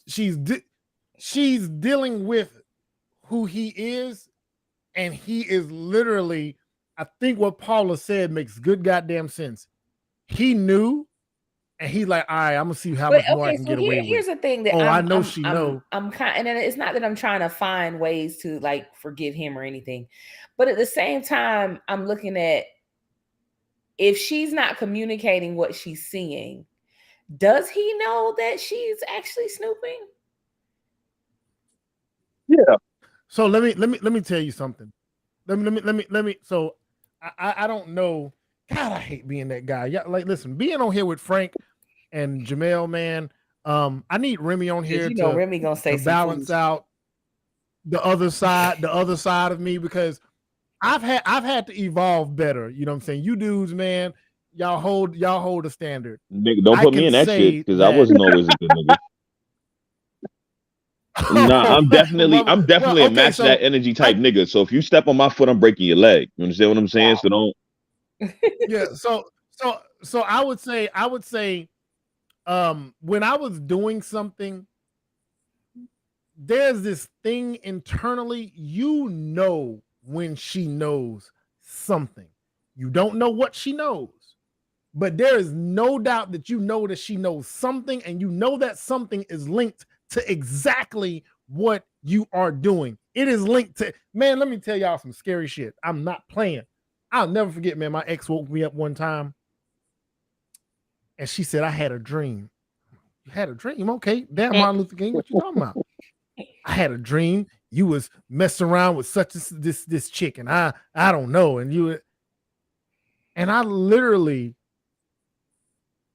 dealing with who he is, and he is literally, I think what Paula said makes good goddamn sense. He knew. And he's like, all right, I'm gonna see how much more I can get away with. Here's the thing that I know she knows. I'm kind, and it's not that I'm trying to find ways to like forgive him or anything, but at the same time, I'm looking at, if she's not communicating what she's seeing, does he know that she's actually snooping? Yeah. So let me tell you something. Let me. So I don't know. God, I hate being that guy. Yeah, like listen, being on here with Frank and Jamel, man. I need Remy on here Remy gonna say to balance out the other side of me, because I've had to evolve better. You know what I'm saying? You dudes, man, y'all hold the standard. Nigga, don't put me in that shit, because I wasn't always a good nigga. Nah, I'm definitely a match that energy type nigga. So if you step on my foot, I'm breaking your leg. You understand what I'm saying? So don't. Yeah, so I would say when I was doing something, there's this thing internally, when she knows something. You don't know what she knows, but there is no doubt that you know that she knows something, and you know that something is linked to exactly what you are doing. It is linked to, man, let me tell y'all some scary shit. I'm not playing. I'll never forget, man, my ex woke me up one time and she said, I had a dream. You had a dream? Okay. Damn, Martin Luther King, what you talking about? I had a dream. You was messing around with such this chick, and I don't know. And I literally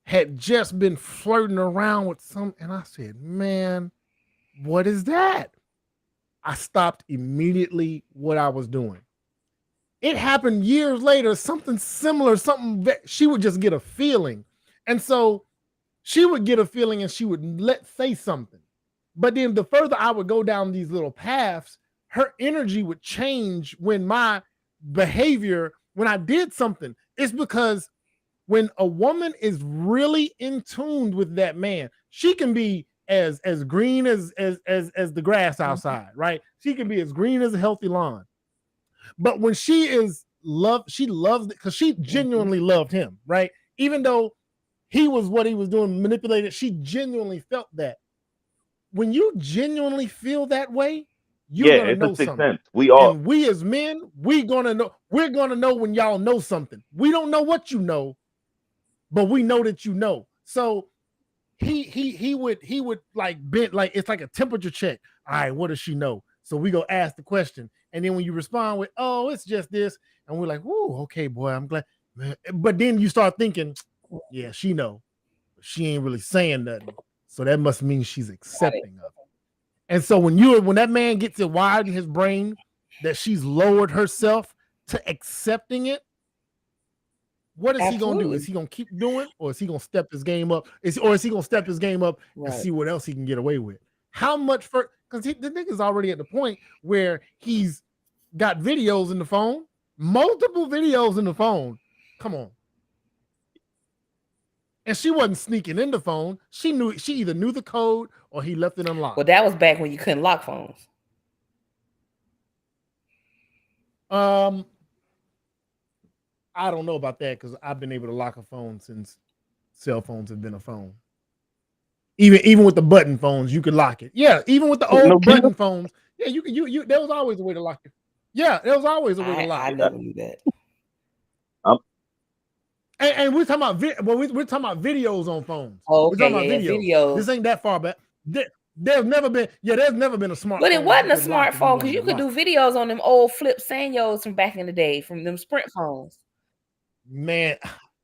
had just been flirting around with and I said, man, what is that? I stopped immediately what I was doing. It happened years later, something similar, she would just get a feeling. And so she would get a feeling and she would say something. But then the further I would go down these little paths, her energy would change when my behavior, when I did something. It's because when a woman is really in tune with that man, she can be as green as the grass outside, right? She can be as green as a healthy lawn. But when she loves it because she genuinely loved him, right? Even though he was what he was doing, manipulated, she genuinely felt that. When you genuinely feel that way, you're gonna know something. And we as men, we're gonna know when y'all know something. We don't know what you know, but we know that you know. So he would like bend, like it's like a temperature check. All right, what does she know? So we go ask the question. And then when you respond with, oh, it's just this, and we're like, whoa, okay, boy, I'm glad. But then you start thinking, yeah, she know. She ain't really saying nothing. So that must mean she's accepting of it. And so when that man gets it wired in his brain that she's lowered herself to accepting it, what is he gonna do? Is he gonna keep doing, or is he gonna step his game up? Is he gonna step his game up and see what else he can get away with? How much for? Because the nigga's already at the point where he's got videos in the phone, multiple videos in the phone. Come on. And she wasn't sneaking in the phone. She either knew the code or he left it unlocked. Well, that was back when you couldn't lock phones. I don't know about that because I've been able to lock a phone since cell phones have been a phone. Even with the button phones, you could lock it. Yeah, even with the old button phones, yeah, you there was always a way to lock it. Yeah, there was always a way to lock it. I never knew that. And we're talking about we're talking about videos on phones. Oh, we're talking okay, about videos. This ain't that far back. There's never been a smartphone. But it wasn't a smartphone because you could do videos on them old flip Sanyos from back in the day, from them Sprint phones. Man,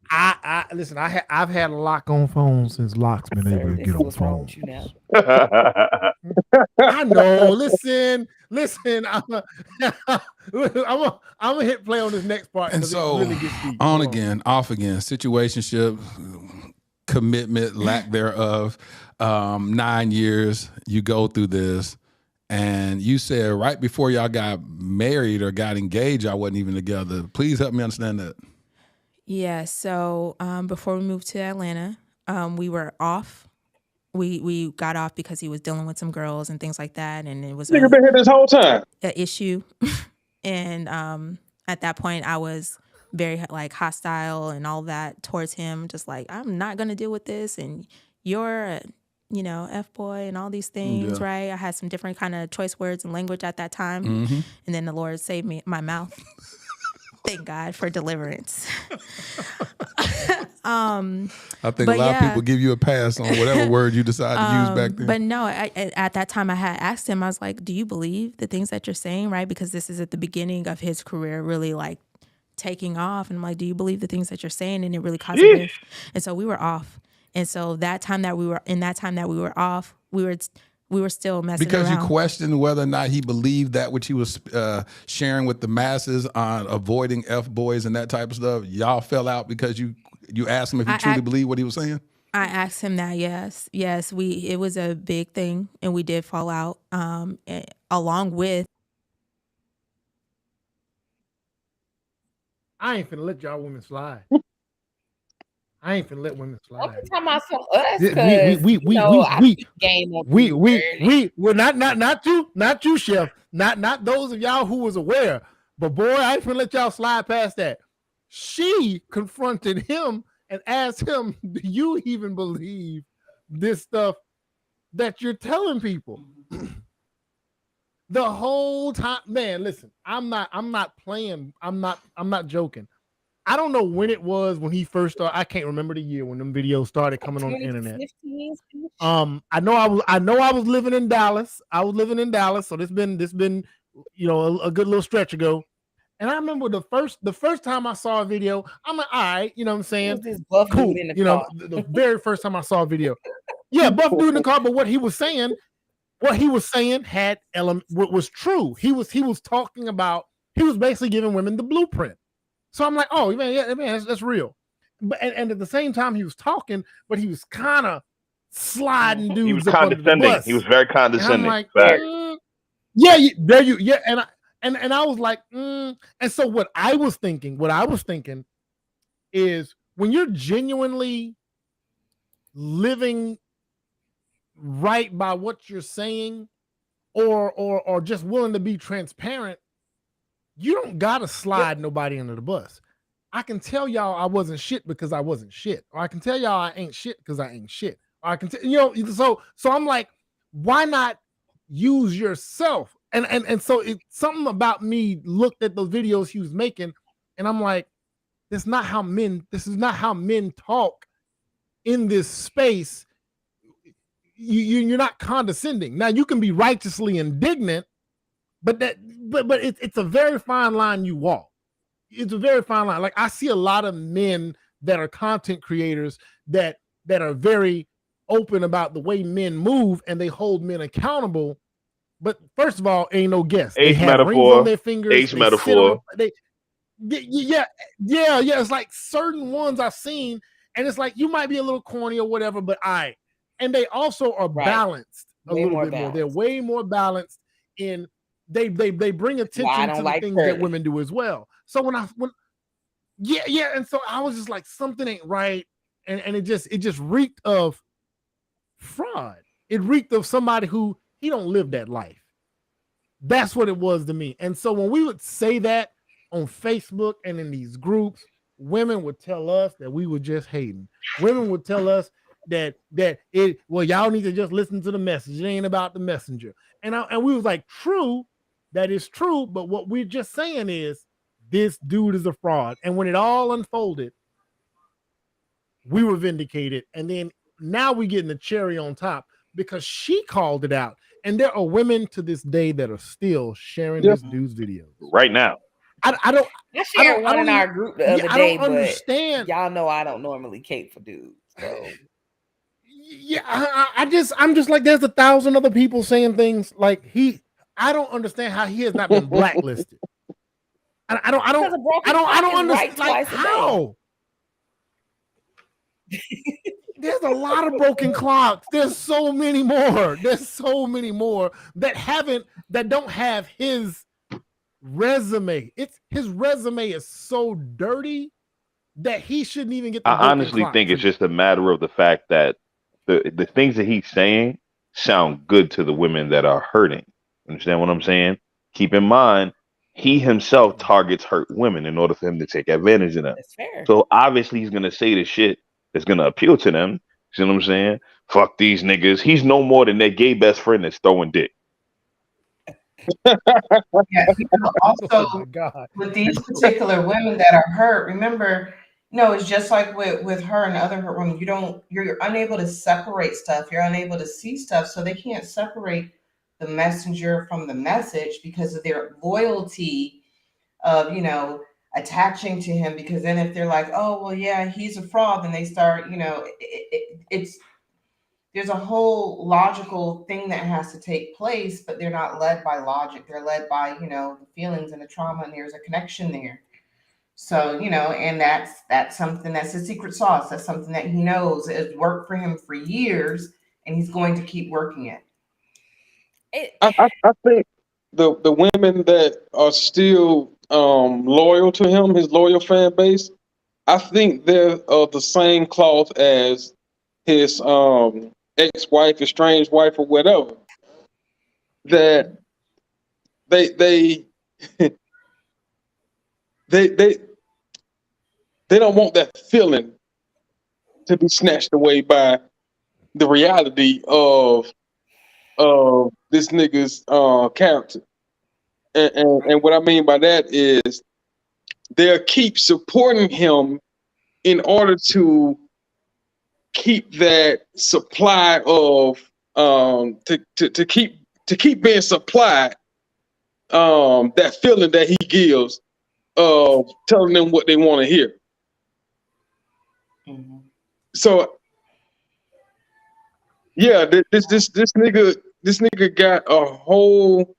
I listen. I've had a lock on phones since locks been able to get on phones. I know. Listen. I'm gonna hit play on this next part. And so it really gets deep. On again, off again, situationship, commitment, lack thereof. 9 years you go through this, and you said right before y'all got married or got engaged, y'all wasn't even together. Please help me understand that. Yeah. So before we moved to Atlanta, we were off. We got off because he was dealing with some girls and things like that, and it was nigga been here this whole time. An issue. And at that point, I was very like hostile and all that towards him. Just like, I'm not gonna deal with this, and you're a, F-boy and all these things, right? I had some different kind of choice words and language at that time, and then the Lord saved my mouth. Thank God for deliverance. I think a lot of people give you a pass on whatever word you decide to use back then. But no, at that time I had asked him, I was like, do you believe the things that you're saying, right? Because this is at the beginning of his career really like taking off. And I'm like, do you believe the things that you're saying? And it really caused a rift. And so we were off. And so that time that we were off, we were still messing because around. You questioned whether or not he believed that which he was sharing with the masses on avoiding F-boys and that type of stuff. Y'all fell out because you asked him if he truly believed what he was saying? I asked him that, yes. Yes, it was a big thing, and we did fall out along with. I ain't finna let y'all women slide. I ain't finna let women slide. I'm talking about some us. Not you, Chef. Not those of y'all who was aware. But boy, I ain't finna let y'all slide past that. She confronted him and asked him, "Do you even believe this stuff that you're telling people?" The whole time, man. Listen, I'm not playing. I'm not joking. I don't know when it was when he first started. I can't remember the year when them videos started coming on the internet. I know I was living in Dallas. So this been a good little stretch ago. And I remember the first time I saw a video, I'm like, all right, you know what I'm saying? This buff cool. dude in the car. The very first time I saw a video. Yeah, buff dude in the car, but what he was saying had was true. He was talking about, he was basically giving women the blueprint. So I'm like, oh man, that's real. But and at the same time he was talking, but he was kind of sliding dudes. He was up condescending. Under the bus. He was very condescending. And I'm like, and I was like, And so what I was thinking is when you're genuinely living right by what you're saying, or just willing to be transparent, you don't gotta slide nobody under the bus. I can tell y'all I wasn't shit because I wasn't shit, or I can tell y'all I ain't shit because I ain't shit. Or I can so I'm like, why not use yourself? And so something about me looked at those videos he was making, and I'm like, this is not how men talk in this space. You're not condescending. Now you can be righteously indignant, but it's a very fine line you walk. It's a very fine line. Like, I see a lot of men that are content creators that are very open about the way men move, and they hold men accountable. But first of all, ain't no guess. They H have rings metaphor. on their fingers. H They metaphor. sit on they yeah. It's like certain ones I've seen, and it's like you might be a little corny or whatever, but and they also are balanced a little bit more. They're way more balanced in they bring attention to the things that women do as well. So when and so I was just like, something ain't right, and it just reeked of fraud. It reeked of somebody who he don't live that life. That's what it was to me. And so when we would say that on Facebook and in these groups, women would tell us that we were just hating. Women would tell us that y'all need to just listen to the message. It ain't about the messenger. And we was like, true, that is true. But what we're just saying is this dude is a fraud. And when it all unfolded, we were vindicated. And then now we're getting the cherry on top because she called it out. And there are women to this day that are still sharing this dude's videos right now. I shared one in our group the other day, but understand. Y'all know I don't normally cape for dudes. So I'm just like, there's 1,000 other people saying things like I don't understand how he has not been blacklisted. I don't understand like how. There's a lot of broken clocks. There's so many more. There's so many more that don't have his resume. His resume is so dirty that he shouldn't even get the I honestly think it's just a matter of the fact that the things that he's saying sound good to the women that are hurting. Understand what I'm saying? Keep in mind, he himself targets hurt women in order for him to take advantage of them. That's fair. So obviously he's gonna say the shit that's gonna appeal to them. See what I'm saying? Fuck these niggas. He's no more than their gay best friend that's throwing dick. Also, with these particular women that are hurt, remember, it's just like with her and other hurt women. You're unable to separate stuff. You're unable to see stuff, so they can't separate the messenger from the message because of their loyalty of attaching to him. Because then if they're like, oh well, yeah, he's a fraud, then they start, there's a whole logical thing that has to take place, but they're not led by logic. They're led by, the feelings and the trauma, and there's a connection there. So, and that's something that's a secret sauce. That's something that he knows has worked for him for years, and he's going to keep working it. I think the women that are still loyal to him, his loyal fan base, I think they're the same cloth as his ex-wife, estranged wife, or whatever. That they don't want that feeling to be snatched away by the reality of this nigga's character. And what I mean by that is they'll keep supporting him in order to keep that supply of to keep being supplied that feeling that he gives of telling them what they want to hear. Mm-hmm. So yeah, this nigga got a whole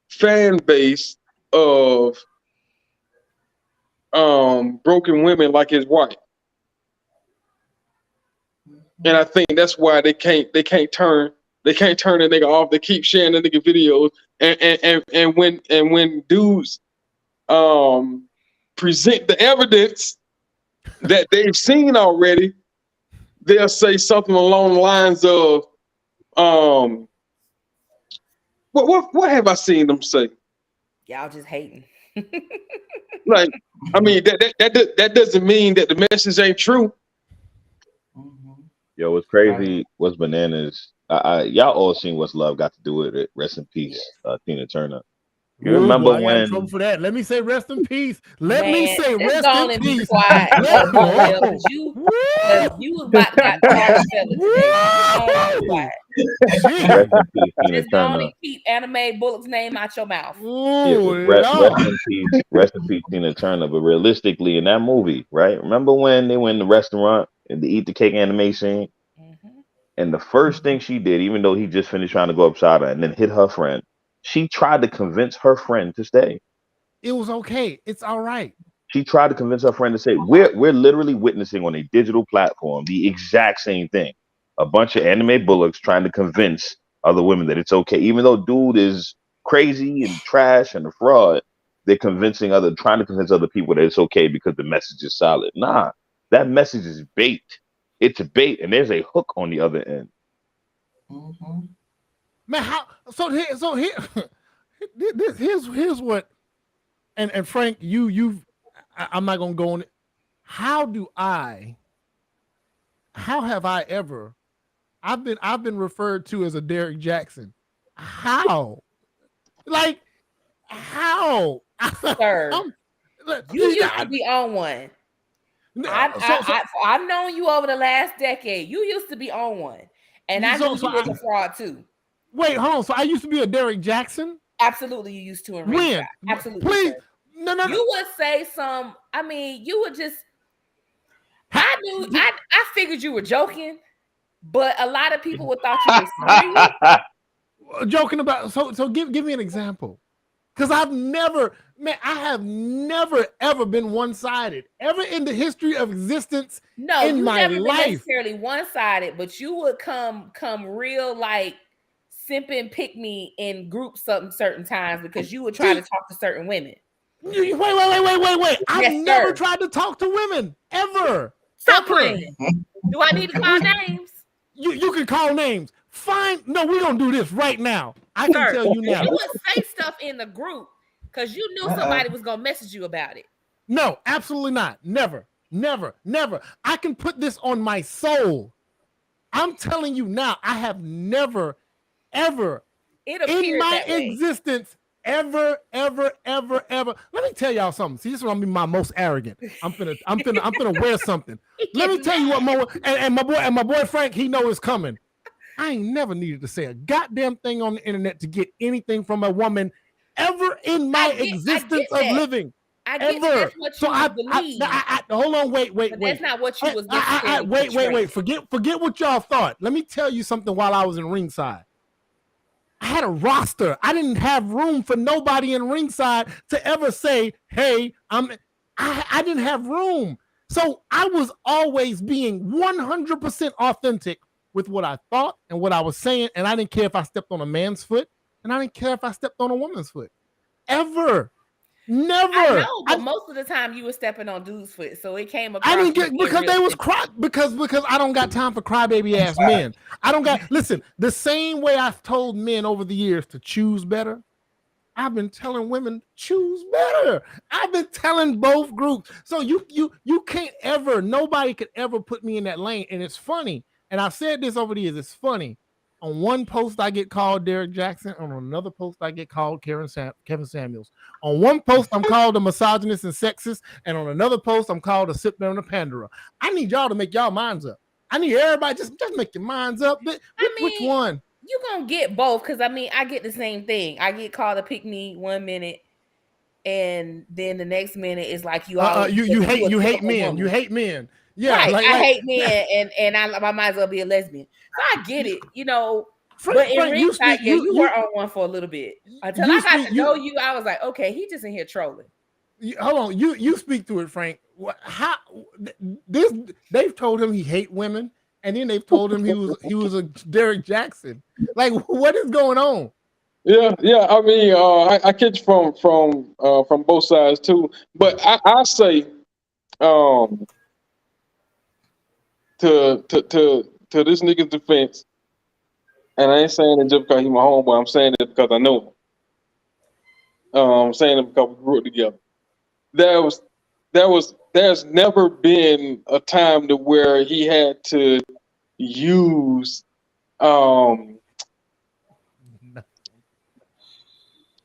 fan base of broken women like his wife. And I think that's why they can't turn the nigga off. They keep sharing the nigga videos, and when dudes present the evidence that they've seen already, they'll say something along the lines of what have I seen them say? Y'all just hating. Like, I mean, that doesn't mean that the message ain't true. Yo, what's crazy, what's bananas, y'all all seen What's Love Got to Do with it. Rest in peace, Tina Turner. You remember I got in when trouble for that. Let me say rest in peace. Let Man, me say just rest go on in and be peace. quiet. You was about to got called fella today. Just go on and be quiet. rest in peace, Tina Just go on Turner. and keep Anime Bullock's name out your mouth. Rest in peace, Tina Turner. But realistically, in that movie, right? Remember when they went in the restaurant and they eat the cake anime scene? And the first thing she did, even though he just finished trying to go upside her and then hit her friend, she tried to convince her friend to stay. It was okay. It's all right. She tried to convince her friend to say, we're literally witnessing on a digital platform the exact same thing. A bunch of anime bullocks trying to convince other women that it's okay. Even though dude is crazy and trash and a fraud, they're trying to convince other people that it's okay because the message is solid. Nah, that message is bait. It's a bait, and there's a hook on the other end. Mm-hmm. Man, how here's what, and Frank, I'm not gonna go on it. How have I ever? I've been referred to as a Derrick Jaxn. How? Like how? Sir, you used to be on one. I've known you over the last decade. You used to be on one, and I knew you was a fraud too. Wait, hold on. So I used to be a Derrick Jaxn? Absolutely, you used to. In when? Absolutely, please. Sir. No. You would say some. I mean, you would just. I knew. I figured you were joking, but a lot of people would thought you were serious. Joking about. So give me an example. Because I have never ever been one-sided ever in the history of existence. No, in you my never life. been necessarily one-sided, but you would come real like simping pick me in groups certain times because you would try to talk to certain women. Wait. I've never tried to talk to women ever. Stop playing. Do I need to call names? You can call names. Fine. No, we're gonna do this right now. I can tell you now. You would say stuff in the group because you knew somebody was gonna message you about it. No, absolutely not. Never. I can put this on my soul. I'm telling you now, I have never, ever in my existence, ever. Let me tell y'all something. See, this is gonna be my most arrogant. I'm finna wear something. Let me tell you what, Mo, and my boy Frank, he know it's coming. I ain't never needed to say a goddamn thing on the internet to get anything from a woman ever in my existence of living. I get that's what you believe. Hold on, wait. That's not what you was. Wait. Forget what y'all thought. Let me tell you something. While I was in ringside, I had a roster. I didn't have room for nobody in ringside to ever say, "Hey, I didn't have room." So I was always being 100% authentic with what I thought and what I was saying, and I didn't care if I stepped on a man's foot, and I didn't care if I stepped on a woman's foot. Ever. Never. I know, but most of the time you were stepping on dude's foot, so it came across. I didn't get because they was because I don't got time for crybaby ass men. I don't got listen. The same way I've told men over the years to choose better, I've been telling women choose better. I've been telling both groups. So you can't ever. Nobody could ever put me in that lane. And it's funny. And I've said this over the years. It's funny. On one post, I get called Derrick Jaxn. On another post, I get called Kevin Samuels. On one post, I'm called a misogynist and sexist. And on another post, I'm called a sip down a panderer. I need y'all to make y'all minds up. I need everybody just make your minds up. Which one? You gonna get both because I get the same thing. I get called a pick me 1 minute, and then the next minute is like you all you hate men. You hate men. Yeah, right. I hate men, and I might as well be a lesbian. So I get it, but in ringside, you were on one for a little bit until I got to know you. I was like, okay, he just in here trolling. Hold on, you speak to it, Frank. How they've told him he hate women, and then they've told him he was a Derrick Jaxn. Like, what is going on? Yeah. I mean, I catch from both sides too, but I say, to this nigga's defense, and I ain't saying it just because he's my homeboy. I'm saying it because I know him. I'm saying it because we grew up together. There's never been a time to where he had to use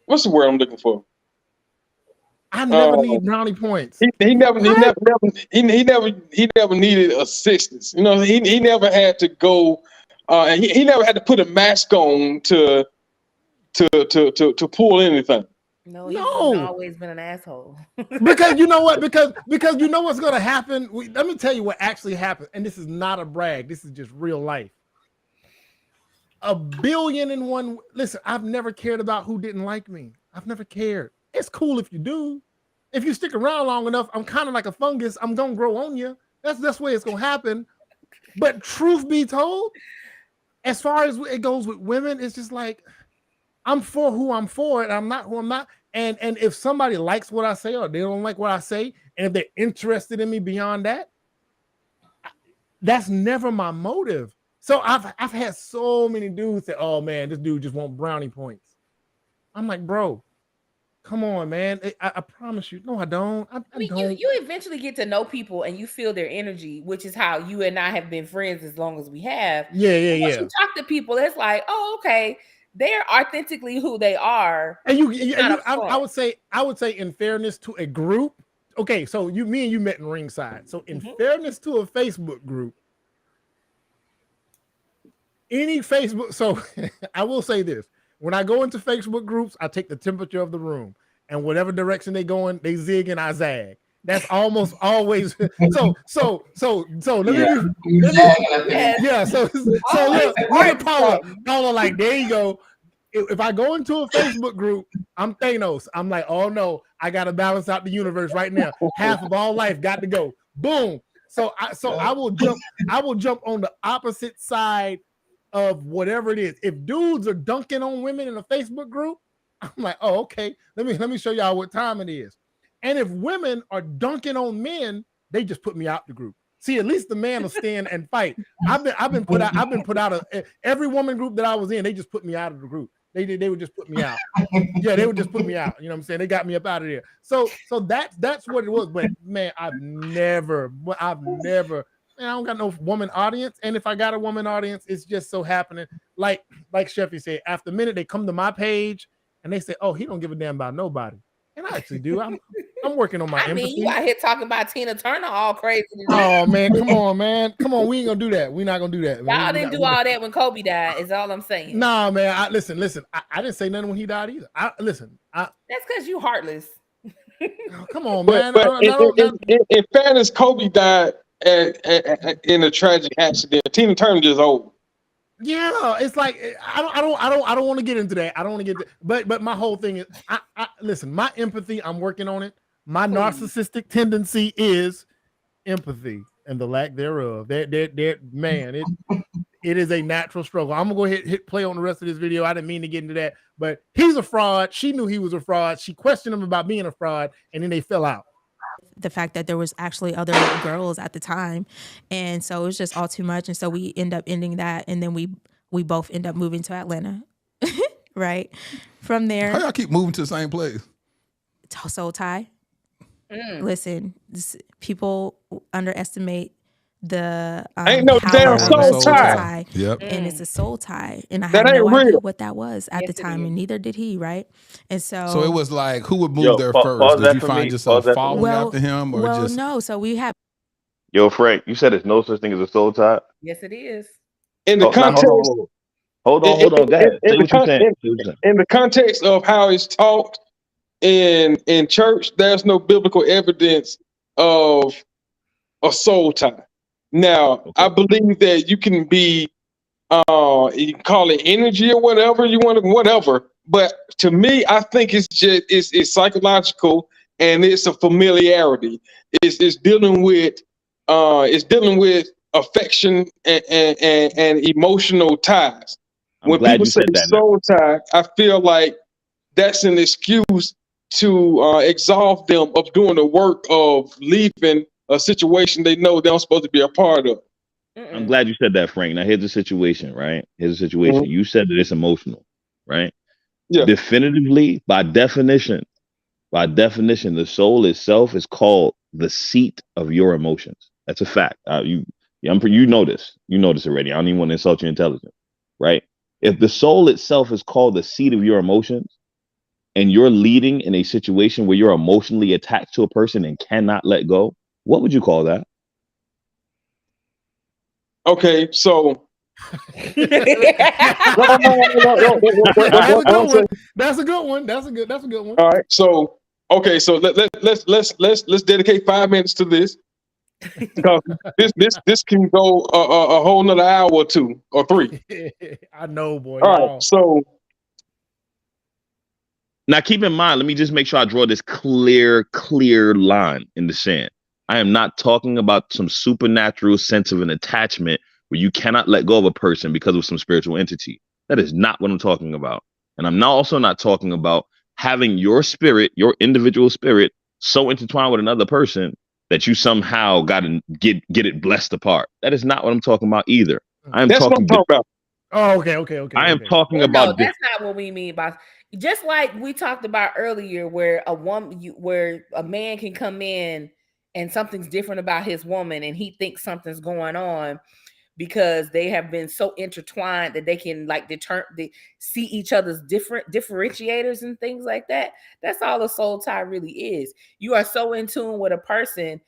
what's the word I'm looking for? I never need brownie points. He never needed assistance. He never had to go, and he never had to put a mask on to pull anything. No, he's always been an asshole. Because you know what? Because you know what's gonna happen. Let me tell you what actually happened, and this is not a brag. This is just real life. 1,000,000,001. Listen, I've never cared about who didn't like me. I've never cared. It's cool if you do. If you stick around long enough, I'm kind of like a fungus. I'm gonna grow on you. That's the way it's gonna happen. But truth be told, as far as it goes with women, it's just like I'm for who I'm for, and I'm not who I'm not. And if somebody likes what I say or they don't like what I say, and if they're interested in me beyond that, that's never my motive. So I've had so many dudes say, "Oh man, this dude just want brownie points." I'm like, bro, come on, man. I promise you. No, I don't. I mean, don't. You eventually get to know people and you feel their energy, which is how you and I have been friends as long as we have. Yeah. Once you talk to people, it's like, oh, okay, they're authentically who they are. And I would say, in fairness to a group, okay, so me and you met in ringside. So in fairness to a Facebook group, any Facebook, so I will say this. When I go into Facebook groups, I take the temperature of the room, and whatever direction they go in, they zig and I zag. That's almost always so. Let me look, Paula, like, there you go. If I go into a Facebook group, I'm Thanos. I'm like, oh no, I got to balance out the universe right now. Half of all life got to go. Boom. So I will jump on the opposite side of whatever it is. If dudes are dunking on women in a Facebook group, I'm like, oh, okay. Let me show y'all what time it is. And if women are dunking on men, they just put me out the group. See, at least the man will stand and fight. I've been put out of every woman group that I was in. They just put me out of the group. They would just put me out. Yeah, they would just put me out. You know what I'm saying? They got me up out of there. So that's what it was. But man, I've never. Man, I don't got no woman audience. And if I got a woman audience, it's just so happening. Like Sheffy said, after a minute, they come to my page and they say, oh, he don't give a damn about nobody. And I actually do. I'm working on my empathy. I mean, you out here talking about Tina Turner all crazy. Oh man, come on, man. Come on, we ain't gonna do that. We're not gonna do that. Y'all didn't do all that when Kobe died, is all I'm saying. Nah, man. Listen. I didn't say nothing when he died either. That's because you heartless. Come on, man. But in fairness, Kobe died in a tragic accident. Tina Turner just old. Yeah, it's like I don't want to get into that. I don't want to get but my whole thing is I listen, my empathy, I'm working on it. My narcissistic tendency is empathy and the lack thereof. Man, it is a natural struggle. I'm gonna go ahead and hit play on the rest of this video. I didn't mean to get into that, but he's a fraud. She knew he was a fraud. She questioned him about being a fraud, and then they fell out. The fact that there was actually other girls at the time, and so it was just all too much, and so we end up ending that, and then we both end up moving to Atlanta. Right from there, how y'all keep moving to the same place? Soul tie. Listen, people underestimate the ain't no damn soul tie. Yep. And it's a soul tie, and I had no idea what that was at the time, and neither did he. Right, and so it was like, who would move there first? Did you find yourself following after him, or just no? So we have. Yo, Frank, you said there's no such thing as a soul tie. Yes, it is. In the context, hold on. Go ahead. In the context of how it's taught in church, there's no biblical evidence of a soul tie. Now, I believe that you can be, you can call it energy or whatever you want, whatever. But to me, I think it's just it's psychological, and it's a familiarity. It's dealing with affection and emotional ties. When people say soul tie, I feel like that's an excuse to absolve them of doing the work of leaving a situation they know they're not supposed to be a part of. I'm glad you said that, Frank. Now here's the situation, right? Here's the situation. You said that it's emotional, right? Yeah. Definitively, by definition, the soul itself is called the seat of your emotions. That's a fact. You know this. You know this already. I don't even want to insult your intelligence, right? If the soul itself is called the seat of your emotions, and you're leading in a situation where you're emotionally attached to a person and cannot let go, what would you call that? Okay, so That's a good one. That's a good one. All right, so let's dedicate 5 minutes to this. Because this can go a whole nother hour or 2 or 3. I know, boy. All Y'all. right, so Now, keep in mind, let me just make sure I draw this clear line in the sand. I am not talking about some supernatural sense of an attachment where you cannot let go of a person because of some spiritual entity. That is not what I'm talking about. And I'm also not talking about having your spirit, your individual spirit, so intertwined with another person that you somehow got to get it blessed apart. That is not what I'm talking about either. that's what I'm talking about. Oh, okay. I am talking Well, about. No, that's not what we mean by. Just like we talked about earlier, where where a man can come in and something's different about his woman, and he thinks something's going on because they have been so intertwined that they can like see each other's different differentiators and things like that. That's all a soul tie really is. You are so in tune with a person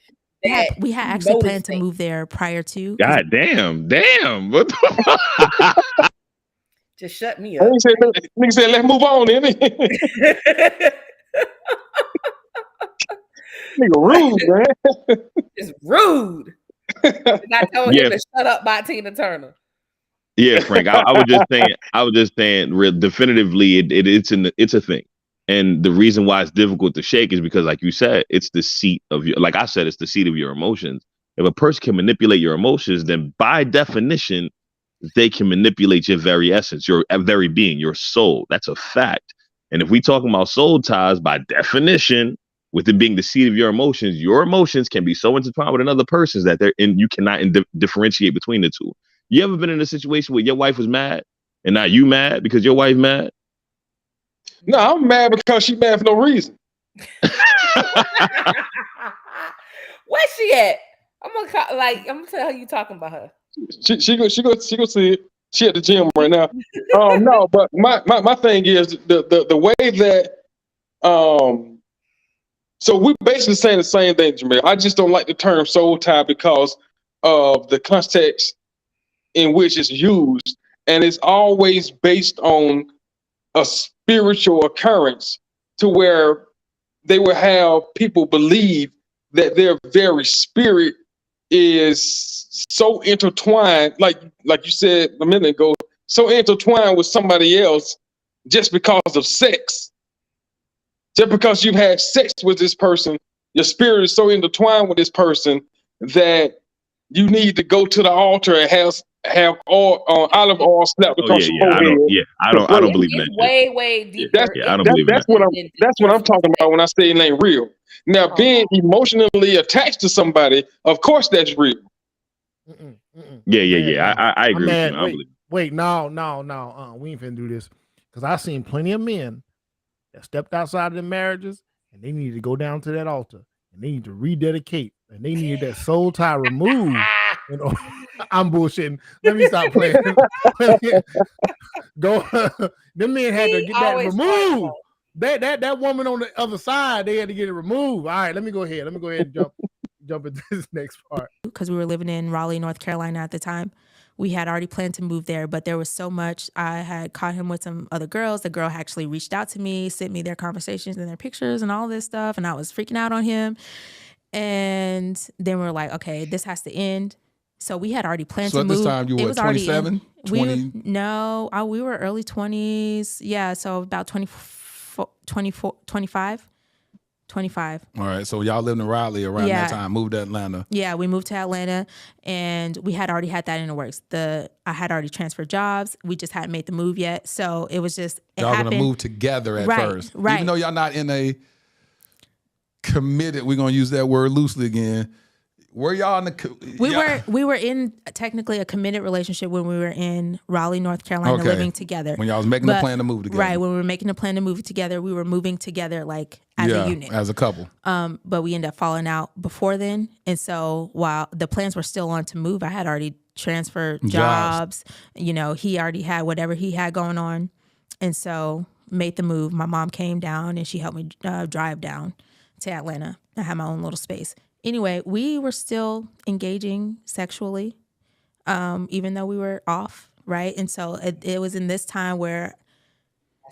that We had you actually notice planned to things. move there prior to. 'cause God damn. What the fuck? Just shut me I up. nigga said, let's move on, then. Nigga rude, man. It's rude. I told Yeah. him to shut up by Tina Turner. Yeah, Frank. I was just saying definitively it's a thing. And the reason why it's difficult to shake is because, like you said, it's the seat of your, like I said, it's the seat of your emotions. If a person can manipulate your emotions, then by definition, they can manipulate your very essence, your very being, your soul. That's a fact. And if we talking about soul ties, by definition, with it being the seat of your emotions can be so intertwined with another person's that you cannot differentiate between the two. You ever been in a situation where your wife was mad and now you mad because your wife mad? No, I'm mad because she mad for no reason. Where's she at? I'm gonna tell her you talking about her. She go see it. She at the gym right now. No, but my thing is the way that so we're basically saying the same thing, Jamil. I just don't like the term soul tie because of the context in which it's used, and it's always based on a spiritual occurrence to where they will have people believe that their very spirit is so intertwined, like you said a minute ago, so intertwined with somebody else just because of sex. Just because you've had sex with this person, your spirit is so intertwined with this person that you need to go to the altar and have olive oil slapped across your forehead. I don't believe in that. It's way deeper. I don't believe in that. That's what I'm talking about when I say it ain't real. Now, being emotionally attached to somebody, of course, that's real. Yeah. I agree with you. I don't believe. Wait, no. We ain't finna do this because I've seen plenty of men that stepped outside of their marriages and they need to go down to that altar and they need to rededicate and they need that soul tie removed. I'm bullshitting. Let me stop playing. Go. Them men had to get that removed. That woman on the other side, they had to get it removed. All right, let me go ahead and jump into this next part. Because we were living in Raleigh, North Carolina at the time. We had already planned to move there, but there was so much. I had caught him with some other girls. The girl actually reached out to me, sent me their conversations and their pictures and all this stuff, and I was freaking out on him. And then we were like, okay, this has to end. So we had already planned to move. So at this time, you were 27, 20? We were early 20s. Yeah, so about 24, 25. 25. All right, so y'all lived in Raleigh around that time, moved to Atlanta. Yeah, we moved to Atlanta, and we had already had that in the works. I had already transferred jobs. We just hadn't made the move yet, so it was just y'all gonna move together at first, right? Even though y'all not in a committed. We're gonna use that word loosely again. Were y'all in the? We were in technically a committed relationship when we were in Raleigh, North Carolina, living together. When y'all was making the plan to move together, right? When we were making the plan to move together, we were moving together like as a unit, as a couple. But we ended up falling out before then, and so while the plans were still on to move, I had already transferred jobs. You know, he already had whatever he had going on, and so made the move. My mom came down and she helped me drive down to Atlanta. I had my own little space. Anyway, we were still engaging sexually, even though we were off, right? And so it was in this time where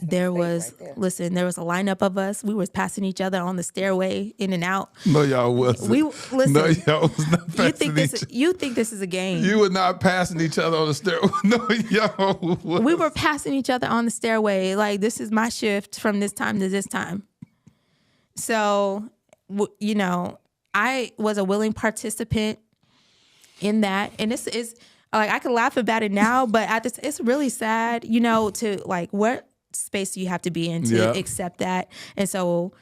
There mistake was, right there. listen, there was a lineup of us. We was passing each other on the stairway in and out. No, y'all wasn't. We listen. No, y'all was not passing You think this is a game? You were not passing each other on the stairway. No, y'all was. We were passing each other on the stairway. Like, this is my shift from this time to this time. So, you know, I was a willing participant in that, and this is like, I can laugh about it now, but it's really sad, you know, to like, what space do you have to be in to accept that? And so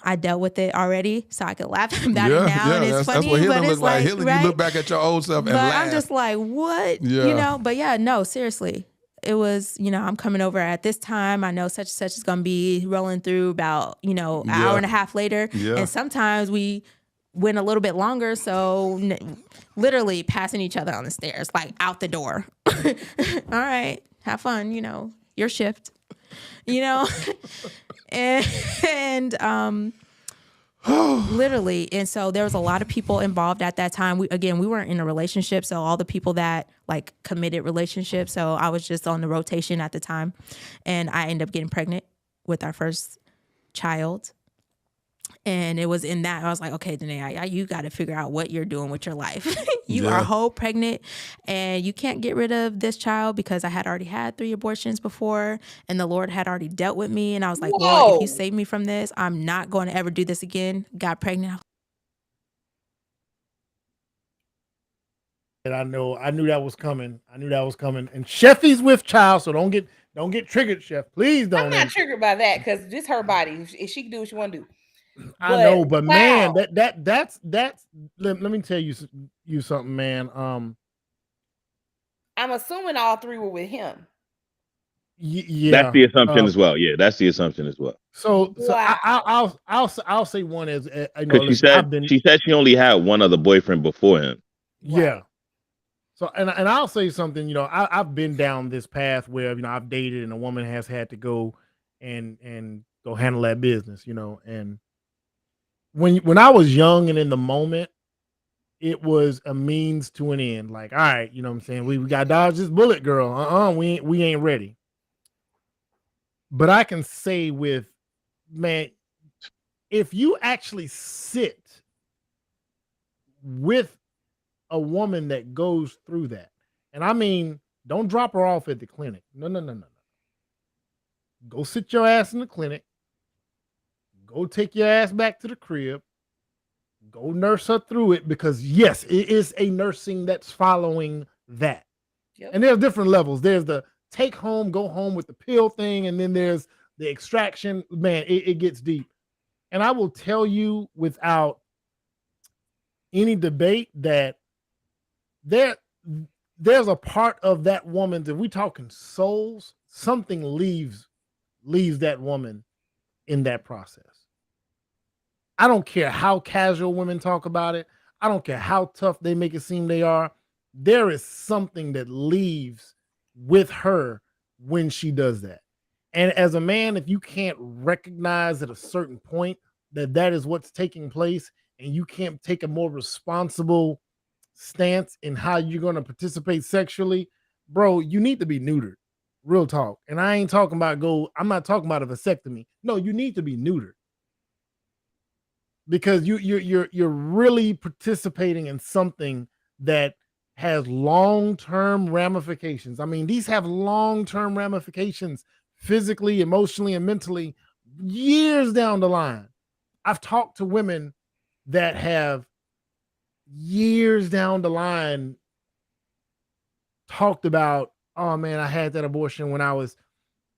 I dealt with it already, so I could laugh about it now, and it's funny. That's what healing but it's looks like. like, Healing, right? you look back at your old self and But laugh. I'm just like, what? Yeah. You know? But yeah, no, seriously. It was, you know, I'm coming over at this time. I know such and such is going to be rolling through about, you know, an hour and a half later. Yeah. And sometimes we went a little bit longer. So literally passing each other on the stairs, like out the door. All right, have fun, you know, your shift, you know? and literally. And so there was a lot of people involved at that time. We weren't in a relationship. So all the people that like committed relationships. So I was just on the rotation at the time, and I ended up getting pregnant with our first child. And it was in that I was like, okay, Danae, you got to figure out what you're doing with your life. You are whole pregnant, and you can't get rid of this child, because I had already had 3 abortions before, and the Lord had already dealt with me. And I was like, Lord, if you save me from this, I'm not going to ever do this again. Got pregnant. And I knew that was coming. And Sheffy's with child, so don't get triggered, Chef. Please don't. I'm not triggered by that, because this her body. If she can do what she want to do. I know, but man, that's let me tell you something, man. I'm assuming all 3 were with him. Yeah, that's the assumption as well. Yeah, that's the assumption as well. So wow. I'll say one is, because she said she only had one other boyfriend before him. Yeah. Right. So and I'll say something. You know, I've been down this path where, you know, I've dated and a woman has had to go and go handle that business. You know, and when I was young and in the moment, it was a means to an end. Like, all right, you know what I'm saying? We got to dodge this bullet, girl. We ain't ready. But I can say with, man, if you actually sit with a woman that goes through that, and I mean, don't drop her off at the clinic. No. Go sit your ass in the clinic. Go take your ass back to the crib. Go nurse her through it, because yes, it is a nursing that's following that. Yep. And there's different levels. There's the take home, go home with the pill thing, and then there's the extraction. Man, it gets deep. And I will tell you without any debate that there's a part of that woman that we talking souls, something leaves that woman in that process. I don't care how casual women talk about it. I don't care how tough they make it seem they are. There is something that leaves with her when she does that. And as a man, if you can't recognize at a certain point that is what's taking place, and you can't take a more responsible stance in how you're going to participate sexually, bro, you need to be neutered. Real talk. And I ain't talking about I'm not talking about a vasectomy. No, you need to be neutered. Because you're really participating in something that has long-term ramifications. I mean, these have long-term ramifications physically, emotionally, and mentally years down the line. I've talked to women that have years down the line talked about, oh man, I had that abortion when I was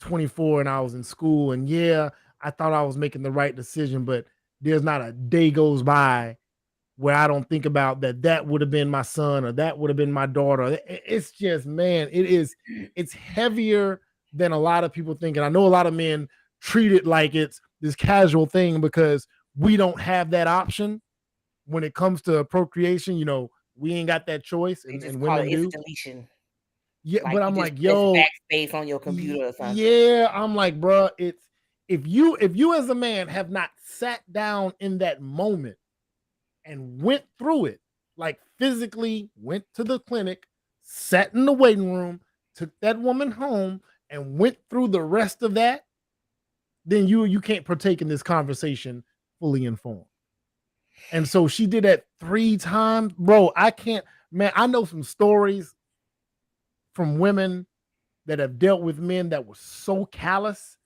24 and I was in school, and yeah, I thought I was making the right decision, but there's not a day goes by where I don't think about that would have been my son, or that would have been my daughter. It's just, man, it's heavier than a lot of people think. And I know a lot of men treat it like it's this casual thing, because we don't have that option when it comes to procreation. You know, we ain't got that choice, and women do. Deletion. Yeah, like, but I'm like, yo, backspace on your computer or something. Yeah, I'm like, bro, it's if you as a man have not sat down in that moment and went through it, like physically went to the clinic, sat in the waiting room, took that woman home, and went through the rest of that, then you can't partake in this conversation fully informed. And so she did that 3 times. Bro, I can't, man, I know some stories from women that have dealt with men that were so callous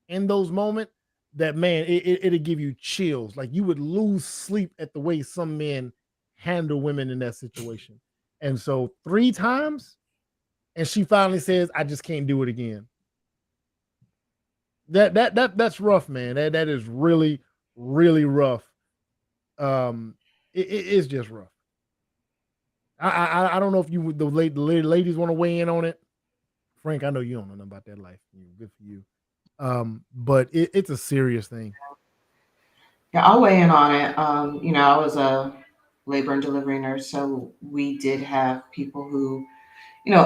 in those moments that, man, it'll give you chills. Like you would lose sleep at the way some men handle women in that situation. And so 3 times, and she finally says, I just can't do it again. That's rough, man. That is really, really rough. It's just rough. I don't know if the ladies want to weigh in on it. Frank, I know you don't know nothing about that life. Good for you. But it's a serious thing. Yeah, I'll weigh in on it. I was a labor and delivery nurse, so we did have people who,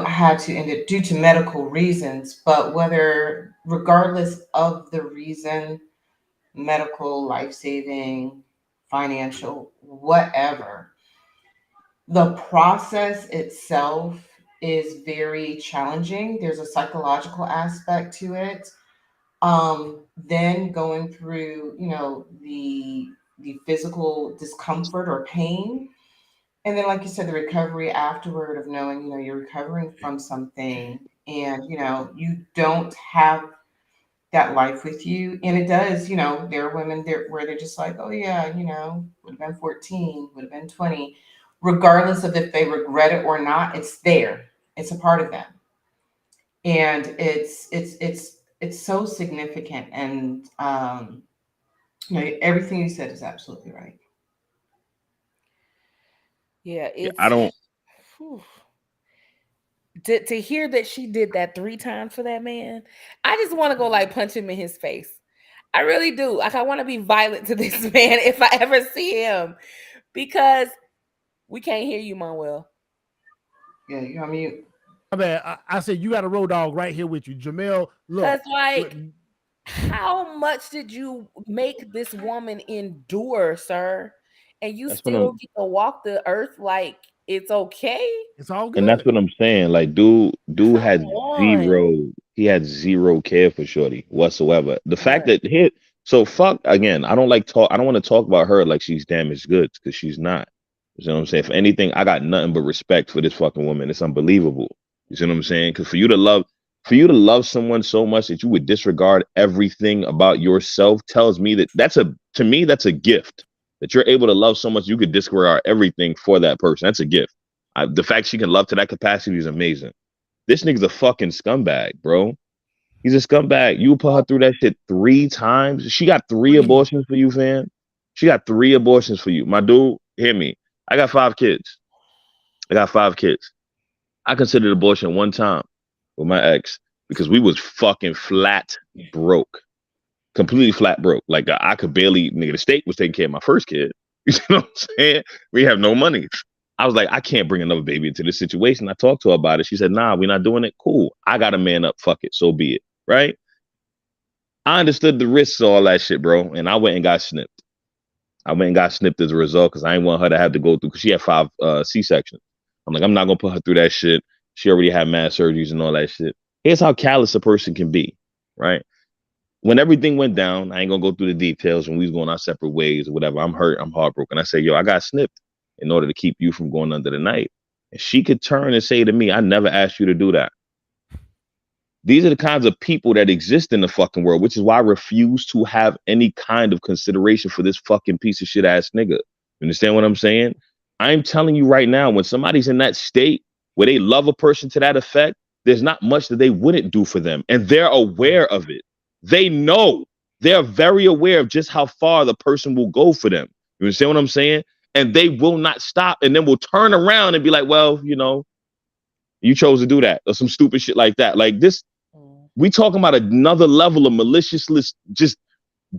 had to end it due to medical reasons. But regardless of the reason, medical, life-saving, financial, whatever, the process itself is very challenging. There's a psychological aspect to it. Then going through, the physical discomfort or pain. And then, like you said, the recovery afterward of knowing, you're recovering from something and, you don't have that life with you. And it does, there are women there where they're just like, oh yeah, would have been 14, would have been 20, regardless of if they regret it or not, it's there. It's a part of them. And it's so significant. And, everything you said is absolutely right. Yeah, I don't. To hear that she did that 3 times for that man, I just want to go like punch him in his face. I really do. Like I want to be violent to this man if I ever see him, because we can't hear you, Manuel. Yeah, you're on mute. My bad. I said you got a road dog right here with you, Jamel. Look, how much did you make this woman endure, sir? And you still get to walk the earth like it's okay. It's all good. And that's what I'm saying. Like, dude had zero care for Shorty whatsoever. The fact that fuck again, I don't want to talk about her like she's damaged goods, because she's not. You know what I'm saying? For anything, I got nothing but respect for this fucking woman. It's unbelievable. You see what I'm saying? Because for you to love someone so much that you would disregard everything about yourself tells me that's a gift. That you're able to love so much you could disregard everything for that person. That's a gift. The fact she can love to that capacity is amazing. This nigga's a fucking scumbag, bro. He's a scumbag. You put her through that shit 3 times. She got 3 abortions for you, fam. She got 3 abortions for you. My dude, hear me. I got 5 kids. I considered abortion 1 time with my ex because we was fucking flat broke. Completely flat broke. Like I could barely, the state was taking care of my first kid. You know what I'm saying? We have no money. I was like, I can't bring another baby into this situation. I talked to her about it. She said, nah, we're not doing it. Cool. I got a man up. Fuck it. So be it. Right? I understood the risks of all that shit, bro. And I went and got snipped. As a result because I didn't want her to have to go through, because she had 5 C-sections. I'm like, I'm not going to put her through that shit. She already had mass surgeries and all that shit. Here's how callous a person can be. Right? When everything went down, I ain't gonna go through the details when we was going our separate ways or whatever. I'm hurt, I'm heartbroken. I say, yo, I got snipped in order to keep you from going under the knife. And she could turn and say to me, I never asked you to do that. These are the kinds of people that exist in the fucking world, which is why I refuse to have any kind of consideration for this fucking piece of shit ass nigga. You understand what I'm saying? I'm telling you right now, when somebody's in that state where they love a person to that effect, there's not much that they wouldn't do for them. And they're aware of it. They know. They're very aware of just how far the person will go for them. You understand what I'm saying? And they will not stop, and then will turn around and be like, well, you chose to do that, or some stupid shit like that. Like this, we talking about another level of maliciousness, just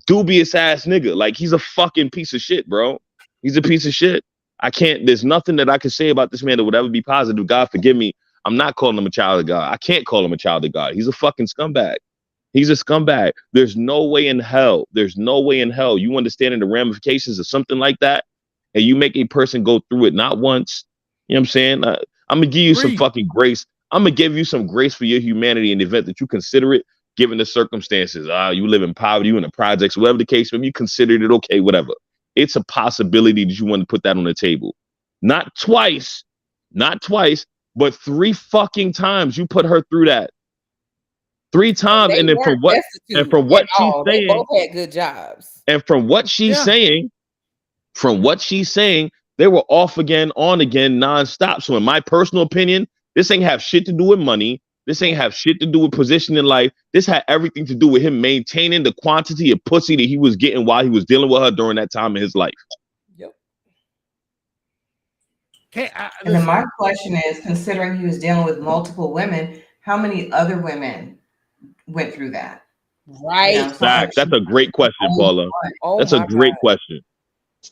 dubious ass nigga. Like he's a fucking piece of shit, bro. He's a piece of shit. There's nothing that I can say about this man that would ever be positive. God forgive me. I'm not calling him a child of God. I can't call him a child of God. He's a fucking scumbag. He's a scumbag. There's no way in hell. You understanding the ramifications of something like that, and you make a person go through it not once. You know what I'm saying? I'm gonna give you some fucking grace. I'm gonna give you some grace for your humanity in the event that you consider it, given the circumstances. You live in poverty, you in the projects, whatever the case, maybe you considered it okay, whatever. It's a possibility that you want to put that on the table. Not twice, but 3 fucking times you put her through that. 3 times, and then from what she's saying, they both had good jobs. And from what she's saying, they were off again, on again, nonstop. So in my personal opinion, this ain't have shit to do with money. This ain't have shit to do with position in life. This had everything to do with him maintaining the quantity of pussy that he was getting while he was dealing with her during that time in his life. Yep. And then my question is, considering he was dealing with multiple women, how many other women went through that? Right. You know, That's a great question, Paula. That's a great question.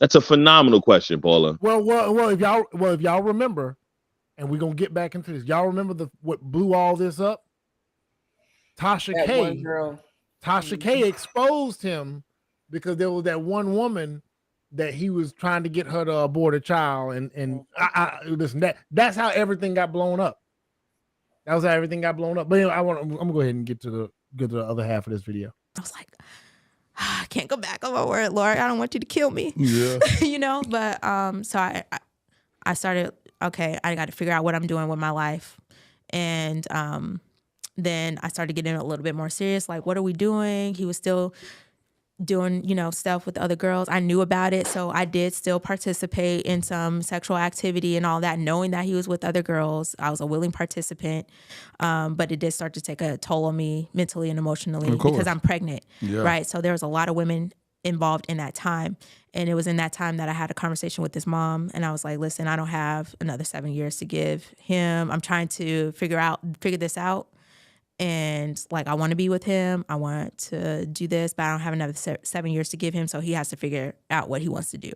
That's a phenomenal question, Paula. Well, if y'all remember, and we're gonna get back into this. Y'all remember what blew all this up? Tasha K exposed him because there was that one woman that he was trying to get her to abort a child, and listen, that's how everything got blown up. That was how everything got blown up. But anyway, I'm gonna go ahead and get to the other half of this video. I was like, I can't go back on my word, Lord. I don't want you to kill me. Yeah. You know, but so I started, okay, I got to figure out what I'm doing with my life. And then I started getting a little bit more serious. Like, what are we doing? He was still doing, stuff with other girls. I knew about it. So I did still participate in some sexual activity and all that, knowing that he was with other girls. I was a willing participant. But it did start to take a toll on me mentally and emotionally because I'm pregnant. Yeah. Right. So there was a lot of women involved in that time. And it was in that time that I had a conversation with his mom. And I was like, listen, I don't have another 7 years to give him. I'm trying to figure this out. And like, I want to be with him. I want to do this, but I don't have another 7 years to give him. So he has to figure out what he wants to do.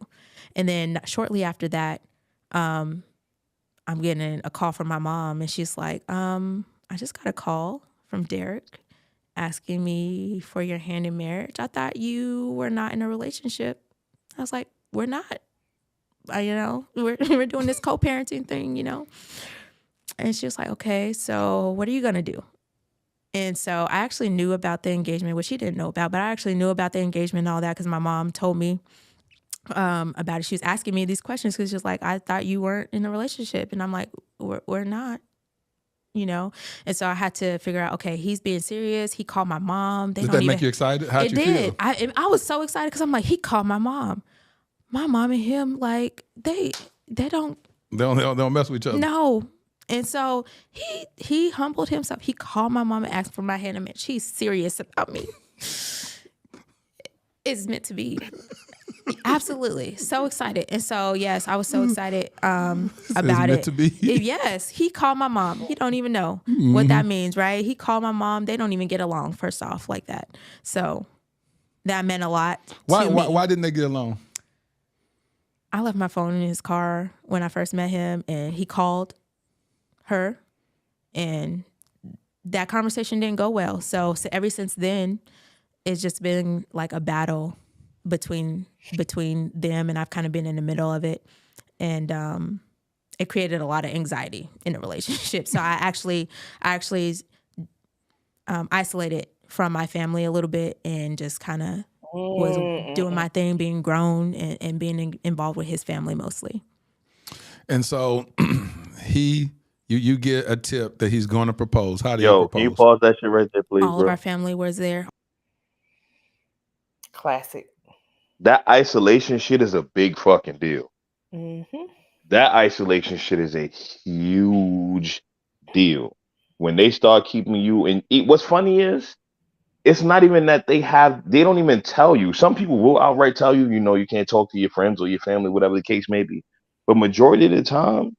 And then shortly after that, I'm getting a call from my mom, and she's like, I just got a call from Derrick asking me for your hand in marriage. I thought you were not in a relationship. I was like, we're not. We're doing this co-parenting thing, And she was like, okay, so what are you gonna do? And so I actually knew about the engagement, which she didn't know about, but I actually knew about the engagement and all that because my mom told me about it. She was asking me these questions because she was like, I thought you weren't in a relationship. And I'm like, we're not, And so I had to figure out, okay, he's being serious. He called my mom. Did that make you excited? How'd you feel? I was so excited because I'm like, he called my mom. My mom and him, like, they don't mess with each other. No. And so he humbled himself. He called my mom and asked for my hand in marriage. She's serious about me. It's meant to be. Absolutely. So excited. And so, yes, I was so excited about it. To be. Yes. He called my mom. He don't even know what that means, right? He called my mom. They don't even get along, first off, like that. So that meant a lot to me. Why didn't they get along? I left my phone in his car when I first met him, and he called her, and that conversation didn't go well. So ever since then, it's just been like a battle between them, and I've kind of been in the middle of it, and it created a lot of anxiety in the relationship. So I actually isolated from my family a little bit and just kind of was doing my thing, being grown and being involved with his family mostly. And so you get a tip that he's going to propose. How do you propose? Can you pause that shit right there, please, All of our family was there. Classic. That isolation shit is a big fucking deal. Mm-hmm. That isolation shit is a huge deal. When they start keeping you in, what's funny is, it's not even that they don't even tell you. Some people will outright tell you, you can't talk to your friends or your family, whatever the case may be. But majority of the time,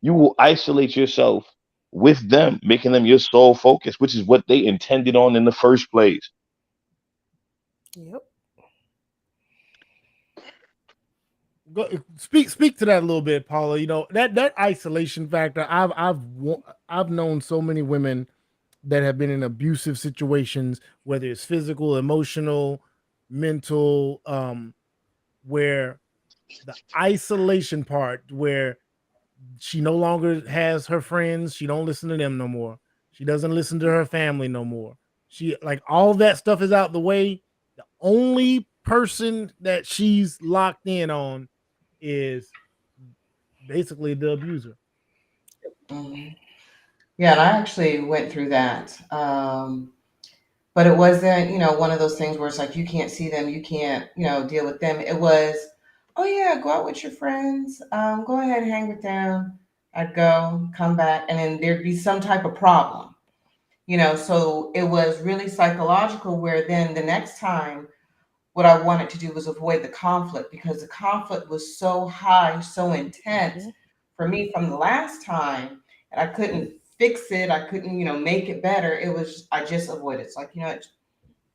you will isolate yourself with them, making them your sole focus, which is what they intended on in the first place. Yep. Speak to that a little bit, Paula. That isolation factor. I've known so many women that have been in abusive situations, whether it's physical, emotional, mental, where the isolation part, where she no longer has her friends. She don't listen to them no more. She doesn't listen to her family no more. She like all that stuff is out the way. The only person that she's locked in on is basically the abuser. Mhm. Yeah, and I actually went through that. But it wasn't, one of those things where it's like you can't see them, you can't, deal with them. It was, oh yeah, go out with your friends, go ahead and hang with them. I'd go, come back, and then there'd be some type of problem, So it was really psychological. Where then the next time, what I wanted to do was avoid the conflict because the conflict was so high, so intense for me from the last time, and I couldn't fix it. I couldn't, make it better. It was I just avoided. It's like,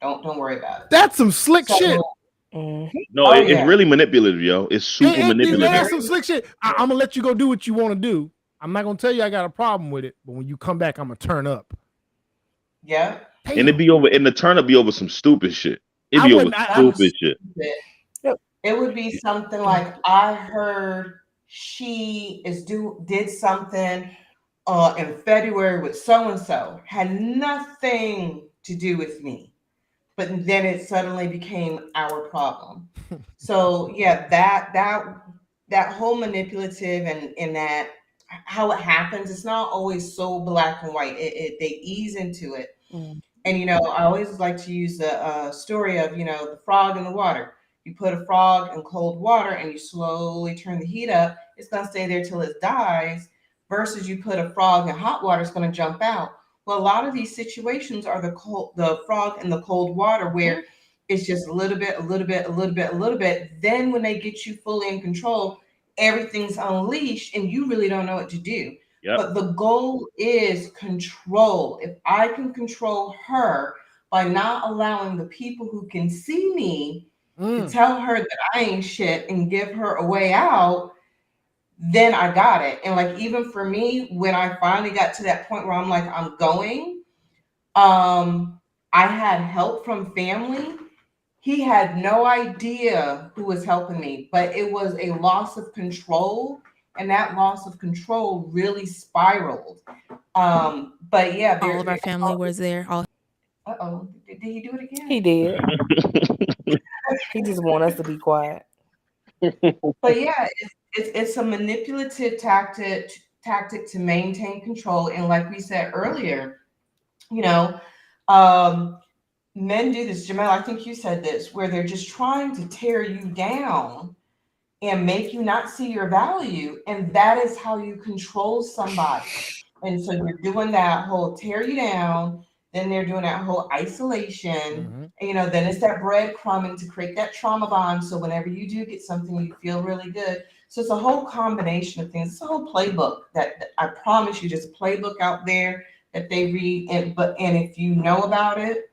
don't worry about it. That's some slick shit. No, Oh, it's yeah. really manipulative, yo. It's super manipulative. That's some slick shit. I'm gonna let you go do what you want to do. I'm not gonna tell you I got a problem with it, but when you come back, I'm gonna turn up. Yeah. And it be over, and the turn up be over some stupid shit. It be over stupid shit. It would be something like, I heard she did something in February with so and so, had nothing to do with me, but then it suddenly became our problem. So yeah, that whole manipulative and that how it happens, it's not always so black and white. They ease into it. And I always like to use the story of the frog in the water. You put a frog in cold water and you slowly turn the heat up, it's going to stay there till it dies, versus you put a frog in hot water, it's going to jump out. Well, a lot of these situations are the frog in the cold water, where it's just a little bit, a little bit, a little bit, a little bit. Then when they get you fully in control, everything's unleashed and you really don't know what to do. Yep. But the goal is control. If I can control her by not allowing the people who can see me to tell her that I ain't shit and give her a way out, then I got it. And like, even for me, when I finally got to that point where I'm like, I'm going, I had help from family. He had no idea who was helping me, but it was a loss of control. And that loss of control really spiraled. But yeah, all of our family was there. Uh-oh. Did he do it again? He did. He just want us to be quiet. But yeah, it's a manipulative tactic to maintain control. And like we said earlier, men do this. Jamel, I think you said this, where they're just trying to tear you down and make you not see your value. And that is how you control somebody. And so you're doing that whole tear you down, then they're doing that whole isolation. And, then it's that breadcrumbing to create that trauma bond. So whenever you do get something, you feel really good. So it's a whole combination of things. It's a whole playbook that I promise you, there's a playbook out there that they read. And if you know about it,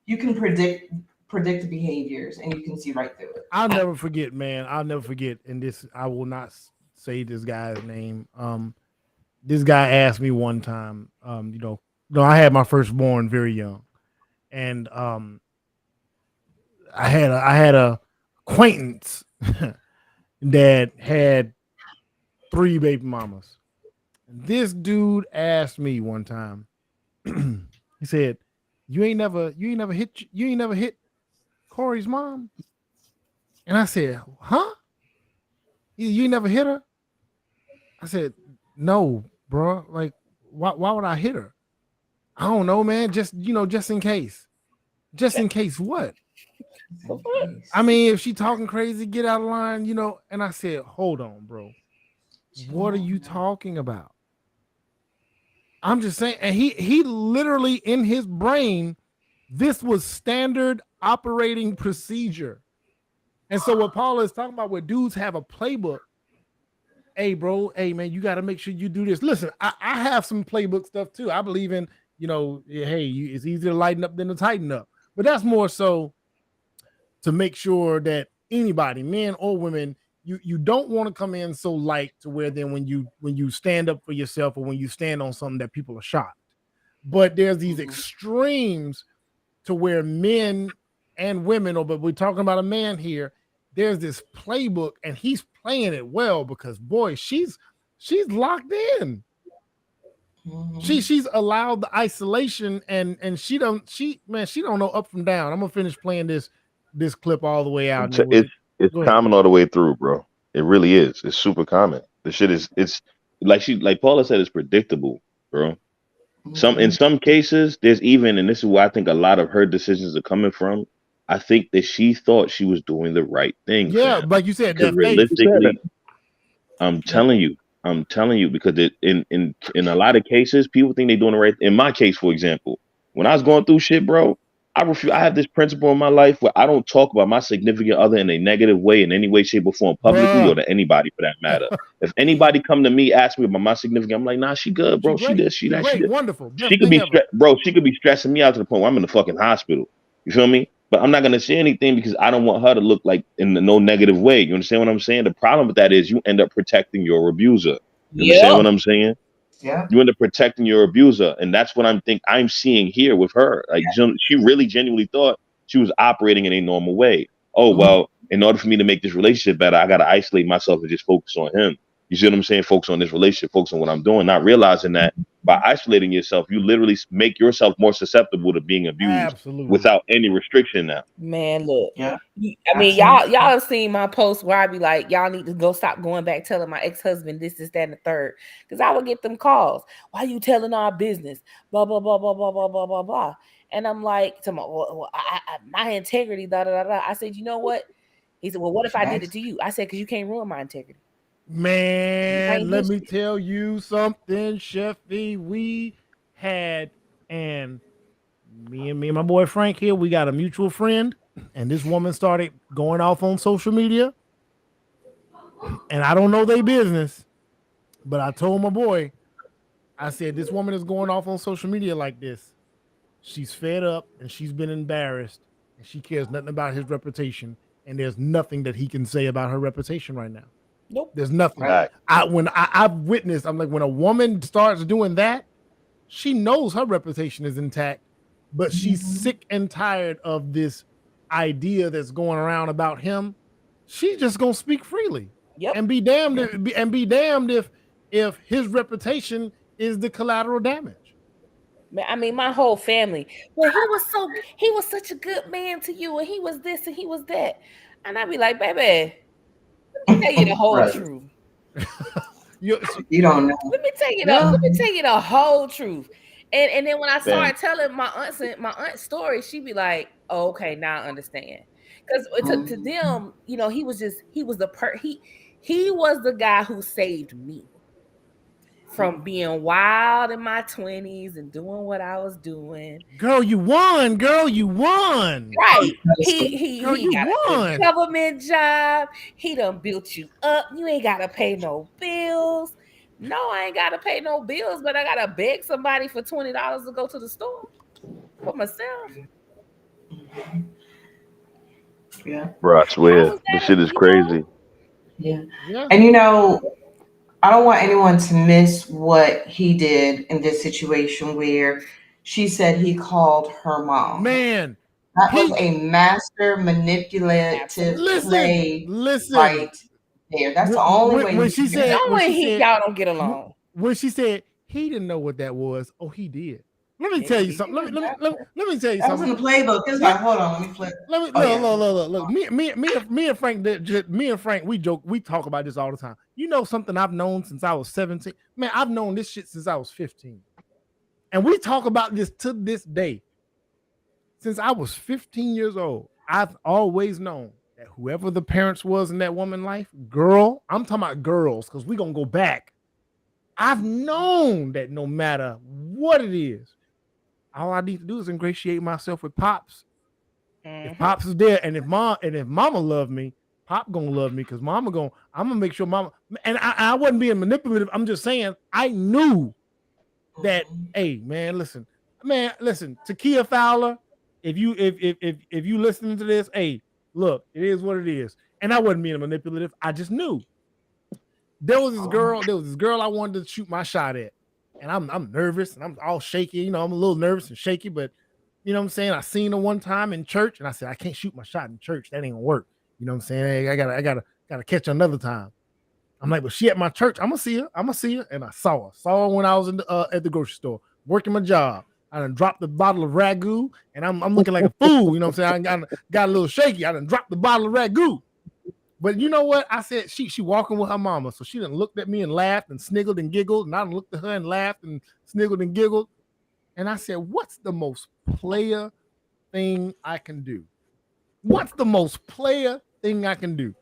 you can predict the behaviors and you can see right through it. I'll never forget, man. I'll never forget. And this, I will not say this guy's name. This guy asked me one time, I had my firstborn very young, and I had a acquaintance that had 3 baby mamas. This dude asked me one time, he said, you ain't never hit Corey's mom? And I said, huh? You ain't never hit her? I said, no, bro. Like, why would I hit her? I don't know, man. Just in case. Just in case what? I mean, if she talking crazy, get out of line, And I said, hold on, bro. What are you talking about? I'm just saying, and he literally in his brain, this was standard operating procedure. And so what Paula is talking about, where dudes have a playbook. Hey, bro, hey, man, you got to make sure you do this. Listen, I have some playbook stuff too. I believe in, it's easier to lighten up than to tighten up. But that's more so to make sure that anybody, men or women, you don't want to come in so light to where then when you stand up for yourself or when you stand on something that people are shocked. But there's these extremes to where men and women, but we're talking about a man here, there's this playbook and he's playing it well because boy, she's she's locked in. She's allowed the isolation, and she don't know up from down. I'm gonna finish playing this clip all the way out. It's common all the way through, bro. It really is. It's super common. The shit is it's like Paula said, it's predictable, bro. In some cases, there's even, and this is where I think a lot of her decisions are coming from. I think that she thought she was doing the right thing. Yeah, like you said, that realistically, I'm telling you, because in a lot of cases, people think they're doing the right. In my case, for example, when I was going through shit, bro, I have this principle in my life where I don't talk about my significant other in a negative way in any way, shape, or form, publicly or to anybody for that matter. If anybody come to me, ask me about my significant, I'm like, nah, she good, bro. She this, she that, she this. Wonderful. She could be bro. She could be stressing me out to the point where I'm in the fucking hospital. You feel me? But I'm not gonna say anything because I don't want her to look like in no negative way. You understand what I'm saying? The problem with that is you end up protecting your abuser. You understand what I'm saying? Yeah. You end up protecting your abuser, and that's what I'm seeing here with her. Like she really genuinely thought she was operating in a normal way. Oh well, in order for me to make this relationship better, I got to isolate myself and just focus on him. You see what I'm saying? Focus on this relationship, focus on what I'm doing, not realizing that by isolating yourself, you literally make yourself more susceptible to being abused without any restriction now. Man, look. Yeah. I mean, y'all have seen my post where I be like, y'all need to go stop going back telling my ex-husband this, that, and the third. Because I would get them calls. Why you telling our business? Blah, blah, blah, blah, blah, blah, blah, blah, blah. And I'm like, my integrity, da, da, da, da. I said, you know what? He said, well, what if I did it to you? I said, because you can't ruin my integrity. Man, let me tell you something, Sheffy. We had, and me and my boy Frank here, we got a mutual friend, and this woman started going off on social media. And I don't know their business, but I told my boy, I said, this woman is going off on social media like this. She's fed up and she's been embarrassed, and she cares nothing about his reputation. And there's nothing that he can say about her reputation right now. Nope. There's nothing. Right. I've witnessed, I'm like, when a woman starts doing that, she knows her reputation is intact, but she's sick and tired of this idea that's going around about him. She's just gonna speak freely. Yep. And be damned if his reputation is the collateral damage. I mean, my whole family. Well, he was such a good man to you, and he was this and he was that. And I'd be like, baby, let me tell you the whole truth. You don't know. Let me tell you the whole truth. And then when I started telling my aunt's story, she'd be like, oh, okay, now I understand. Because to them, you know, he was the guy who saved me from being wild in my 20s and doing what I was doing. Girl, you won. Right. He got a government job. He done built you up. You ain't gotta pay no bills. No, I ain't gotta pay no bills, but I gotta beg somebody for $20 to go to the store for myself. Yeah. Bro, I swear, this shit is crazy. Yeah. And you know, I don't want anyone to miss what he did in this situation where she said he called her mom. Man, that was a master manipulative play right there. That's the only way. When she said, y'all don't get along. When she said he didn't know what that was, oh, he did. Let me tell you something. Let me tell you something. That was in the playbook. It's like, hold on, let me flip. Look. Me and Frank, we joke, we talk about this all the time. You know something I've known since I was 17. Man, I've known this shit since I was 15. And we talk about this to this day. Since I was 15 years old, I've always known that whoever the parents was in that woman's life, girl, I'm talking about girls, because we're gonna go back. I've known that no matter what it is, all I need to do is ingratiate myself with Pops. If Pops is there, and if Mama love me, Pop gonna love me, because I'm gonna make sure Mama. And I wasn't being manipulative. I'm just saying I knew that. Hey, man, listen, Takia Fowler, if you listening to this, hey, look, it is what it is. And I wasn't being manipulative. I just knew. There was this girl I wanted to shoot my shot at. And I'm nervous and I'm all shaky. You know, I'm a little nervous and shaky, but you know what I'm saying? I seen her one time in church and I said, I can't shoot my shot in church. That ain't gonna work. You know what I'm saying? I gotta catch her another time. I'm like, but she at my church. I'm gonna see her. And I saw her when I was at the grocery store working my job. I done dropped the bottle of ragu, and I'm looking like a fool. You know what I'm saying? I got a little shaky. I done dropped the bottle of ragu. But you know what? I said she walking with her mama. So she done looked at me and laughed and sniggled and giggled. And I done looked at her and laughed and sniggled and giggled. And I said, what's the most player thing I can do? What's the most player thing I can do?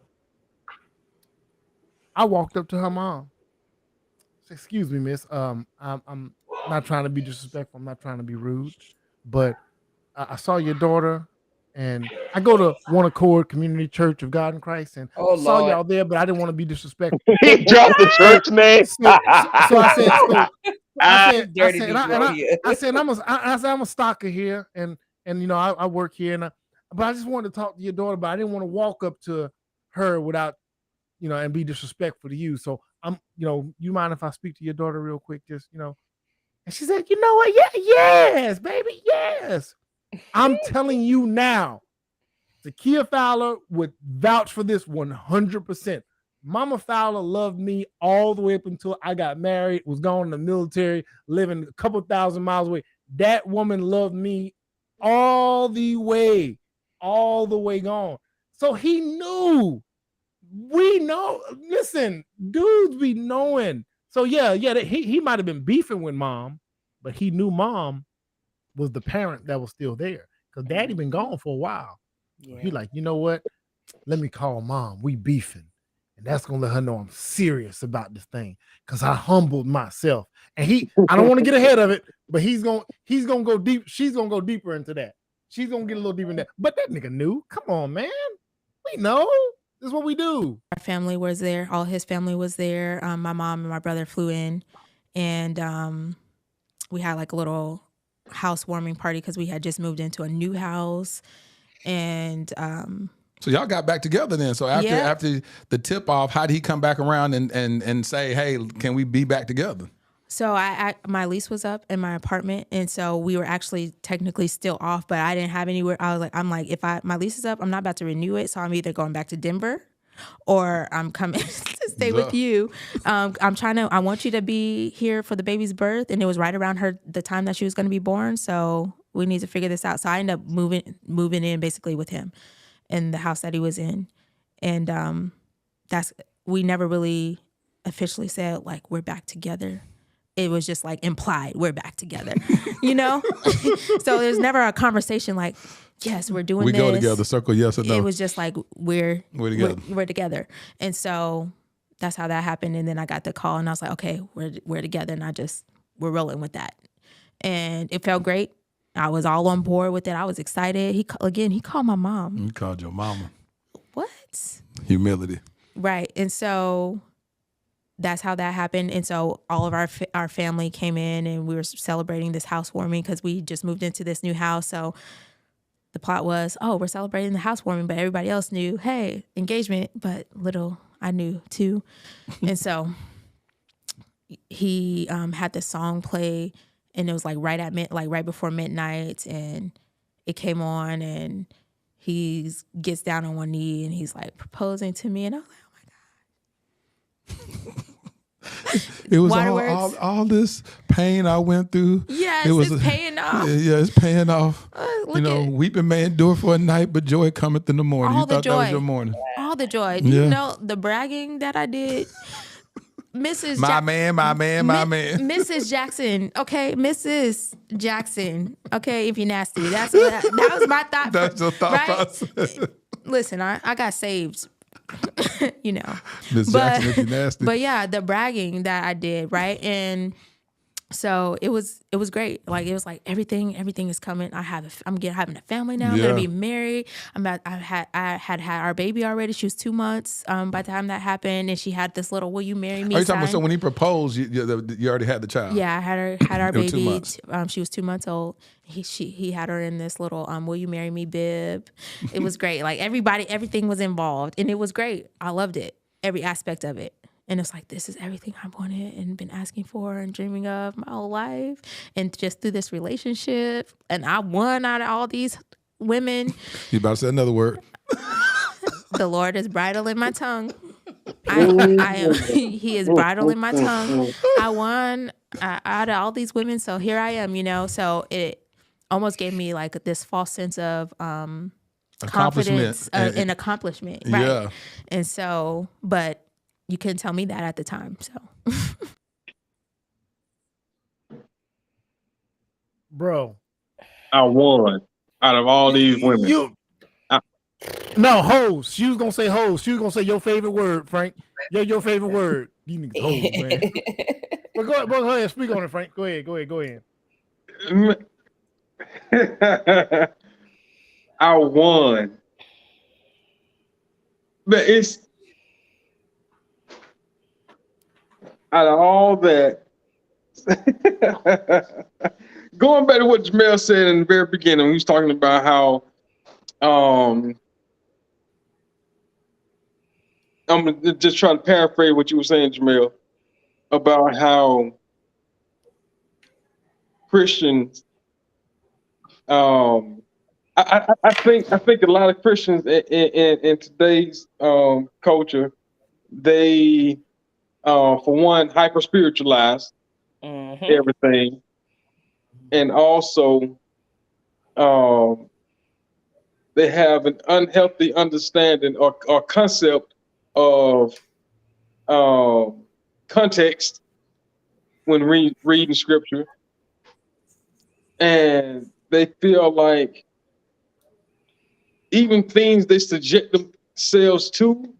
I walked up to her mom. I said, excuse me, miss. I'm not trying to be disrespectful. I'm not trying to be rude. But I saw your daughter, and I go to One Accord Community Church of God in Christ, and saw y'all there, but I didn't want to be disrespectful. He dropped the church name. So I said, I'm a stalker here, and you know I work here, but I just wanted to talk to your daughter, but I didn't want to walk up to her without, you know, and be disrespectful to you. So you mind if I speak to your daughter real quick, just And she said, you know what? Yes, baby, yes. I'm telling you now, Zakiya Fowler would vouch for this 100%. Mama Fowler loved me all the way up until I got married, was gone in the military, living a couple thousand miles away. That woman loved me all the way gone. So he knew. We know. Listen, dudes be knowing. So yeah, he might have been beefing with mom, but he knew mom was the parent that was still there because daddy been gone for a while. Yeah. He like, you know what? Let me call mom. We beefing. And that's gonna let her know I'm serious about this thing because I humbled myself. And I don't want to get ahead of it, but he's gonna go deep. She's gonna go deeper into that. She's gonna get a little deeper in that. But that nigga knew. Come on, man. We know. This is what we do. Our family was there. All his family was there. My mom and my brother flew in, and we had like a little housewarming party because we had just moved into a new house. And so y'all got back together then. So after the tip off, how did he come back around and say, hey, can we be back together? So my lease was up in my apartment, and so we were actually technically still off, but I didn't have anywhere. I'm like, if my lease is up, I'm not about to renew it, so I'm either going back to Denver, or I'm coming to stay with you. I want you to be here for the baby's birth, and it was right around the time that she was going to be born, so we need to figure this out. So I ended up moving in basically with him in the house that he was in, and we never really officially said like we're back together. It was just like implied we're back together, you know? So there's never a conversation like, yes, we're doing this. We go together, circle yes or no. It was just like, we're together. We're together. And so that's how that happened. And then I got the call and I was like, okay, we're together. And we're rolling with that. And it felt great. I was all on board with it. I was excited. He called my mom. He called your mama. What? Humility. Right. And so that's how that happened. And so all of our family came in and we were celebrating this housewarming because we just moved into this new house. So the plot was, we're celebrating the housewarming, but everybody else knew, hey, engagement, but little I knew too. And so he had this song play, and it was like right before midnight, and it came on, and he gets down on one knee and he's like proposing to me, and I was like, it was all this pain I went through. Yes, it's paying off. Yeah, it's paying off. Weeping may endure for a night, but joy cometh in the morning. You thought that was your morning. All the joy. Do you know the bragging that I did? Mrs. My man. Mrs. Jaxn. Okay, Mrs. Jaxn. Okay, if you're nasty. That was my thought. That's your thought process. Listen, I got saved. You know, Miss Jackson, if you're nasty. But yeah, the bragging that I did, right? And so it was great. Like it was like everything is coming. I'm having a family now. I'm gonna be married. I had our baby already. She was 2 months by the time that happened, and she had this little "Will you marry me?" Are you talking about, so when he proposed, you already had the child? Yeah, I had our baby. 2 months. She was 2 months old. He had her in this little "Will you marry me?" bib. It was great. Like everything was involved, and it was great. I loved it, every aspect of it. And it's like, this is everything I wanted and been asking for and dreaming of my whole life. And just through this relationship, and I won out of all these women. You about to say another word? The Lord is bridling my tongue. I am. He is bridling my tongue. I won out of all these women, so here I am. So it almost gave me like this false sense of confidence and accomplishment, right? Yeah. And so, but you couldn't tell me that at the time. So, Bro, I won out of all these women. No, hoes. She was gonna say hoes. She was gonna say your favorite word, Frank. Your favorite word. You niggas hoes, man. But go ahead, speak on it, Frank. Go ahead. I won. But it's out of all that. Going back to what Jamel said in the very beginning, he was talking about how I'm just trying to paraphrase what you were saying, Jamel, about how Christians, I think a lot of Christians in today's culture, they for one hyper spiritualize everything, and also they have an unhealthy understanding or concept of context when reading scripture, and they feel like even things they subject themselves to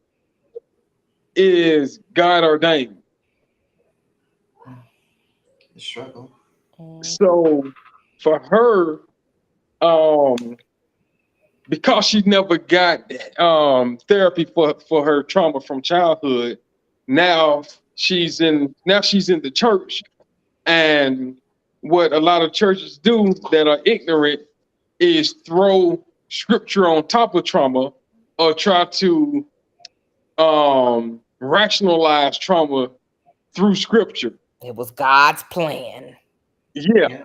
is God ordained. The struggle. So for her, because she never got therapy for her trauma from childhood, now she's in the church, and what a lot of churches do that are ignorant is throw scripture on top of trauma or try to rationalize trauma through scripture. It was God's plan. Yeah.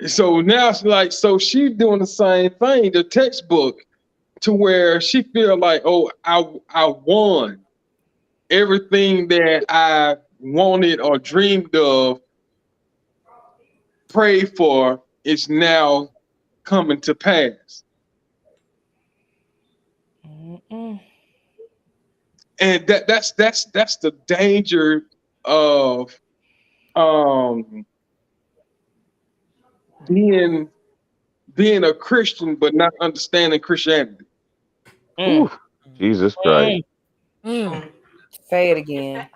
So now it's like, so she's doing the same thing, the textbook, to where she feel like, oh, I won everything that I wanted or dreamed of, prayed for, is now coming to pass. And that's the danger of being a Christian but not understanding Christianity. Jesus Christ. Say it again.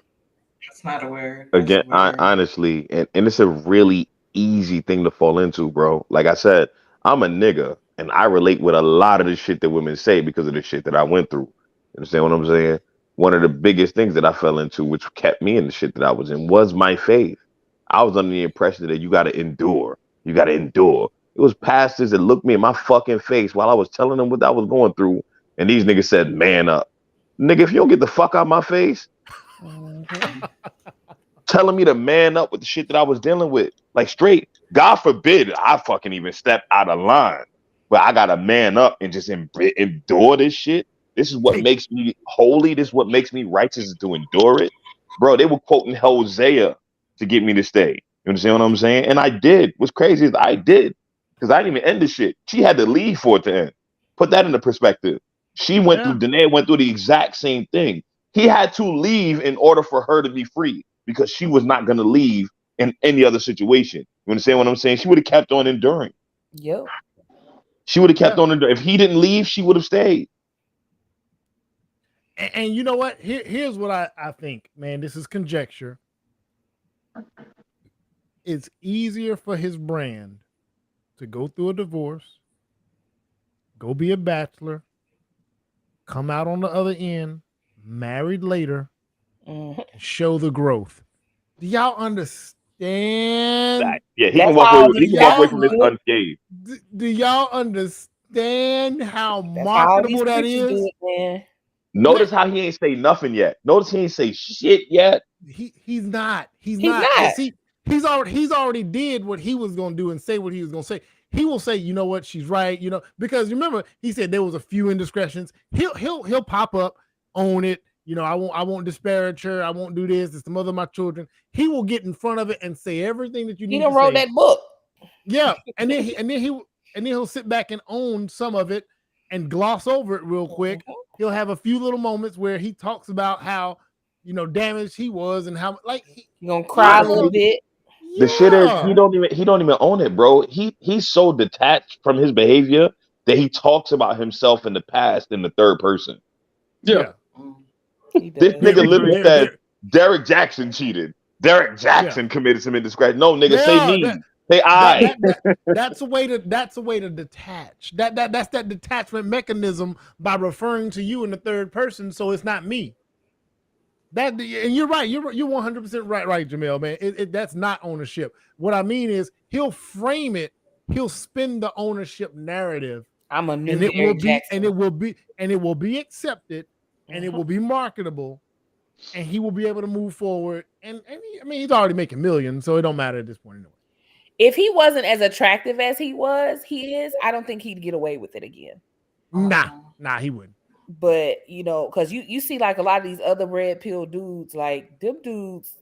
It's not a word. Again, honestly, and it's a really easy thing to fall into, bro. Like I said, I'm a nigga, and I relate with a lot of the shit that women say because of the shit that I went through. You understand what I'm saying? One of the biggest things that I fell into, which kept me in the shit that I was in, was my faith. I was under the impression that you got to endure. You got to endure. It was pastors that looked me in my fucking face while I was telling them what I was going through, and these niggas said, "Man up." Nigga, if you don't get the fuck out of my face, telling me to man up with the shit that I was dealing with. Like straight, God forbid I fucking even step out of line. But I gotta man up and just endure this shit. This is what makes me holy. This is what makes me righteous, is to endure it. Bro, they were quoting Hosea to get me to stay. You understand what I'm saying? And I did. What's crazy is I did. Because I didn't even end the shit. She had to leave for it to end. Put that into perspective. She went through, Danae went through the exact same thing. He had to leave in order for her to be free, because she was not going to leave in any other situation. You understand what I'm saying? She would have kept on enduring. Yep. She would have kept on enduring. If he didn't leave, she would have stayed. And you know what? Here's what I think, man. This is conjecture. It's easier for his brand to go through a divorce, go be a bachelor, come out on the other end, married later, show the growth. Do y'all understand? Yeah, he can walk away from this unscathed. Do y'all understand how marketable that is? Notice how he ain't say nothing yet. Notice he ain't say shit yet. He's not. He's not. See, he's already did what he was gonna do and say what he was gonna say. He will say, you know what, she's right, because remember, he said there was a few indiscretions. He'll pop up, own it, I won't disparage her. I won't do this. It's the mother of my children. He will get in front of it and say everything that you need He done to wrote say. that book. Yeah, and then he'll sit back and own some of it and gloss over it real quick. He'll have a few little moments where he talks about how damaged he was and how he gonna cry a little bit. The shit is he don't even own it, bro. He's so detached from his behavior that he talks about himself in the past in the third person. Yeah. This nigga literally said Derrick Jaxn cheated. Derrick Jaxn committed some indiscretion. No, nigga, say me. Say I. That's a way to detach. That's that detachment mechanism by referring to you in the third person, so it's not me. And you're right. You're 100% right, Jamel, man. That's not ownership. What I mean is he'll frame it. He'll spin the ownership narrative. I'm a new and it will Derrick be Jaxn. and it will be accepted, and it will be marketable, and he will be able to move forward. And he's already making millions, so it don't matter at this point anyway. If he wasn't as attractive as he is, I don't think he'd get away with it again. Nah, he wouldn't. But because you see like a lot of these other red pill dudes, like them dudes,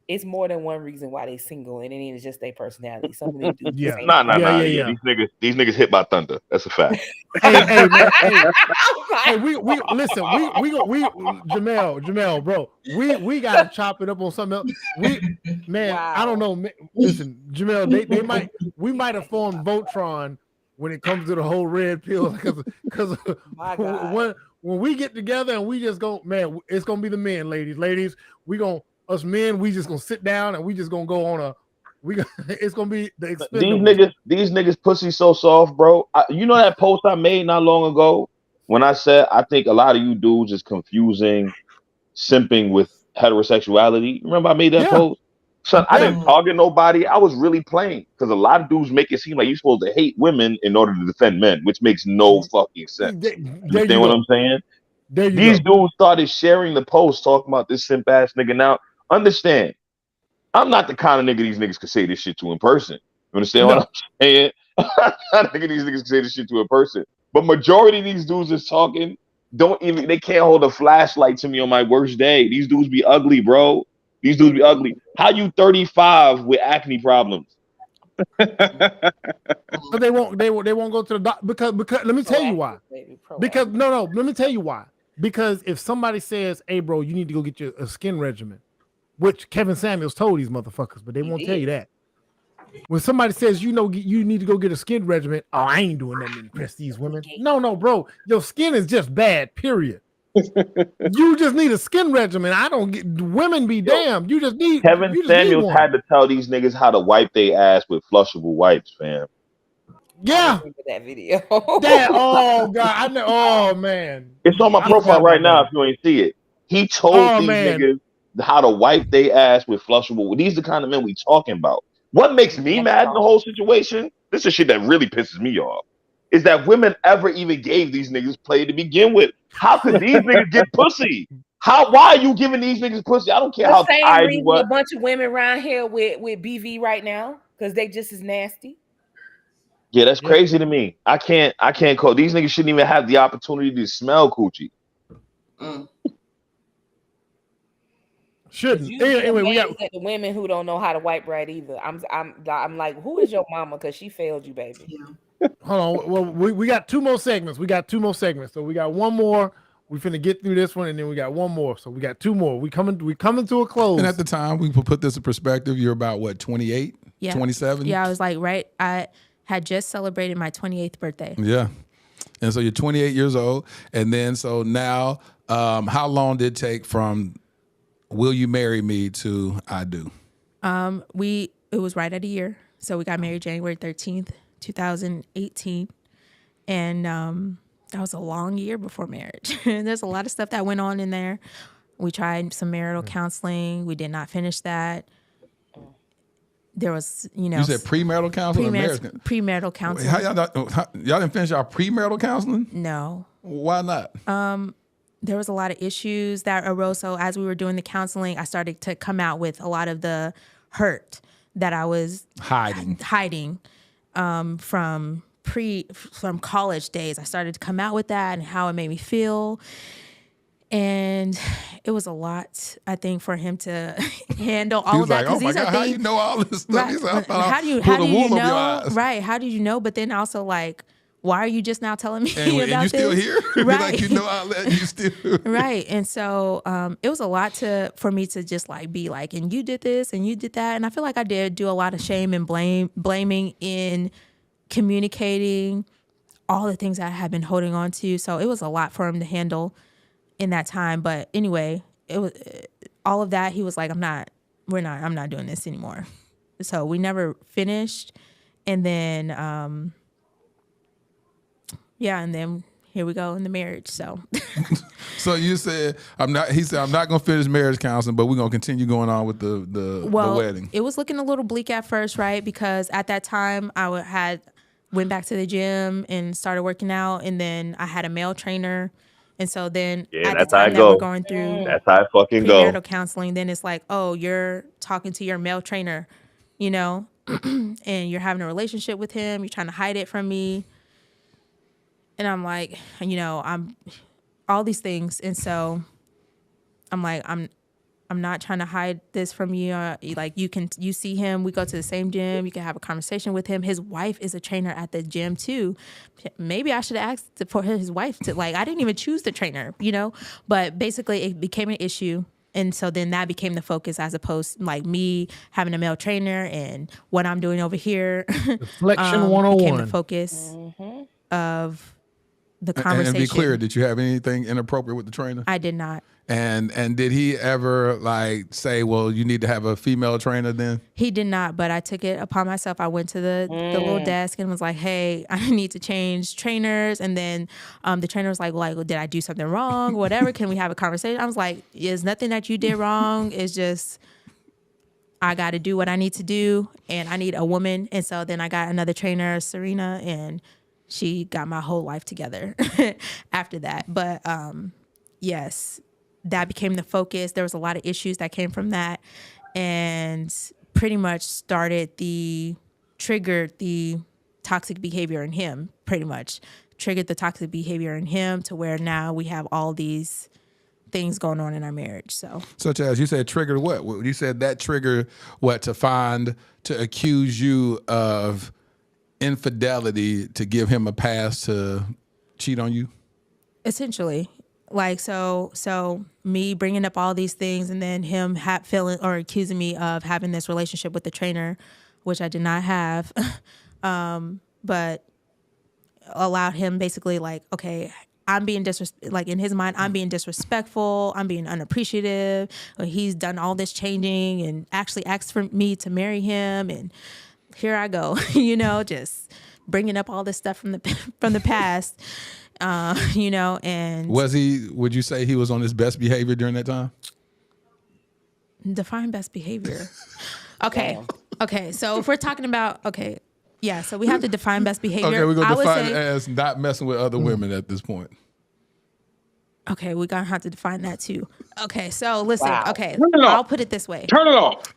it's more than one reason why they single, and it ain't just their personality. Some of them dudes, Nah. These niggas hit by thunder. That's a fact. Hey, man. Hey, we listen. We Jamel, bro. We gotta chop it up on something else. I don't know. Listen, Jamel, we might have formed Voltron when it comes to the whole red pill, because when we get together and we just go, man, it's gonna be the men, ladies. Us men, we just gonna sit down and we just gonna go on it's gonna be the Expendables. These niggas pussy so soft, bro. You know that post I made not long ago when I said I think a lot of you dudes is confusing simping with heterosexuality. Remember I made that post? Son, I didn't target nobody. I was really playing because a lot of dudes make it seem like you're supposed to hate women in order to defend men, which makes no fucking sense. Understand what I'm saying? These dudes started sharing the post talking about this simp ass nigga. Now, understand, I'm not the kind of nigga these niggas could say this shit to in person. You understand what I'm saying? I'm not the nigga these niggas could say this shit to in person. But majority of these dudes is talking, they can't hold a flashlight to me on my worst day. These dudes be ugly, bro. These dudes be ugly. How you 35 with acne problems? But they won't go to the doctor because let me tell you why. Because no, let me tell you why. Because if somebody says, "Hey, bro, you need to go get a skin regimen," which Kevin Samuels told these motherfuckers, but they won't tell you that. When somebody says, you need to go get a skin regimen, I ain't doing nothing to impress these women. No, bro, your skin is just bad. Period. You just need a skin regimen. I don't get women be damned. You just need Kevin Samuels had to tell these niggas how to wipe their ass with flushable wipes, fam. Yeah, that video. Oh god, I know. Oh man, it's on my profile right now. If you ain't see it, he told these niggas how to wipe their ass with flushable. These are the kind of men we talking about. What makes me mad in the whole situation? This is shit that really pisses me off. Is that women ever even gave these niggas play to begin with? How could these niggas get pussy? Why are you giving these niggas pussy? I don't care how tired you was. A bunch of women around here with BV right now because they just as nasty. Yeah, that's crazy to me. I can't call these niggas shouldn't even have the opportunity to smell coochie. Shouldn't. Anyway, we got the women who don't know how to wipe right either. I'm like, who is your mama? Because she failed you, baby. Hold on. Well, we got two more segments. So we got one more. We finna get through this one, and then we got one more. So we got two more. We coming to a close. And at the time, we put this in perspective. You're about what, 28, 27? Yeah, I was like, right. I had just celebrated my 28th birthday. Yeah. And so you're 28 years old. And then so now, how long did it take from will you marry me to I do? It was right at a year. So we got married January 13th, 2018. And that was a long year before marriage. There's a lot of stuff that went on in there. We tried some marital counseling. We did not finish that. There was, You said premarital counseling or marriage? Premarital counseling. Y'all didn't finish our premarital counseling? No. Why not? There was a lot of issues that arose. So as we were doing the counseling, I started to come out with a lot of the hurt that I was hiding from college days. I started to come out with that and how it made me feel. And it was a lot, I think, for him to handle all of that. Like, oh my these are God, things, how you know all this stuff? right? He's like, I thought How I do you pulled the wool over your know? eyes. Right? How did you know? But then also like, why are you just now telling me And about you still this? here? Right? Like, you know all that, you still Right. And so it was a lot for me to just like be like, and you did this and you did that. And I feel like I did do a lot of shame and blaming in communicating all the things I had been holding on to. So it was a lot for him to handle in that time. But anyway, it was all of that. He was like, I'm not doing this anymore. So we never finished. And then, and then here we go in the marriage. So, So you said he said I'm not gonna finish marriage counseling, but we're gonna continue going on with the wedding. It was looking a little bleak at first, right? Because at that time went back to the gym and started working out, and then I had a male trainer. And so then at the time that we're going through that's how I fucking go. premarital counseling, then it's like, oh, you're talking to your male trainer, and you're having a relationship with him. You're trying to hide it from me. And I'm like, I'm all these things. And so I'm like, I'm not trying to hide this from you. Like you see him, we go to the same gym. You can have a conversation with him. His wife is a trainer at the gym too. Maybe I should have asked for his wife to, like, I didn't even choose the trainer, but basically it became an issue. And so then that became the focus, as opposed to like me having a male trainer and what I'm doing over here. Deflection 101 became the focus of the conversation. And be clear, did you have anything inappropriate with the trainer? I did not. And did he ever like say, well, you need to have a female trainer then? He did not, but I took it upon myself. I went to the little desk and was like, hey, I need to change trainers. And then the trainer was like, well, did I do something wrong? Whatever. Can we have a conversation? I was like, there's nothing that you did wrong. It's just I got to do what I need to do, and I need a woman. And so then I got another trainer, Serena, and she got my whole life together after that. But yes, that became the focus. There was a lot of issues that came from that, and pretty much triggered the toxic behavior in him, triggered the toxic behavior in him to where now we have all these things going on in our marriage. So such as, you said triggered what? You said that triggered what? To accuse you of infidelity, to give him a pass to cheat on you? Essentially. Like, so me bringing up all these things, and then him feeling or accusing me of having this relationship with the trainer, which I did not have, but allowed him basically like, okay, I'm being like in his mind, I'm being disrespectful, I'm being unappreciative. He's done all this changing and actually asked for me to marry him, and here I go, just bringing up all this stuff from the past. And would you say he was on his best behavior during that time? Define best behavior. Okay. Okay. So if we're talking about, so we have to define best behavior. Okay, we're going to define it as not messing with other women at this point. Okay, we're going to have to define that too. Okay, so listen. Wow. Okay, Turn it off. I'll put it this way. Turn it off.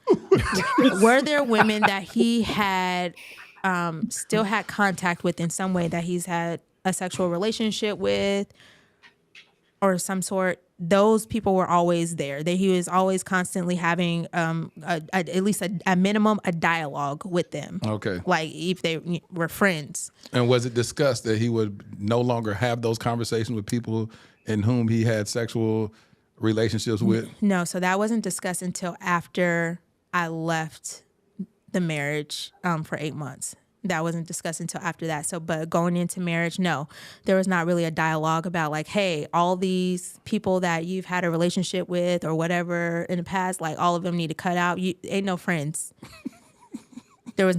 Were there women that he had still had contact with in some way, that he's had a sexual relationship with or some sort? Those people were always there. That he was always constantly having at least a minimum a dialogue with them. Okay. Like if they were friends. And was it discussed that he would no longer have those conversations with people in whom he had sexual relationships with? No, so that wasn't discussed until after I left the marriage for 8 months. That wasn't discussed until after that. So, but going into marriage, no, there was not really a dialogue about like, hey, all these people that you've had a relationship with or whatever in the past, like all of them need to cut out. You ain't no friends. There was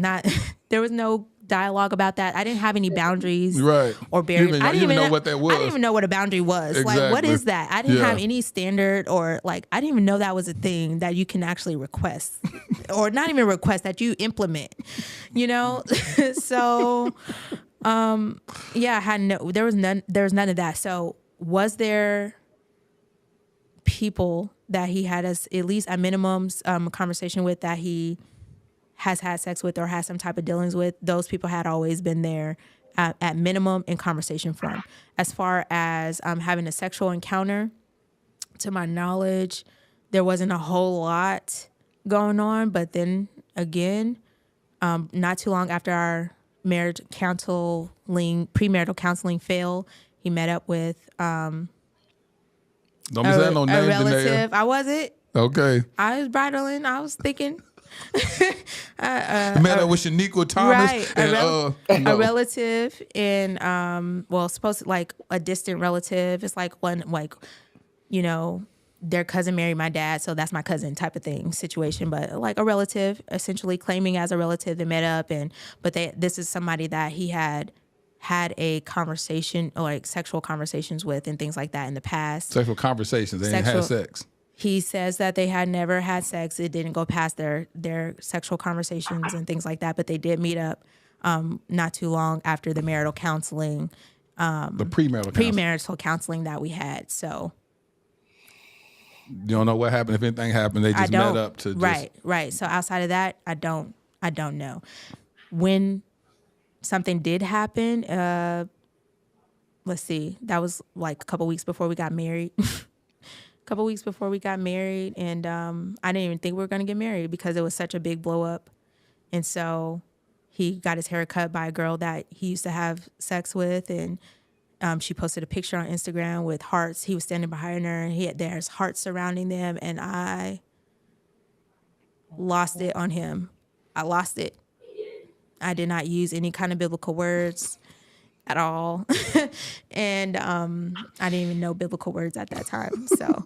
no dialogue about that. I didn't have any boundaries or barriers. I didn't even know what that was. I didn't even know what a boundary was. Exactly. Like, what is that? I didn't have any standard, or like, I didn't even know that was a thing that you can actually request or not even request, that you implement, So, there was none of that. So was there people that he had at least at minimums a conversation with, that he has had sex with or has some type of dealings with? Those people had always been there at minimum in conversation from. As far as having a sexual encounter, to my knowledge, there wasn't a whole lot going on. But then again, not too long after our premarital counseling failed, he met up with Don't be saying no a names, relative. I wasn't. Okay. I was bridling. I was thinking. You met up with Shaniqua Thomas. Right. And, A relative and supposed to like a distant relative. It's like one their cousin married my dad, so that's my cousin type of thing situation. But like a relative, essentially claiming as a relative, they met up this is somebody that he had a conversation or like sexual conversations with and things like that in the past. Sexual conversations. They didn't have sex. He says that they had never had sex. It didn't go past their sexual conversations and things like that. But they did meet up not too long after the marital counseling. The premarital counseling that we had. So you don't know what happened. If anything happened, they just met up to right. So outside of that, I don't know. When something did happen, let's see, that was like a couple weeks before we got married. And I didn't even think we were going to get married because it was such a big blow up. And so he got his hair cut by a girl that he used to have sex with, and she posted a picture on Instagram with hearts. He was standing behind her, and there's hearts surrounding them, and I lost it on him. I lost it. I did not use any kind of biblical words at all. And I didn't even know biblical words at that time. So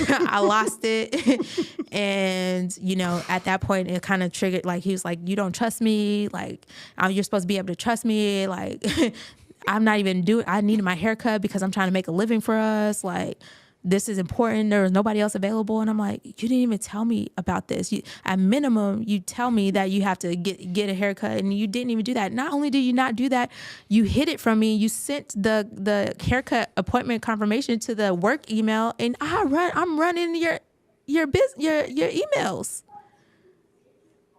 I lost it. And, at that point, it kind of triggered, like, he was like, you don't trust me. Like, you're supposed to be able to trust me. Like, I'm not even I needed my haircut because I'm trying to make a living for us. Like, this is important. There was nobody else available. And I'm like, you didn't even tell me about this. At minimum, you tell me that you have to get a haircut, and you didn't even do that. Not only did you not do that, you hid it from me. You sent the haircut appointment confirmation to the work email, and I'm running your emails.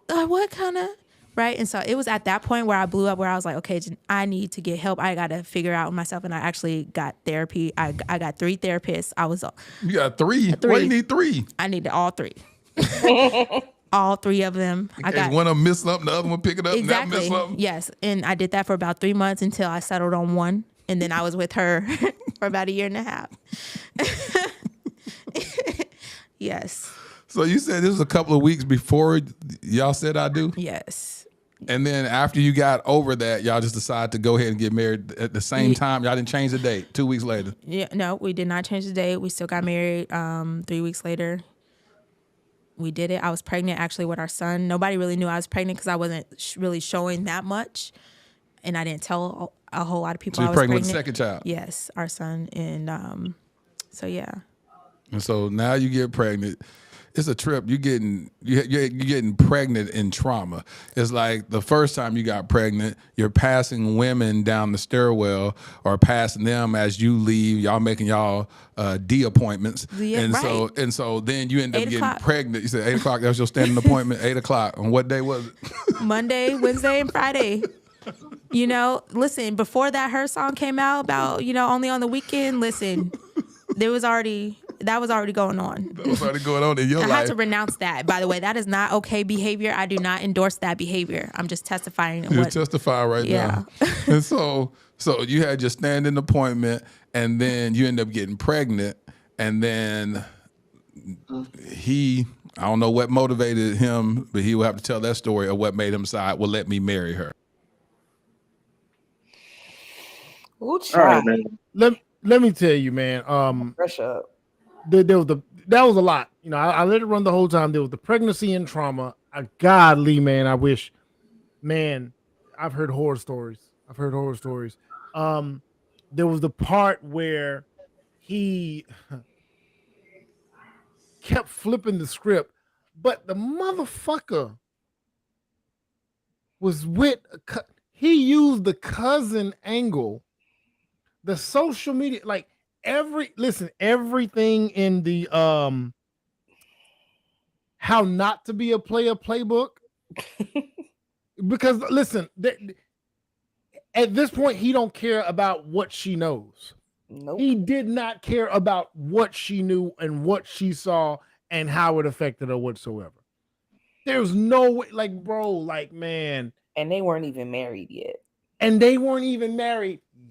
What kind of... Right. And so it was at that point where I blew up, where I was like, okay, I need to get help. I got to figure out myself. And I actually got therapy. I got 3 therapists. You got 3? Why you need 3? I needed all 3. All 3 of them. One of them miss something, the other one pick it up. Exactly. And that miss something. Yes. And I did that for about 3 months until I settled on one. And then I was with her for about a year and a half. Yes. So you said this was a couple of weeks before y'all said I do? Yes. And then after you got over that, y'all just decided to go ahead and get married at the same time. Y'all didn't change the date 2 weeks later. Yeah, no, we did not change the date. We still got married 3 weeks later. We did it. I was pregnant actually with our son. Nobody really knew I was pregnant because I wasn't really showing that much. And I didn't tell a whole lot of people I was pregnant. With the second child? Yes, our son. And so, yeah. And so now you get pregnant. It's a trip. You're getting pregnant in trauma. It's like the first time you got pregnant, you're passing women down the stairwell or passing them as you leave. Y'all making y'all D appointments, so then you end up getting pregnant. You said 8 o'clock. That was your standing appointment. 8 o'clock. On what day was it? Monday, Wednesday, and Friday. Listen. Before her song came out about only on the weekend. Listen, that was already going on. That was already going on in your life. I had to renounce that. By the way, that is not okay behavior. I do not endorse that behavior. I'm just testifying. You're testifying right now. And so you had your standing appointment, and then you end up getting pregnant, and then I don't know what motivated him, but he will have to tell that story of what made him decide, well, let me marry her. All right, man. Let me tell you, man. Fresh up. That was a lot. I let it run the whole time. There was the pregnancy and trauma. Godly, man, I wish. Man, I've heard horror stories. There was the part where he kept flipping the script, but the motherfucker was he used the cousin angle, the social media, like everything in the how not to be a player playbook. Because listen, at this point, he don't care about what she knows. Nope. He did not care about what she knew and what she saw and how it affected her whatsoever. There's no way, like, bro, like, man. And they weren't even married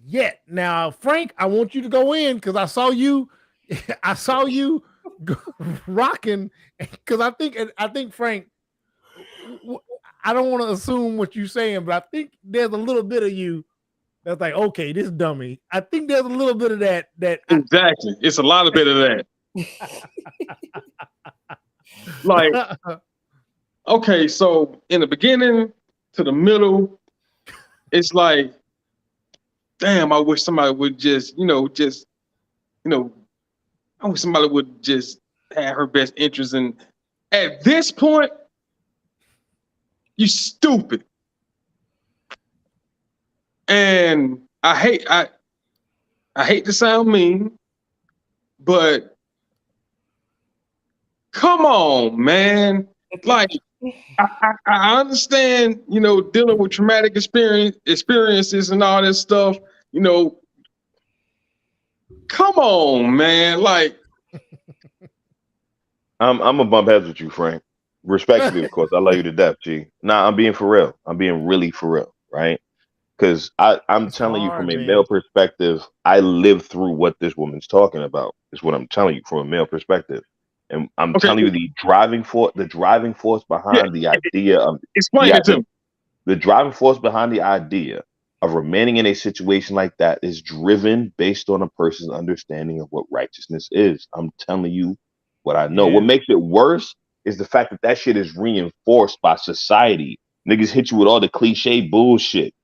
yet. Now, Frank, I want you to go in because I saw you rocking. Because I think Frank, I don't want to assume what you're saying, but I think there's a little bit of you that's like, okay, this dummy. I think there's a little bit of that. Exactly. It's a lot of bit of that. Like, okay, so in the beginning to the middle, it's like, damn, I wish somebody would just, I wish somebody would just have her best interest in. At this point, you stupid. And I hate to sound mean, but come on, man. Like, I understand, dealing with traumatic experiences and all this stuff, come on, man. Like, I'm gonna bump heads with you, Frank. Respectfully, of course. I love you to death, G. Nah, I'm being for real. I'm being really for real, right? Because I'm telling you from a male perspective, I lived through what this woman's talking about. Is what I'm telling you from a male perspective. And I'm telling you the driving force behind the idea of explain it to me. The driving force behind the idea of remaining in a situation like that is driven based on a person's understanding of what righteousness is. I'm telling you what I know. Yeah. What makes it worse is the fact that shit is reinforced by society. Niggas hit you with all the cliche bullshit.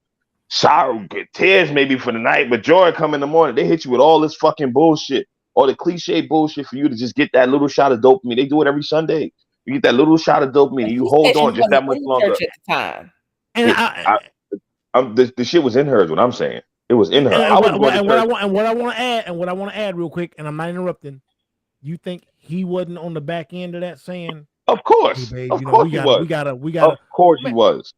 Sorrow, tears maybe for the night, but joy come in the morning. They hit you with all this fucking bullshit. All the cliche bullshit for you to just get that little shot of dopamine. They do it every Sunday. You get that little shot of dopamine and you hold on just that much longer. At the time. And the shit was in her is what I'm saying. It was in her. What I want to add real quick, and I'm not interrupting. You think he wasn't on the back end of that saying? Of course. Hey, babe, of course he was. We gotta. Of course he was.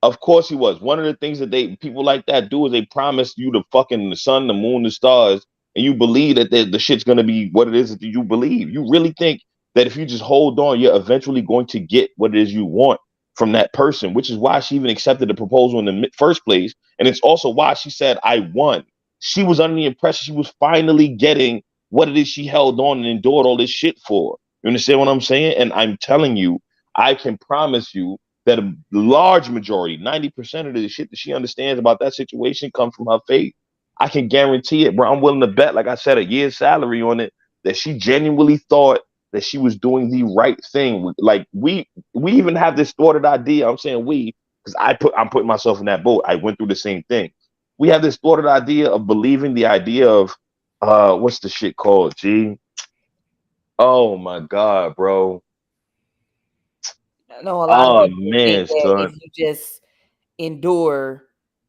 Of course he was. One of the things that people like that do is they promise you the fucking the sun, the moon, the stars, and you believe that the shit's gonna be what it is that you believe. You really think that if you just hold on, you're eventually going to get what it is you want from that person, which is why she even accepted the proposal in the first place. And it's also why she said, I won. She was under the impression she was finally getting what it is she held on and endured all this shit for. You understand what I'm saying? And I'm telling you, I can promise you that a large majority, 90% of the shit that she understands about that situation comes from her faith. I can guarantee it, bro. I'm willing to bet, like I said, a year's salary on it, that she genuinely thought that she was doing the right thing. Like we even have this thwarted idea. I'm saying we, because I'm putting myself in that boat. I went through the same thing. We have this thwarted idea of believing the idea of what's the shit called, G? Oh my God, bro. No, a lot of people man, think that son. if you just endure,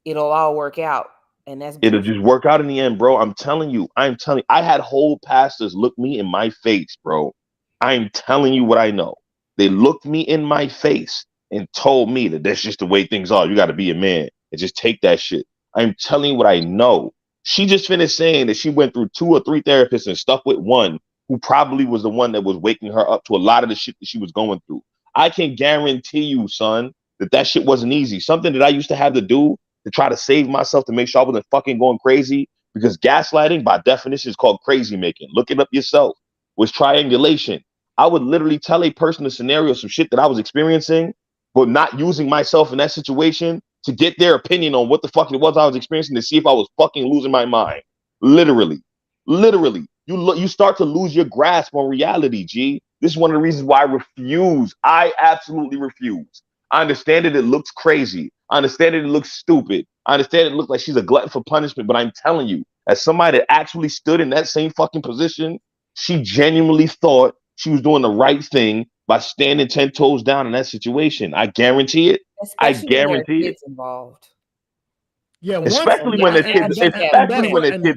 it'll all work out. And that's It'll just work out in the end, bro. I'm telling you. I had whole pastors look me in my face, bro. I'm telling you what I know. They looked me in my face and told me that that's just the way things are. You got to be a man and just take that shit. I'm telling you what I know. She just finished saying that she went through 2 or 3 therapists and stuck with one who probably was the one that was waking her up to a lot of the shit that she was going through. I can guarantee you, son, that shit wasn't easy. Something that I used to have to do to try to save myself, to make sure I wasn't fucking going crazy, because gaslighting by definition is called crazy making. Look it up yourself. Was triangulation. I would literally tell a person a scenario, some shit that I was experiencing, but not using myself in that situation to get their opinion on what the fuck it was I was experiencing, to see if I was fucking losing my mind. Literally. You start to lose your grasp on reality, G. This is one of the reasons why I refuse. I absolutely refuse. I understand that it looks crazy. I understand that it looks stupid. I understand it looks like she's a glutton for punishment, but I'm telling you, as somebody that actually stood in that same fucking position, she genuinely thought she was doing the right thing by standing 10 toes down in that situation. I guarantee it. Especially I guarantee when there are it. kids involved. Yeah, Especially when there's kids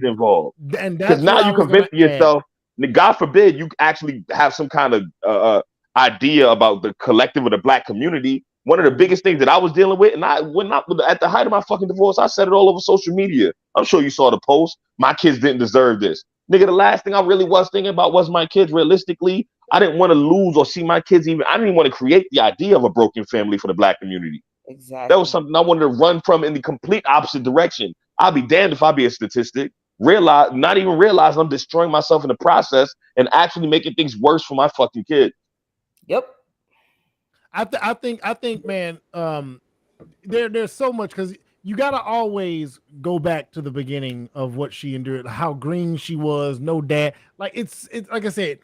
involved. Because now you convince yourself, God forbid, you actually have some kind of idea about the collective of the black community. One of the biggest things that I was dealing with, and at the height of my fucking divorce, I said it all over social media. I'm sure you saw the post. My kids didn't deserve this. Nigga, the last thing I really was thinking about was my kids. Realistically, I didn't want to lose or see my kids even. I didn't even want to create the idea of a broken family for the Black community. Exactly. That was something I wanted to run from in the complete opposite direction. I'd be damned if I be a statistic. Not even realize I'm destroying myself in the process and actually making things worse for my fucking kids. Yep. I think, man, there's so much, because you gotta always go back to the beginning of what she endured, how green she was, no dad. Like it's like I said,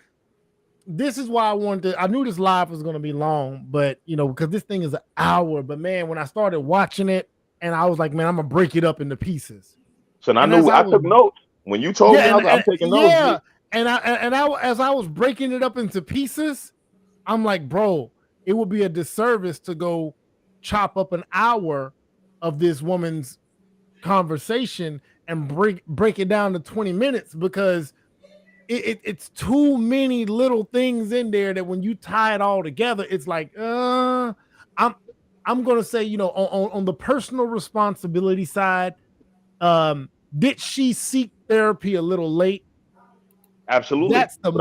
this is why I knew this live was gonna be long, but because this thing is an hour. But man, when I started watching it, and I was like, man, I'm gonna break it up into pieces. So I knew I took notes. When you told me, I'm taking notes. Yeah, and as I was breaking it up into pieces, I'm like, bro, it would be a disservice to go chop up an hour of this woman's conversation and break it down to 20 minutes, because it's too many little things in there that when you tie it all together, it's like, I'm gonna say, on the personal responsibility side, did she seek therapy a little late? Absolutely. That's the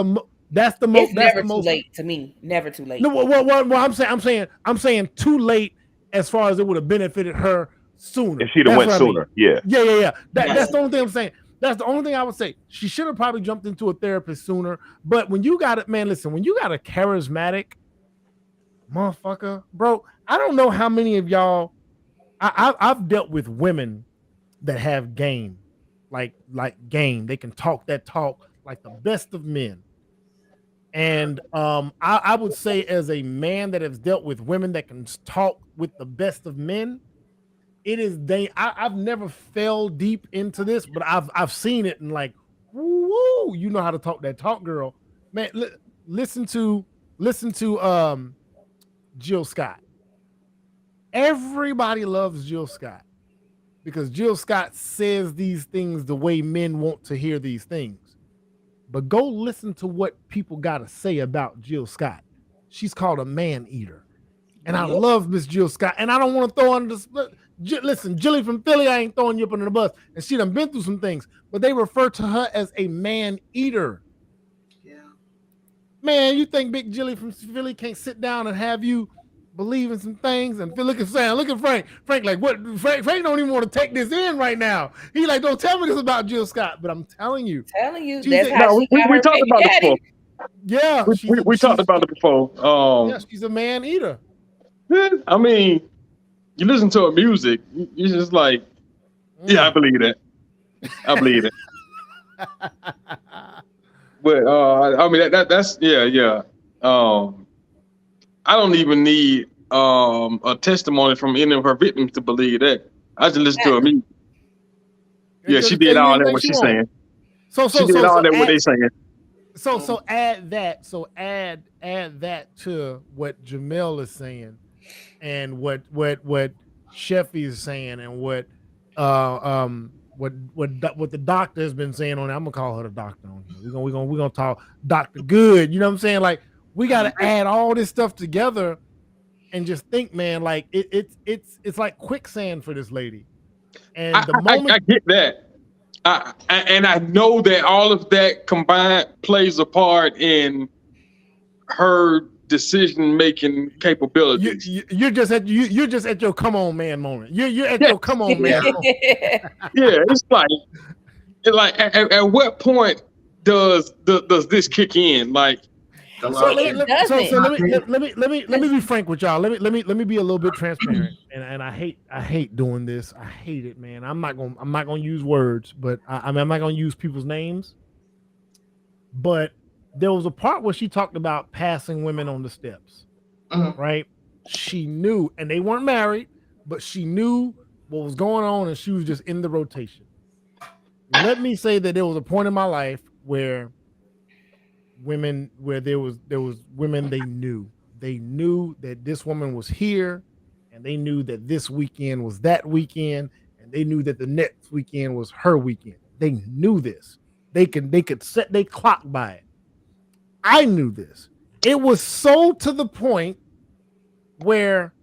most. It's never too late to me. Never too late. No, what I'm saying too late as far as it would have benefited her sooner. If she'd have went sooner, yeah. That's the only thing I'm saying. That's the only thing I would say. She should have probably jumped into a therapist sooner. But when you got it, man, listen, when you got a charismatic motherfucker, bro, I don't know how many of y'all. I've dealt with women that have game, like game. They can talk that talk like the best of men. And I would say, as a man that has dealt with women that can talk with the best of men, it is I've never fell deep into this, but I've seen it, and like, woo, you know how to talk that talk, girl. Man, listen to Jill Scott. Everybody loves Jill Scott because Jill Scott says these things the way men want to hear these things. But go listen to what people got to say about Jill Scott. She's called a man eater. And I love Miss Jill Scott. And I don't want to throw under the... Listen, Jilly from Philly, I ain't throwing you up under the bus. And she done been through some things. But they refer to her as a man eater. Yeah. Man, you think Big Jilly from Philly can't sit down and have you believe in some things? And look at Frank. Frank like, what? Frank don't even want to take this in right now. He like, don't tell me this about Jill Scott. But I'm telling you. That's how we talked about it before. Yeah. We talked about it before. Yeah, she's a man eater. I mean, you listen to her music, you're just like, yeah, I believe that. I believe it. But I mean that's yeah. I don't even need a testimony from any of her victims to believe that. I just listen to her music. Yeah, she did all that what she's saying. She did all that what they saying. So add that. So add that to what Jamel is saying, and what Sheffy is saying, and what the doctor has been saying on it. I'm gonna call her the doctor on here. We're gonna talk Dr. Good. You know what I'm saying? Like, we gotta add all this stuff together and just think, man, like it's like quicksand for this lady. And the moment I get that. And I know that all of that combined plays a part in her decision-making capabilities. You're just at your come on man moment. You're at your come on man moment. Yeah, it's like at what point does this kick in? Like, let me be frank with y'all. Let me be a little bit transparent. And I hate doing this. I hate it, man. I'm not gonna use words, but I'm not gonna use people's names. But there was a part where she talked about passing women on the steps, right? She knew, and they weren't married, but she knew what was going on, and she was just in the rotation. Let me say that there was a point in my life where there was women they knew that this woman was here, and they knew that this weekend was that weekend, and they knew that the next weekend was her weekend. They knew this. They could set their clock by it. I knew this. It was so to the point where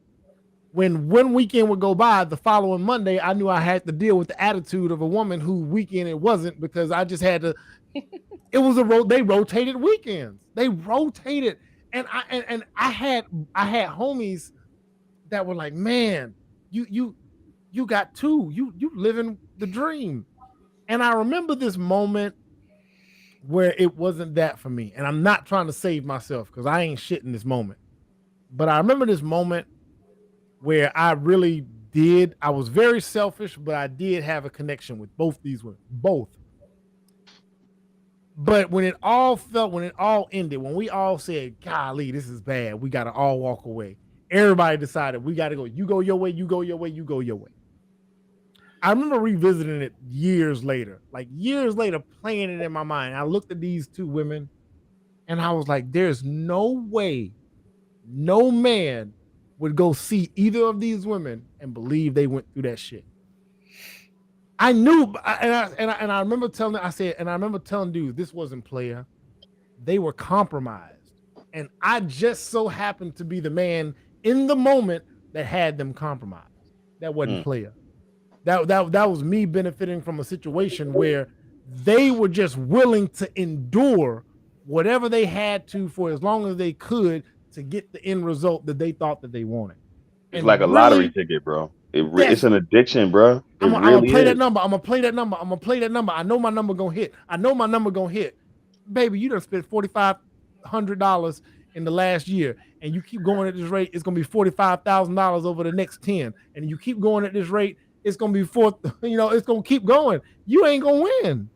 when one weekend would go by, the following Monday, I knew I had to deal with the attitude of a woman who weekend it wasn't, because I just had to. It was they rotated weekends. They rotated, and I had homies that were like, man, you got two, you living the dream. And I remember this moment where it wasn't that for me. And I'm not trying to save myself because I ain't shit in this moment. But I remember this moment where I really did. I was very selfish, but I did have a connection with both these women. Both. But when it all ended, when we all said, golly, this is bad, we got to all walk away. Everybody decided we got to go. You go your way, you go your way, you go your way. I remember revisiting it years later, playing it in my mind. I looked at these two women and I was like, there's no way no man would go see either of these women and believe they went through that shit. I knew, and I remember telling dudes, this wasn't player. They were compromised. And I just so happened to be the man in the moment that had them compromised. That wasn't player. That was me benefiting from a situation where they were just willing to endure whatever they had to for as long as they could to get the end result that they thought that they wanted. It's like a lottery ticket, bro. It's an addiction, bro. I'm gonna play that number. I'm gonna play that number. I know my number gonna hit. Baby, you done spent $4,500 in the last year, and you keep going at this rate, it's gonna be $45,000 over the next 10. And you keep going at this rate, it's gonna be it's gonna keep going. You ain't gonna win.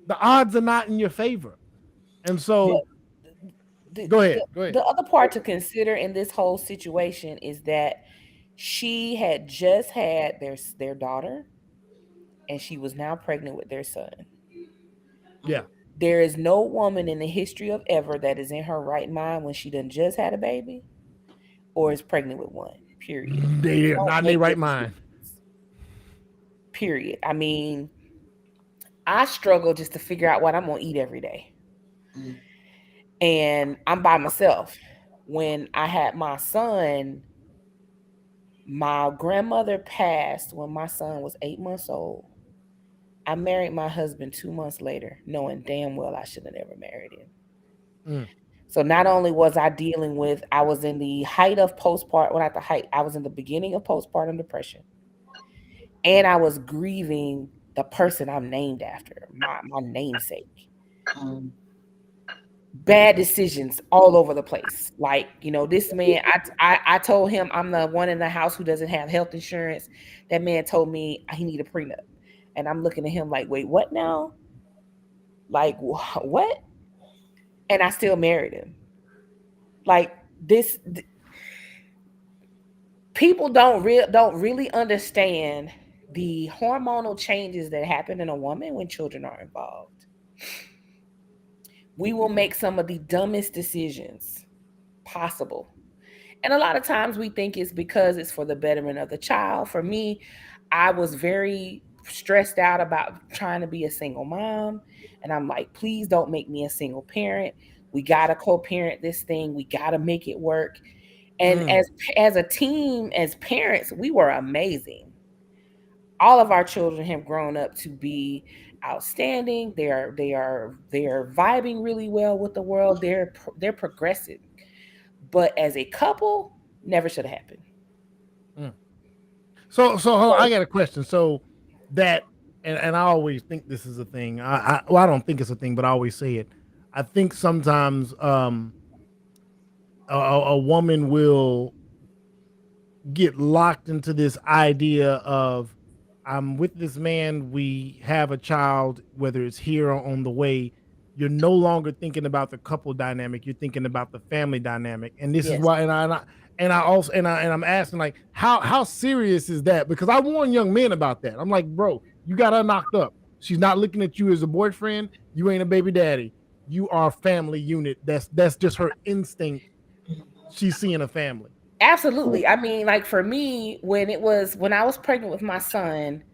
The odds are not in your favor. And so go ahead. The other part to consider in this whole situation is that she had just had their daughter, and she was now pregnant with their son. Yeah. There is no woman in the history of ever that is in her right mind when she done just had a baby or is pregnant with one. Period. They are not in their right mind. Period. I mean, I struggle just to figure out what I'm gonna eat every day. And I'm by myself. When I had my son, my grandmother passed when my son was 8 months old. I married my husband 2 months later, knowing damn well I should have never married him. So not only was I dealing with, I was in the height of postpartum, well, not the height, I was in the beginning of postpartum depression. And I was grieving the person I'm named after, my namesake. Bad decisions all over the place. Like, this man, I told him I'm the one in the house who doesn't have health insurance. That man told me he need a prenup. And I'm looking at him like, wait, what now? Like, what? And I still married him. Like this, people don't really understand the hormonal changes that happen in a woman when children are involved. We will make some of the dumbest decisions possible. And a lot of times we think it's because it's for the betterment of the child. For me, I was very stressed out about trying to be a single mom. And I'm like, please don't make me a single parent. We got to co-parent this thing. We got to make it work. And as a team, as parents, we were amazing. All of our children have grown up to be outstanding. They are vibing really well with the world. They're progressive. But as a couple, never should have happened. So I got a question. So that, and I always think this is a thing. I don't think it's a thing, but I always say it. I think sometimes a woman will get locked into this idea of, I'm with this man, we have a child, whether it's here or on the way. You're no longer thinking about the couple dynamic. You're thinking about the family dynamic. And this is why, and I'm asking, like, how serious is that? Because I warn young men about that. I'm like, bro, you got her knocked up. She's not looking at you as a boyfriend. You ain't a baby daddy. You are a family unit. That's just her instinct. She's seeing a family. Absolutely. I mean, like for me, when I was pregnant with my son,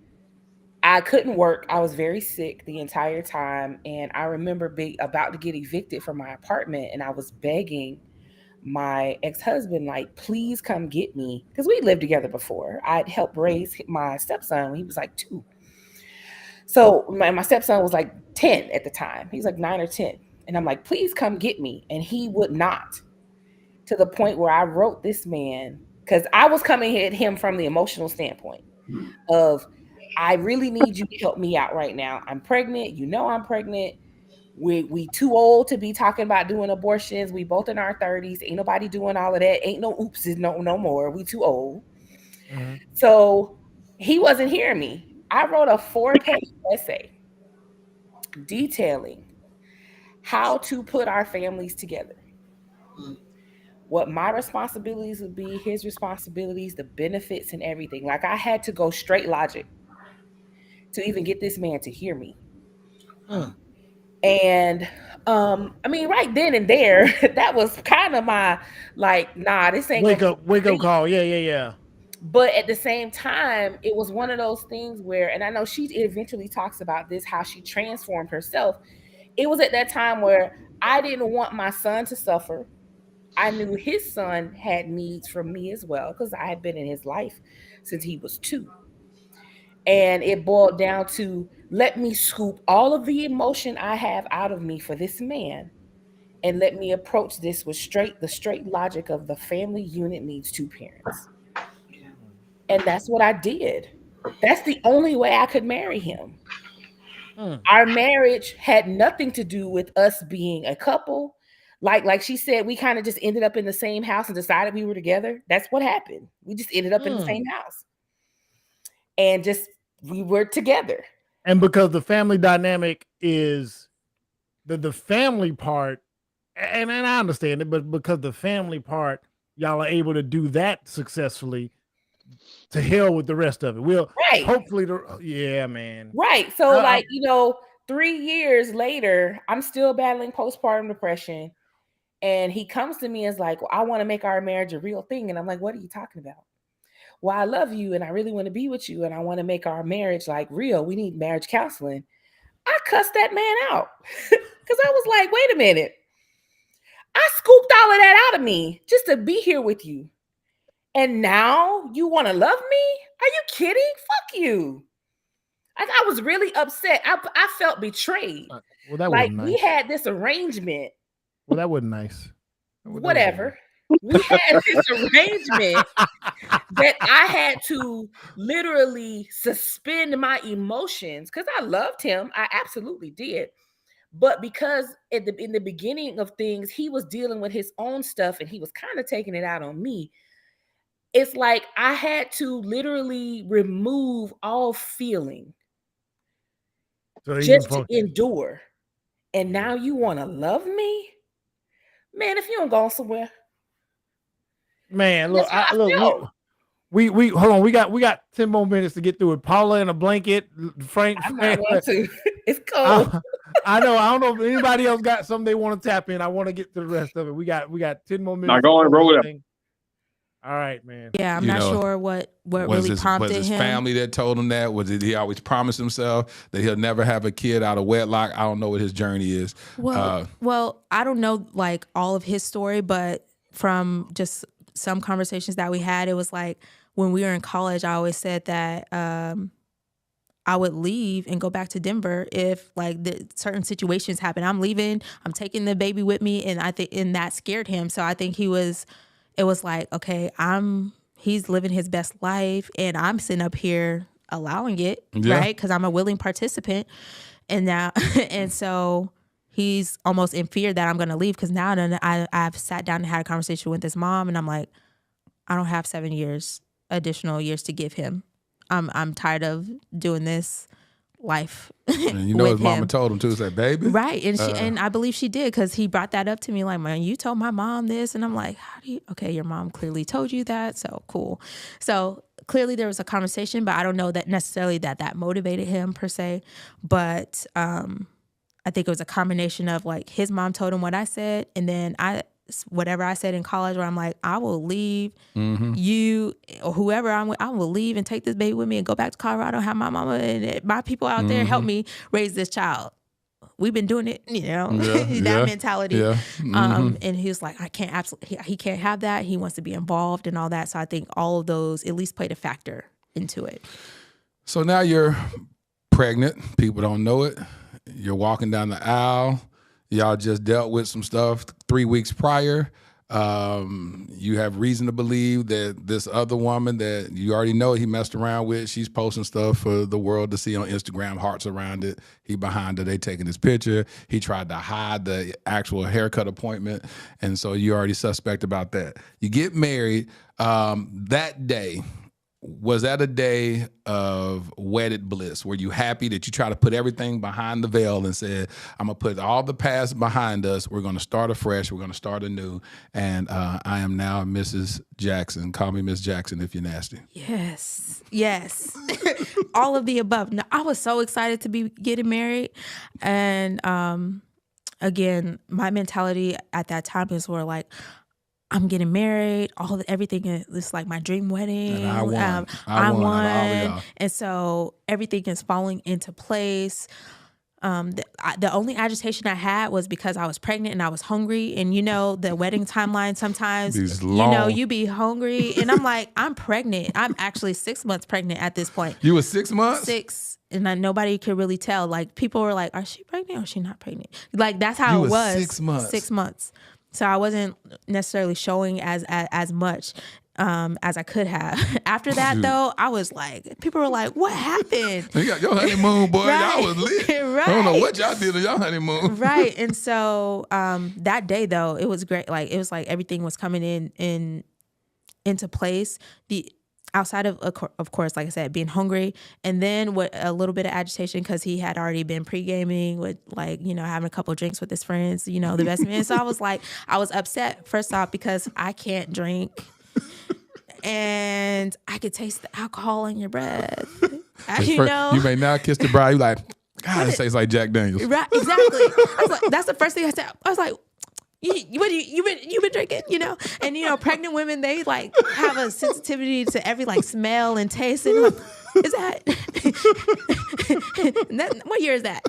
I couldn't work. I was very sick the entire time. And I remember being about to get evicted from my apartment, and I was begging my ex-husband, like, please come get me, because we lived together before. I'd helped raise my stepson when he was like 2. So my stepson was like 10 at the time. He's like 9 or 10. And I'm like, please come get me. And he would not, to the point where I wrote this man, because I was coming at him from the emotional standpoint of, I really need you to help me out right now. I'm pregnant. You know I'm pregnant. We too old to be talking about doing abortions. We both in our 30s. Ain't nobody doing all of that. Ain't no oopses no more. We too old. Mm-hmm. So he wasn't hearing me. I wrote a 4-page essay detailing how to put our families together, what my responsibilities would be, his responsibilities, the benefits and everything. Like, I had to go straight logic to even get this man to hear me. And I mean, right then and there, that was kind of my, like, nah, this ain't wake up call. Yeah. But at the same time, it was one of those things where, and I know she eventually talks about this, how she transformed herself. It was at that time where I didn't want my son to suffer. I knew his son had needs from me as well, because I had been in his life since he was 2. And it boiled down to, let me scoop all of the emotion I have out of me for this man, and let me approach this with the straight logic of the family unit needs 2 parents. And that's what I did. That's the only way I could marry him. Our marriage had nothing to do with us being a couple. Like she said, we kind of just ended up in the same house and decided we were together. That's what happened. We just ended up in the same house. And just, we were together. And because the family dynamic is the family part, and I understand it, but because the family part, y'all are able to do that successfully, to hell with the rest of it. We'll hopefully, yeah, man. Right. So, like, 3 years later, I'm still battling postpartum depression. And he comes to me and is like, well, I want to make our marriage a real thing. And I'm like, what are you talking about? Well, I love you and I really want to be with you. And I want to make our marriage like real. We need marriage counseling. I cussed that man out because I was like, wait a minute. I scooped all of that out of me just to be here with you. And now you want to love me? Are you kidding? Fuck you. I was really upset. I felt betrayed. Well, that like, wasn't nice. We had this arrangement. Well, that wasn't nice. Whatever. We had this arrangement that I had to literally suspend my emotions, because I loved him. I absolutely did. But because in the beginning of things, he was dealing with his own stuff and he was kind of taking it out on me. It's like I had to literally remove all feeling just to endure. And now you want to love me? Man, if you don't go somewhere. Man, look, we hold on. We got 10 more minutes to get through it. Paula in a blanket, Frank. I'm not going to. It's cold. I know. I don't know if anybody else got something they want to tap in. I want to get to the rest of it. We got 10 more minutes. Now go on, roll it up. All right, man. Yeah, I'm not sure what really prompted was his him. family that told him that? Did he always promise himself that he'll never have a kid out of wedlock? I don't know what his journey is. Well, I don't know like all of his story, but from just some conversations that we had, it was like when we were in college, I always said that I would leave and go back to Denver if like certain situations happen. I'm leaving, I'm taking the baby with me, and I think that scared him. So I think it was like, okay, he's living his best life and I'm sitting up here allowing it, right? Because I'm a willing participant. And now, and so he's almost in fear that I'm going to leave, because now I've sat down and had a conversation with his mom, and I'm like, I don't have 7 additional years to give him. I'm tired of doing this life. And you know his mama told him too, say, baby. Right. And and I believe she did, because he brought that up to me like, man, you told my mom this. And I'm like, okay, your mom clearly told you that. So cool. So clearly there was a conversation, but I don't know that necessarily that motivated him per se. But I think it was a combination of like his mom told him what I said, and then whatever I said in college, where I'm like, I will leave you or whoever I will leave and take this baby with me and go back to Colorado, have my mama and my people out there help me raise this child. we've been doing it, that mentality. Yeah. And he was like, he can't have that. He wants to be involved and all that. So I think all of those at least played a factor into it. So now you're pregnant. People don't know it. You're walking down the aisle. Y'all just dealt with some stuff 3 weeks prior. You have reason to believe that this other woman that you already know he messed around with, she's posting stuff for the world to see on Instagram, hearts around it. He behind her, they taking his picture. He tried to hide the actual haircut appointment. And so you already suspect about that. You get married that day. Was that a day of wedded bliss? Were you happy that you try to put everything behind the veil and said, I'm going to put all the past behind us. We're going to start afresh. We're going to start anew. And I am now Mrs. Jaxn. Call me Miss Jaxn if you're nasty. Yes. All of the above. No, I was so excited to be getting married. And again, my mentality at that time is where like, I'm getting married. Everything is like my dream wedding. And I won. I won. Out of all of y'all. And so everything is falling into place. The only agitation I had was because I was pregnant and I was hungry. And the wedding timeline sometimes, you be hungry. And I'm like, I'm pregnant. I'm actually 6 months pregnant at this point. You were 6 months? 6. And nobody could really tell. Like people were like, are she pregnant or is she not pregnant? Like that's how it was. 6 months. 6 months. So I wasn't necessarily showing as much as I could have. After that, though, I was like, people were like, what happened? You got your honeymoon, boy. Right. Y'all was lit. Right. I don't know what y'all did on y'all honeymoon. Right. And so that day, though, it was great. Like, it was like everything was coming into place. Outside of course, like I said, being hungry, and then with a little bit of agitation because he had already been pre-gaming with having a couple of drinks with his friends, the best man. So I was upset first off because I can't drink and I could taste the alcohol in your breath. You may now kiss the bride. You like, God, it tastes like Jack Daniels. Right, exactly. I was like, that's the first thing I said. I was like, you been drinking, and pregnant women, they like have a sensitivity to every like smell and taste, and like, is that what year is that?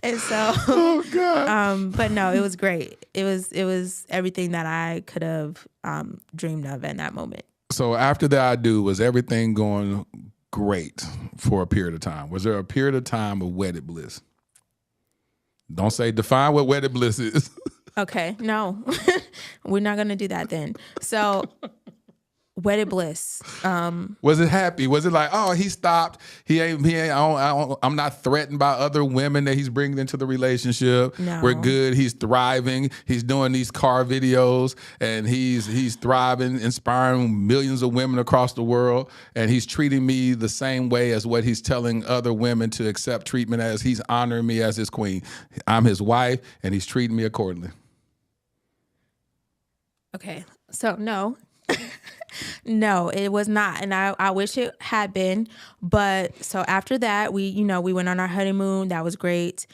And so oh God. But no, it was great. It was everything that I could have dreamed of in that moment. So after that, was everything going great for a period of time? Was there a period of time of wedded bliss? Don't say define what wedded bliss is. Okay, no, we're not gonna do that then. So, wedded bliss. Was it happy? Was it like, oh, he stopped? He ain't. I'm not threatened by other women that he's bringing into the relationship. No. We're good. He's thriving. He's doing these car videos, and he's thriving, inspiring millions of women across the world. And he's treating me the same way as what he's telling other women to accept treatment as. He's honoring me as his queen. I'm his wife, and he's treating me accordingly. Okay, so no. No, it was not. And I wish it had been. But so after that, we went on our honeymoon. That was great.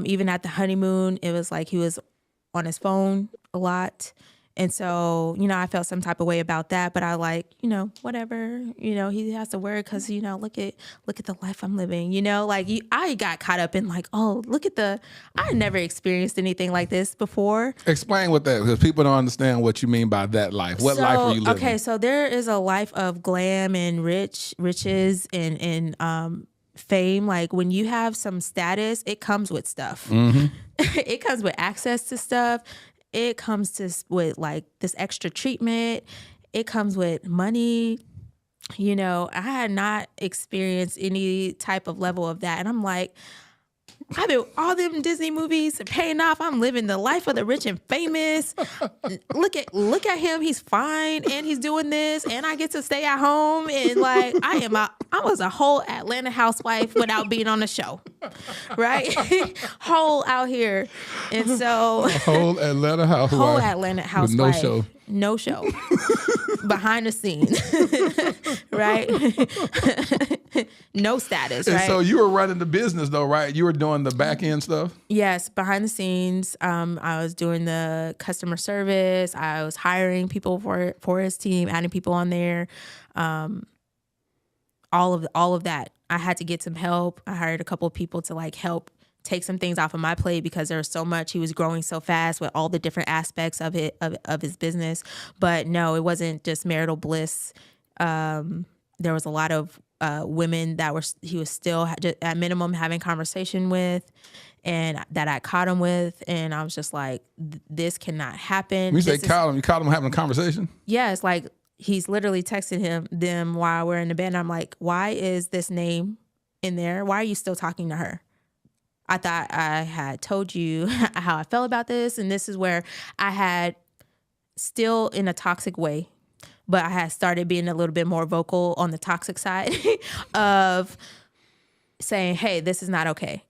Even at the honeymoon, it was like he was on his phone a lot. And so, I felt some type of way about that, but I whatever, he has to work because, look at the life I'm living, I got caught up in like, oh, I never experienced anything like this before. Explain what that, because people don't understand what you mean by that life. What life are you living? Okay, so there is a life of glam and riches and fame. Like when you have some status, it comes with stuff. Mm-hmm. It comes with access to stuff. It comes with like this extra treatment. It comes with money. I had not experienced any type of level of that. And I'm like, I've been all them Disney movies paying off. I'm living the life of the rich and famous. Look at him. He's fine and he's doing this and I get to stay at home and like I was a whole Atlanta housewife without being on the show. Right? Whole out here. And so a whole Atlanta housewife. Whole Atlanta housewife. With no show. No show. Behind the scenes. Right? No status, and right? so you were running the business though, right? You were doing the back end stuff? Yes, behind the snes. I was doing the customer service. I was hiring people for his team, adding people on there. All of that. I had to get some help. I hired a couple of people to like help take some things off of my plate because there was so much. He was growing so fast with all the different aspects of it, of his business. But no, it wasn't just marital bliss. There was a lot of women that he was still just at minimum having conversation with, and that I caught him with, and I was just like, this cannot happen. When you caught him, you caught him having a conversation? Yeah, it's like he's literally texting them while we're in the bed. And I'm like, why is this name in there? Why are you still talking to her? I thought I had told you how I felt about this, and this is where I had still in a toxic way, but I had started being a little bit more vocal on the toxic side of saying, hey, this is not okay.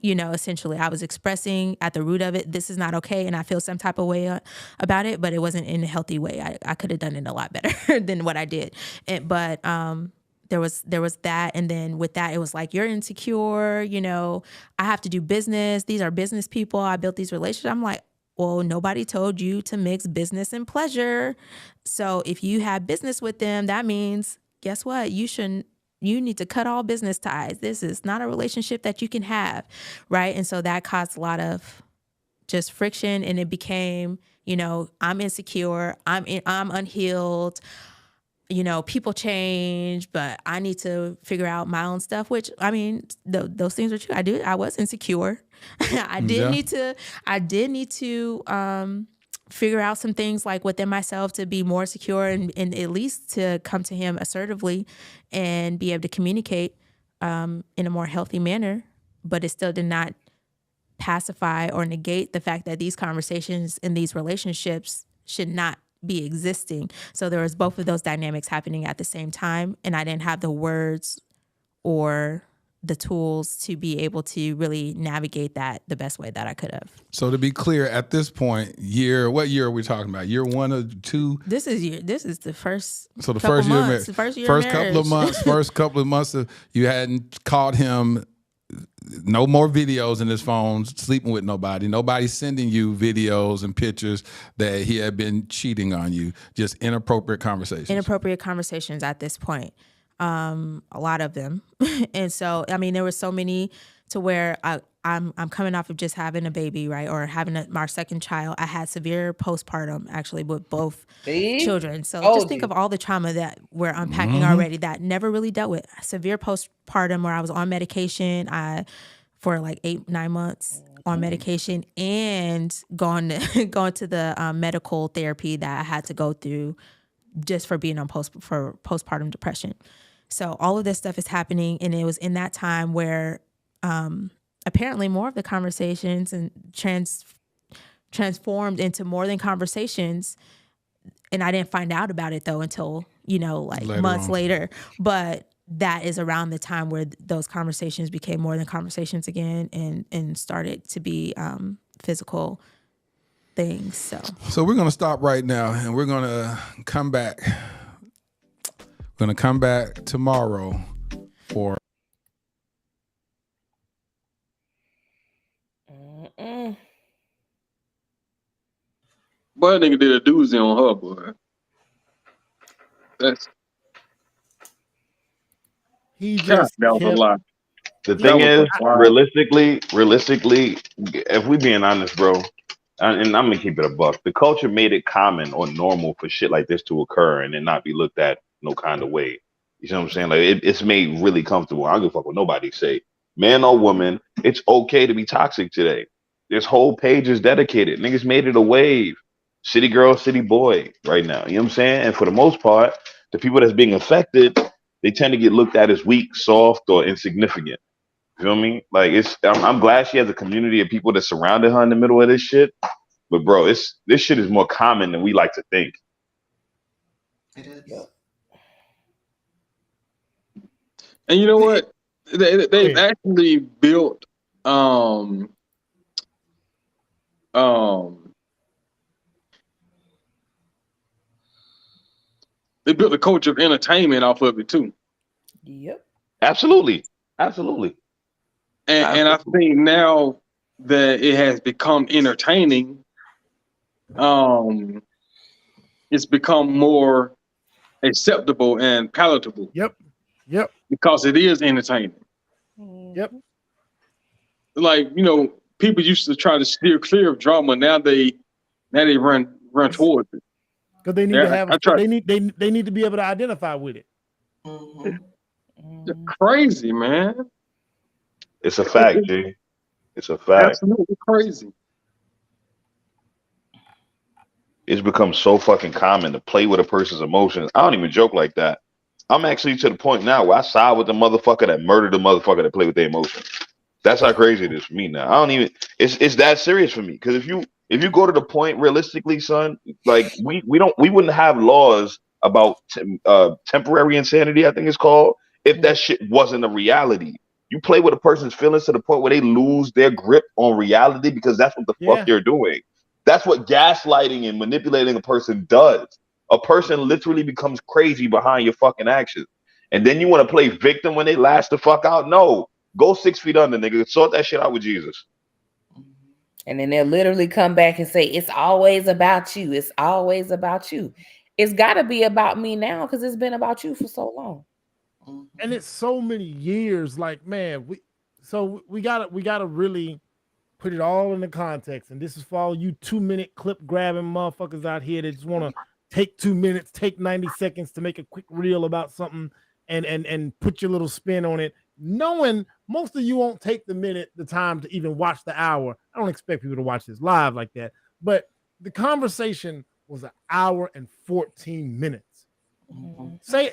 Essentially I was expressing at the root of it, this is not okay. And I feel some type of way about it, but it wasn't in a healthy way. I could have done it a lot better than what I did. But there was that. And then with that, it was like, you're insecure, I have to do business. These are business people. I built these relationships. I'm like, well, nobody told you to mix business and pleasure. So if you have business with them, that means, guess what? You need to cut all business ties. This is not a relationship that you can have, right? And so that caused a lot of just friction, and it became, I'm insecure, I'm unhealed, people change, but I need to figure out my own stuff, which, I mean, those things are true. I was insecure. I did need to figure out some things like within myself to be more secure and at least to come to him assertively and be able to communicate in a more healthy manner. But it still did not pacify or negate the fact that these conversations in these relationships should not be existing. So there was both of those dynamics happening at the same time, and I didn't have the words or the tools to be able to really navigate that the best way that I could have. So to be clear, at this point, what year are we talking about? Year 1 or 2? This is the first. So the first year, first couple of months, you hadn't caught him. No more videos in his phone, sleeping with nobody. Nobody sending you videos and pictures that he had been cheating on you. Just inappropriate conversations. Inappropriate conversations at this point. A lot of them. And so, I mean, there were so many to where I'm coming off of just having a baby, right? Or having our second child. I had severe postpartum actually with both children. So just think of all the trauma that we're unpacking already that never really dealt with. Severe postpartum where I was on medication for like 8-9 months on medication, and going to the medical therapy that I had to go through just for being on postpartum depression. So all of this stuff is happening, and it was in that time where apparently more of the conversations and transformed into more than conversations, and I didn't find out about it though until months later. But that is around the time where those conversations became more than conversations again, and started to be physical things. So we're gonna stop right now, and we're gonna come back. We're gonna come back tomorrow for. Boy, that nigga did a doozy on her, boy. That was a lot. The thing is, realistically, if we being honest, bro, and I'm gonna keep it a buck, the culture made it common or normal for shit like this to occur and then not be looked at no kind of way. You know what I'm saying? Like it's made really comfortable. I don't give a fuck what nobody say. Man or woman, it's okay to be toxic today. This whole page is dedicated. Niggas made it a wave. City girl, city boy right now. You know what I'm saying? And for the most part, the people that's being affected, they tend to get looked at as weak, soft, or insignificant. You know what I mean? Like I'm glad she has a community of people that surrounded her in the middle of this shit. But bro, this shit is more common than we like to think. It is. Yep. And you know what? They've actually built they built a culture of entertainment off of it too. Yep. Absolutely. And I think now that it has become entertaining, it's become more acceptable and palatable. Yep. because it is entertaining. Yep. Like, you know, people used to try to steer clear of drama. Now they run towards it. Because they need to have they need to be able to identify with it. It's crazy, man. It's a fact, G. It's a fact. Absolutely crazy. It's become so fucking common to play with a person's emotions. I don't even joke like that. I'm actually to the point now where I side with the motherfucker that murdered the motherfucker that played with their emotions. That's how crazy it is for me now. I don't even. It's that serious for me, because if you go to the point realistically, son, like we wouldn't have laws about temporary insanity, I think it's called, if that shit wasn't a reality. You play with a person's feelings to the point where they lose their grip on reality because that's what the fuck you're doing. That's what gaslighting and manipulating a person does. A person literally becomes crazy behind your fucking actions. And then you want to play victim when they lash the fuck out? No. Go 6 feet under, nigga. Sort that shit out with Jesus. And then they'll literally come back and say, it's always about you. It's always about you. It's got to be about me now because it's been about you for so long. And it's so many years. Like, man, we gotta really put it all in the context. And this is for all you 2-minute clip grabbing motherfuckers out here that just want to take 2 minutes, take 90 seconds to make a quick reel about something and put your little spin on it, knowing most of you won't take the time to even watch the hour. I don't expect people to watch this live like that, but the conversation was 1 hour and 14 minutes. Say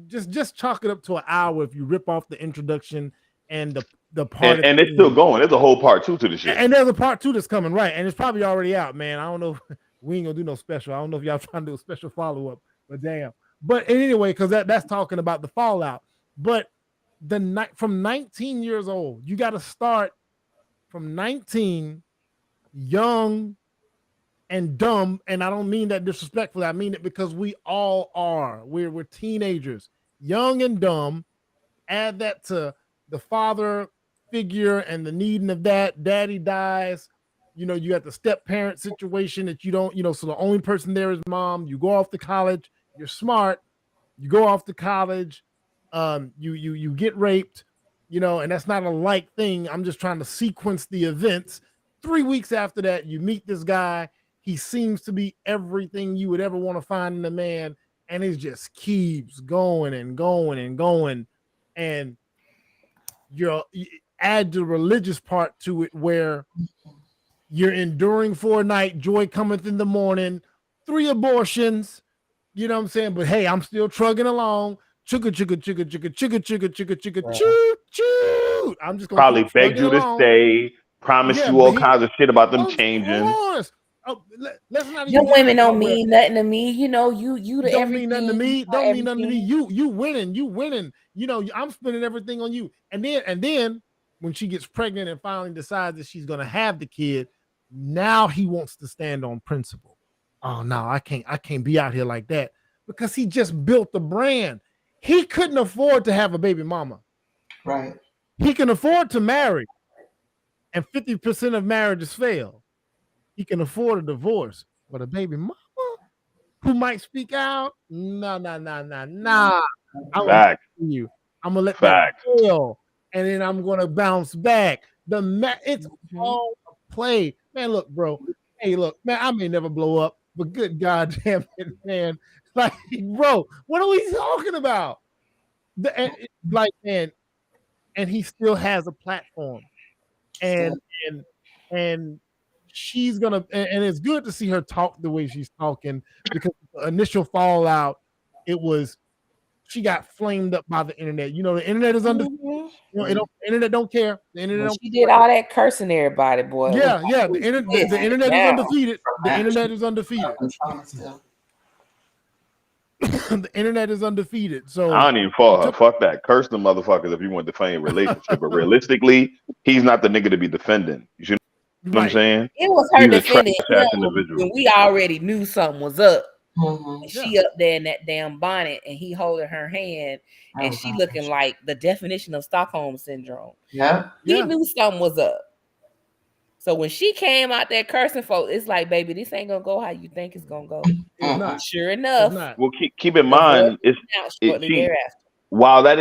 just chalk it up to 1 hour if you rip off the introduction and the part and it's still going. There's a whole part 2 to the shit. And there's a part 2 that's coming, right? And it's probably already out, man. I don't know. We ain't gonna do no special. I don't know if y'all trying to do a special follow-up, but damn. But anyway, because that's talking about the fallout. But from 19 years old, you got to start from 19, young and dumb. And I don't mean that disrespectfully. I mean it because we all are. We're teenagers, young and dumb. Add that to the father figure and the needing of that. Daddy dies. You know, you got the step parent situation that you don't, so the only person there is mom. You go off to college. You're smart. You go off to college. You get raped, and that's not a light thing. I'm just trying to sequence the events. 3 weeks after that, you meet this guy. He seems to be everything you would ever want to find in a man, and it just keeps going and going and going. And you add the religious part to it, where you're enduring for a night, joy cometh in the morning, 3 abortions, you know what I'm saying? But hey, I'm still trugging along. Chugga, chugga, chugga, chugga, chugga, chugga, chugga, chugga, choo, choo. I'm just gonna probably begged you to stay, promised you all kinds of shit about them changing. Let's not even your women don't mean nothing to me. You to don't mean nothing to me. Don't mean nothing to me. You winning. I'm spending everything on you. And then when she gets pregnant and finally decides that she's gonna have the kid, now he wants to stand on principle. Oh no, I can't be out here like that, because he just built the brand. He couldn't afford to have a baby mama. Right. He can afford to marry, and 50% of marriages fail. He can afford a divorce, but a baby mama who might speak out, nah. I'm gonna let that fail, and then I'm gonna bounce back. It's all a play, man. Look, bro. Hey, look, man. I may never blow up, but good goddamn it, man. Like, bro, what are we talking about? And he still has a platform, and she's gonna, and it's good to see her talk the way she's talking, because the initial fallout, it was she got flamed up by the internet. The internet is undefeated. The internet don't care. The internet she did all that cursing everybody, boy. Yeah. The internet is undefeated. The internet is undefeated. The internet is undefeated. So I don't even fault her. Fuck that. Curse the motherfuckers if you want to defend a relationship. But realistically, he's not the nigga to be defending. You know what I'm saying? It was her defending him when we already knew something was up. And she up there in that damn bonnet, and he holding her hand, and she looking like the definition of Stockholm syndrome. Yeah. He knew something was up. So when she came out there cursing folks, it's like, baby, this ain't gonna go how you think it's gonna go. It's not. Sure enough. Well, keep in mind, while that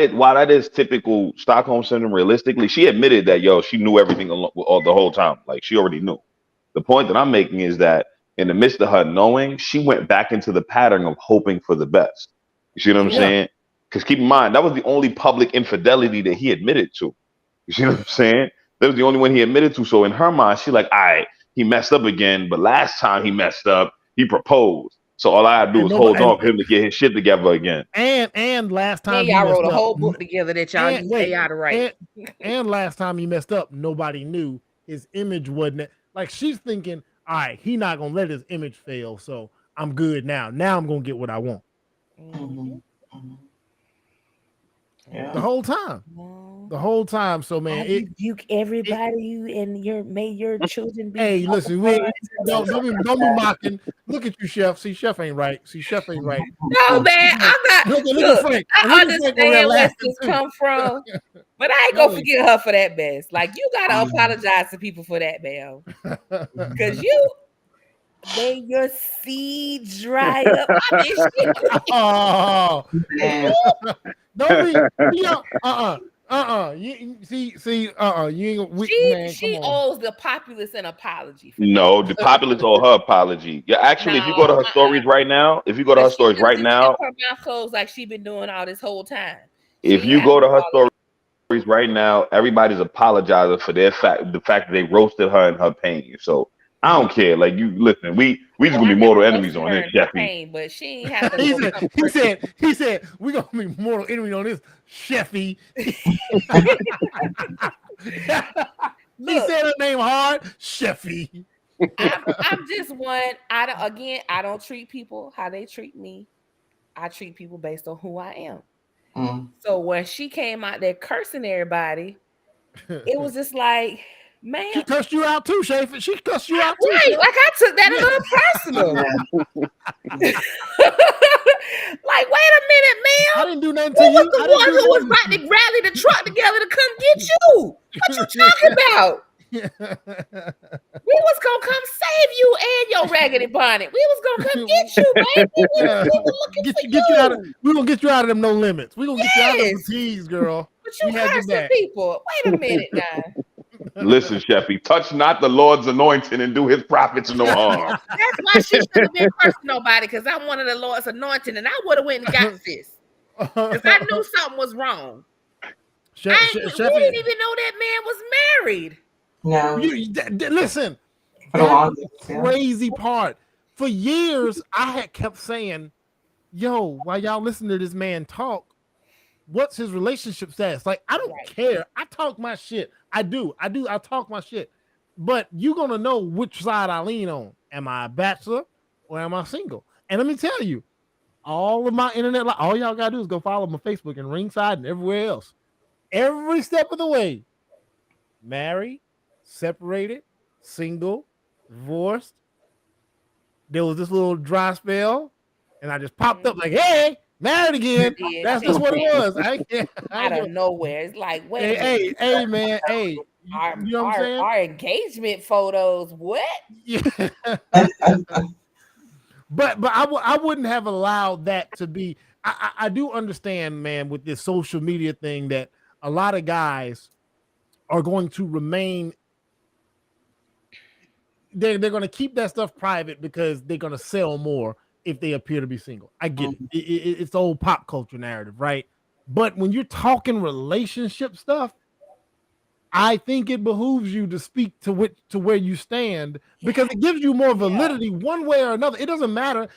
is typical Stockholm syndrome, realistically, she admitted that she knew everything all the whole time. Like she already knew. The point that I'm making is that in the midst of her knowing, she went back into the pattern of hoping for the best. You see what I'm saying? Because keep in mind, that was the only public infidelity that he admitted to. You see what I'm saying? That was the only one he admitted to. So in her mind, she like, all right, he messed up again, but last time he messed up, he proposed. So all I gotta do is hold on for him to get his shit together again. And last time y'all wrote a whole book together that y'all used AI to write. And last time he messed up, nobody knew his image wasn't like she's thinking, all right, he not gonna let his image fail, so I'm good now. Now I'm gonna get what I want. Yeah. The whole time. The whole time. So man, you rebuke everybody and may your children be. Hey, listen, don't be mocking. Look at you, Chef. See, Chef ain't right. No, man, I'm not. Look, Frank. I understand where this come from, but I ain't gonna forget her for that mess. Like you gotta apologize to people for that, man, because you made your seed dry up. I mean, oh, don't be, She owes the populace an apology. No, the populace owe her apology. Yeah, actually, if you go to her stories right now, her mouth closed like she been doing all this whole time. If you go to her stories right now, everybody's apologizing for the fact that they roasted her in her pain. So I don't care. Like you listen, we just gonna be mortal enemies on this, Sheffy. But she ain't have to. he said we gonna be mortal enemies on this, Sheffy. He said her name hard, Sheffy. I'm just one. I don't treat people how they treat me. I treat people based on who I am. So when she came out there cursing everybody, it was just like, man, she cussed you out too, Shaffer. She cussed you out too. Right, like I took that a little personal. Like, wait a minute, man. I didn't do nothing to you. Who was the one who was about to rally the truck together to come get you? What you talking about? We was gonna come save you and your raggedy bonnet. We was gonna come get you, baby. We were looking for you. We gonna get you out of them no limits. We gonna get you out of them tees, girl. But you cursing people. Wait a minute now. Listen, Sheffy, touch not the Lord's anointing and do his prophets no harm. That's why she should have been cursing nobody, because I'm one of the Lord's anointing, and I would have went and got this. Because I knew something was wrong. We didn't even know that man was married. No. Listen, that's the crazy part. For years, I had kept saying, yo, while y'all listen to this man talk, what's his relationship status? Like, I don't care. I talk my shit. I do. I talk my shit. But you're going to know which side I lean on. Am I a bachelor or am I single? And let me tell you, all of my internet, all y'all got to do is go follow my Facebook and Ringside and everywhere else. Every step of the way, married, separated, single, divorced. There was this little dry spell, and I just popped up like, hey, married again. That's just what it was. Out of nowhere. It's like, wait. Hey, man. Hey, you know what I'm saying? Our engagement photos. What? Yeah. But I wouldn't have allowed that to be. I do understand, man, with this social media thing that a lot of guys are going to remain. They're going to keep that stuff private because they're going to sell more if they appear to be single. I get it. It's the old pop culture narrative, right? But when you're talking relationship stuff, I think it behooves you to speak to where you stand, because it gives you more validity one way or another. It doesn't matter.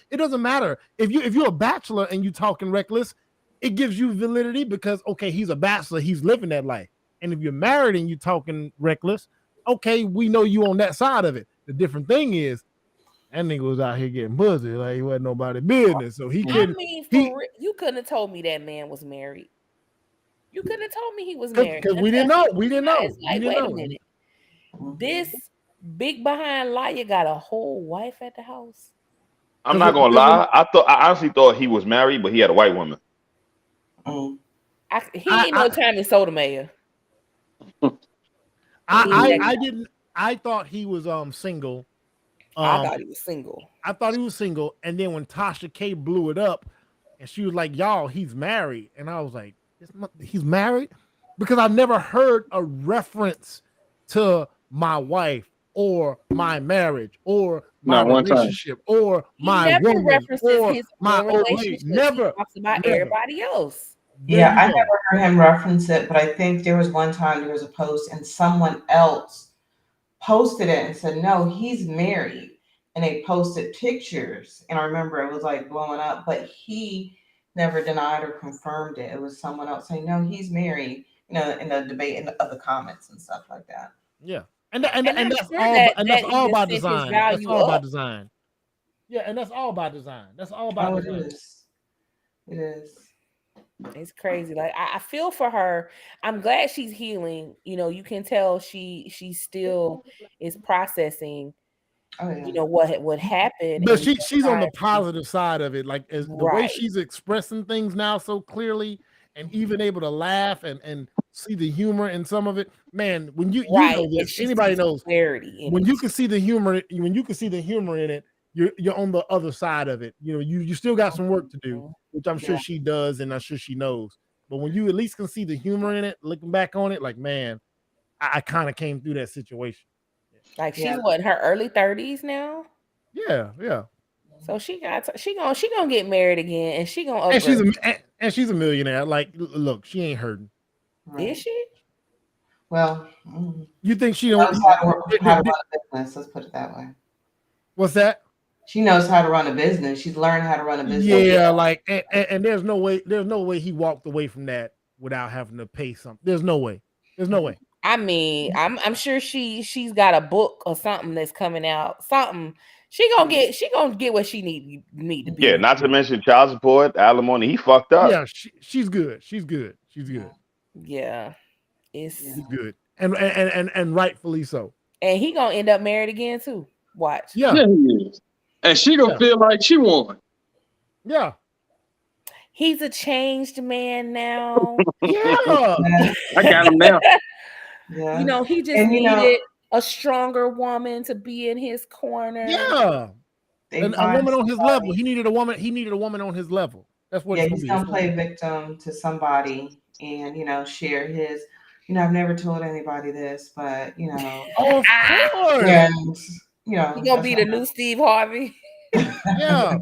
If you're a bachelor and you talking reckless, it gives you validity because, okay, he's a bachelor, he's living that life. And if you're married and you talking reckless, okay, we know you on that side of it. The different thing is, that nigga was out here getting pussy like he wasn't nobody business. So he couldn't. I mean, you couldn't have told me that man was married. You couldn't have told me he was married. Because we didn't know. We didn't know. Like, wait a minute. This big behind liar got a whole wife at the house. I'm not gonna lie. I honestly thought he was married, but he had a white woman. He ain't no Tommy Sotomayor. I didn't. I thought he was single. I thought he was single. I thought he was single, and then when Tasha K blew it up, and she was like, "Y'all, he's married," and I was like, he's married, because I've never heard a reference to my wife or my marriage or my Not one time. relationship or He my never woman references or his my own old lady. relationships. Never. He talks about Never. everybody else. There Yeah, you I go. never heard him reference it, but I think there was one time there was a post and someone else posted it and said, no, he's married. And they posted pictures. And I remember it was like blowing up, but he never denied or confirmed it. It was someone else saying, no, he's married, you know, in the debate in the other comments and stuff like that. Yeah. And I'm that's sure all that that's that all even by sent his design. That's value all by up. design. Yeah, and that's all by design. That's all by Oh, design. it is. It is. It's crazy. Like I feel for her. I'm glad she's healing. You know, you can tell she still is processing. Oh, yeah. You know what happened. But And she's on the positive side of it. Like as the way right. she's expressing things now so clearly, and even able to laugh and see the humor in some of it. Man, when you Right. know And this, she anybody sees knows clarity in when it. you can see the humor, in it, you're on the other side of it. You know, you still got some work to do, which I'm sure Yeah. she does, and I'm sure she knows. But when you at least can see the humor in it, looking back on it, like, man, I kind of came through that situation. Like she's Yeah. what, in her early 30s now? Yeah, yeah. So she gonna get married again, and she gonna And upgrade. she's a millionaire. Like, look, she ain't hurting. Right. Is she? Well, You think she she don't? knows how to run a business. Let's put it that way. What's that? She knows how to run a business. She's learned how to run a business. Yeah, like, and there's no way he walked away from that without having to pay something. There's no way. I mean, I'm sure she's got a book or something that's coming out. Something she gonna get what she need to be. Yeah, not to mention child support, alimony. He fucked up. Yeah, she's good. She's good. Yeah, it's She's good, and rightfully so. and he gonna end up married again too. Watch. Yeah, Yeah, he is. And she gonna feel like she won. yeah. He's a changed man now. Yeah. I got him now. Yeah. You know, he just And, you know, needed a stronger woman to be in his corner. Yeah. they And a find woman on his somebody- level. He needed a woman on his level. That's what Yeah, it's he's gonna gonna be. play victim to somebody and, you know, share his, you know, I've never told anybody this, but, you know. Of course. And, you know. He gonna be the new Steve Harvey. Yeah.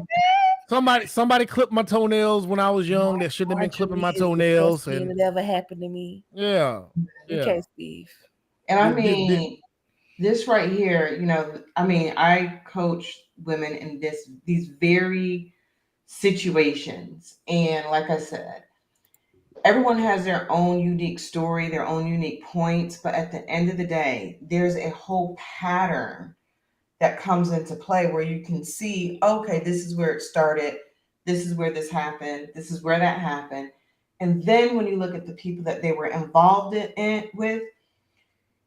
Somebody clipped my toenails when I was young that shouldn't have been clipping my toenails. And And it ever happened to me. yeah. Okay, Steve. And I mean, this right here, you know, I mean, I coach women in these very situations. And like I said, everyone has their own unique story, their own unique points. But at the end of the day, there's a whole pattern that comes into play where you can see, okay, this is where it started. This is where this happened. This is where that happened. And then when you look at the people that they were involved with,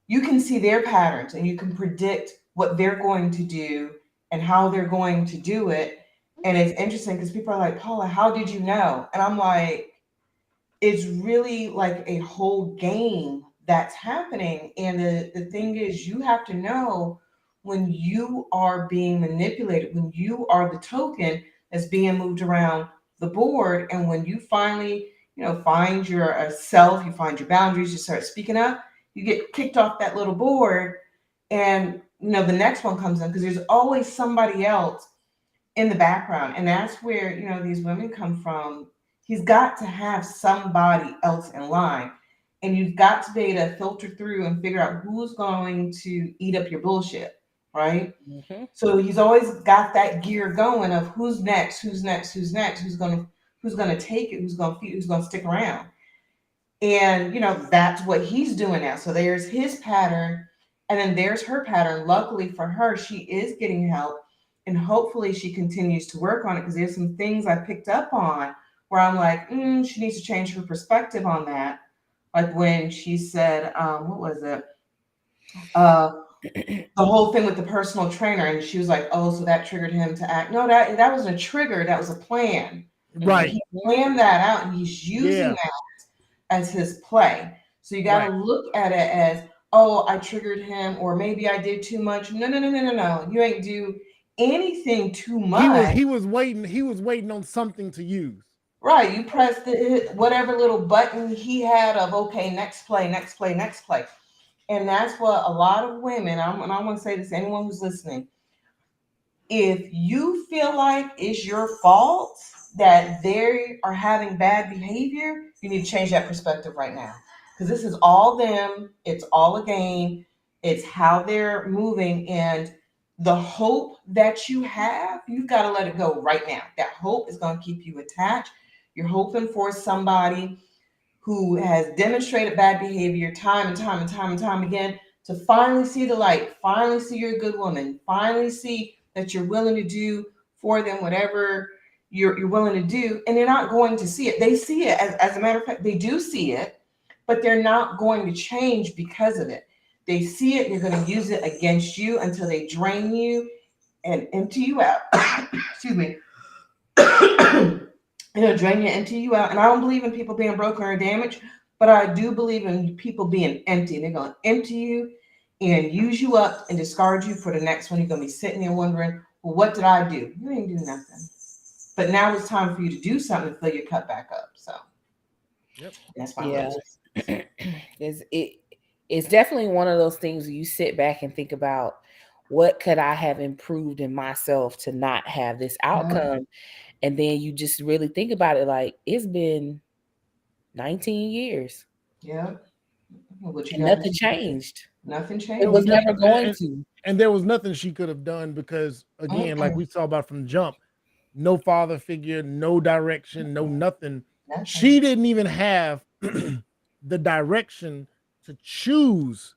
you can see their patterns and you can predict what they're going to do and how they're going to do it. And it's interesting because people are like, Paula, how did you know? And I'm like, it's really like a whole game that's happening. And the thing is, you have to know when you are being manipulated, when you are the token that's being moved around the board. And when you finally, you know, find your self, you find your boundaries, you start speaking up, you get kicked off that little board, and you know the next one comes in because there's always somebody else in the background. And that's where, you know, these women come from. He's got to have somebody else in line, and you've got to be able to filter through and figure out who's going to eat up your bullshit, right? Mm-hmm. So he's always got that gear going of who's next, who's gonna take it, who's gonna feed, who's gonna stick around. And, you know, that's what he's doing now. So there's his pattern, and then there's her pattern. Luckily for her, she is getting help, and hopefully she continues to work on it, because there's some things I picked up on where I'm like, she needs to change her perspective on that. Like when she said, what was it? The whole thing with the personal trainer, and she was like, oh, so that triggered him to act. No, that wasn't a trigger. That was a plan. Right. He planned that out, and he's using that as his play. So you got to look at it as, oh, I triggered him, or maybe I did too much. No. You ain't do anything too much. He was waiting on something to use. Right. You press whatever little button he had of, okay, next play, next play, next play. And that's what a lot of women, and I want to say this to anyone who's listening, if you feel like it's your fault that they are having bad behavior, you need to change that perspective right now. Because this is all them, it's all a game, it's how they're moving. And the hope that you have, you've got to let it go right now. That hope is going to keep you attached. You're hoping for somebody who has demonstrated bad behavior time and time and time and time again to finally see the light, finally see you're a good woman, finally see that you're willing to do for them whatever you're willing to do, and they're not going to see it. They see it, as a matter of fact, they do see it, but they're not going to change because of it. They see it, they're going to use it against you until they drain you and empty you out. Excuse me. Drain you, empty you out. And I don't believe in people being broken or damaged, but I do believe in people being empty. They're going to empty you and use you up and discard you for the next one. You're going to be sitting there wondering, well, what did I do? You ain't do nothing. But now it's time for you to do something to fill your cup back up. So that's my It's definitely one of those things where you sit back and think about, what could I have improved in myself to not have this outcome? And then you just really think about it, like, it's been 19 years. Yeah. And nothing changed. Nothing changed. It was never going to. And there was nothing she could have done because, again, like we saw about from jump, no father figure, no direction, no nothing. She didn't even have the direction to choose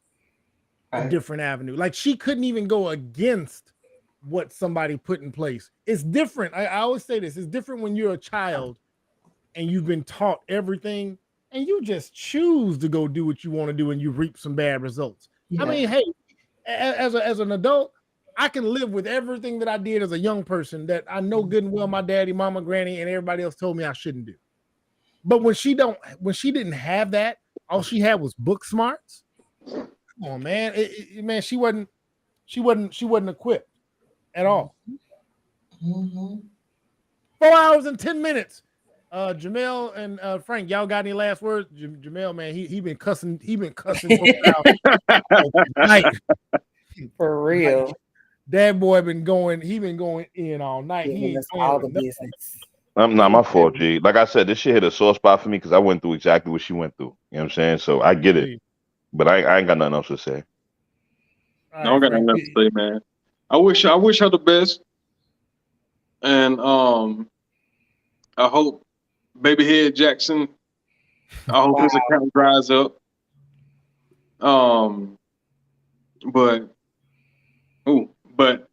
a different avenue. Like, she couldn't even go against what somebody put in place. It's different. I always say this. It's different when you're a child and you've been taught everything and you just choose to go do what you want to do and you reap some bad results. I mean, hey, as an adult, I can live with everything that I did as a young person that I know good and well my daddy, mama, granny, and everybody else told me I shouldn't do. But when she didn't have that, all she had was book smarts. Come on, man. She wasn't equipped at all. 4 hours and 10 minutes. Jamel and Frank, y'all got any last words? Jamel, man, he been cussing. He been cussing night. For real. Like, that boy been going in all night. He ain't all the business. I'm not my fault, G. Like I said, this shit hit a sore spot for me because I went through exactly what she went through. You know what I'm saying? So I get it. But I ain't got nothing else to say. I don't got nothing else to say, man. I wish her the best. And I hope baby head Jaxn, I hope his account dries up. But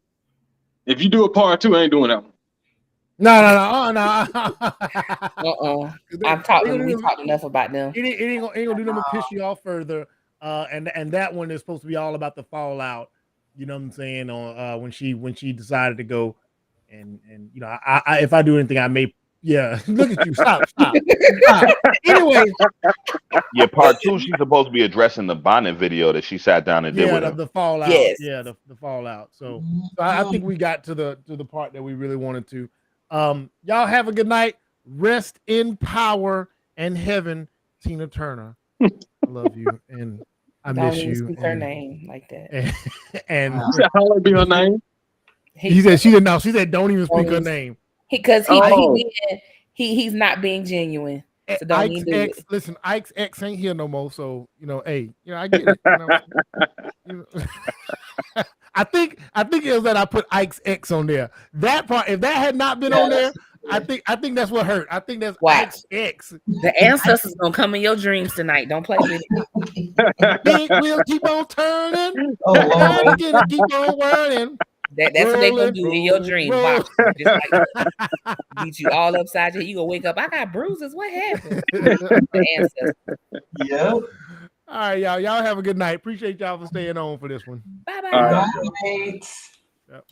if you do a part 2, I ain't doing that one. No. We talked enough about them. It ain't gonna do nothing to piss you off further. And that one is supposed to be all about the fallout. You know what I'm saying? On when she decided to go, and you know, I if I do anything, I may. Yeah, look at you. Stop. Anyway. Yeah, part 2, she's supposed to be addressing the Bonnet video that she sat down and did with him. The fallout. Yes. Yeah, the fallout. So I think we got to the part that we really wanted to. Y'all have a good night. Rest in power and heaven, Tina Turner. I love you and I miss you. Don't speak her name like that. And how would be her name? She said don't even speak her name. Because he's not being genuine. So don't Ike's even do ex, it. listen, Ike's ex ain't here no more. So hey, I get it. I think it was that I put Ike's ex on there. That part, if that had not been on there, I think that's what hurt. I think that's Ike's ex. The ancestors gonna come in your dreams tonight. Don't play with it. Big wheel keep on turning. Oh, keep on whirling. That's what they gonna do in your dream. Watch, just like beat you all upside your head. You gonna wake up. I got bruises. What happened? The ancestors. Yeah. All right, y'all. Y'all have a good night. Appreciate y'all for staying on for this one. Bye-bye. Bye. Yep.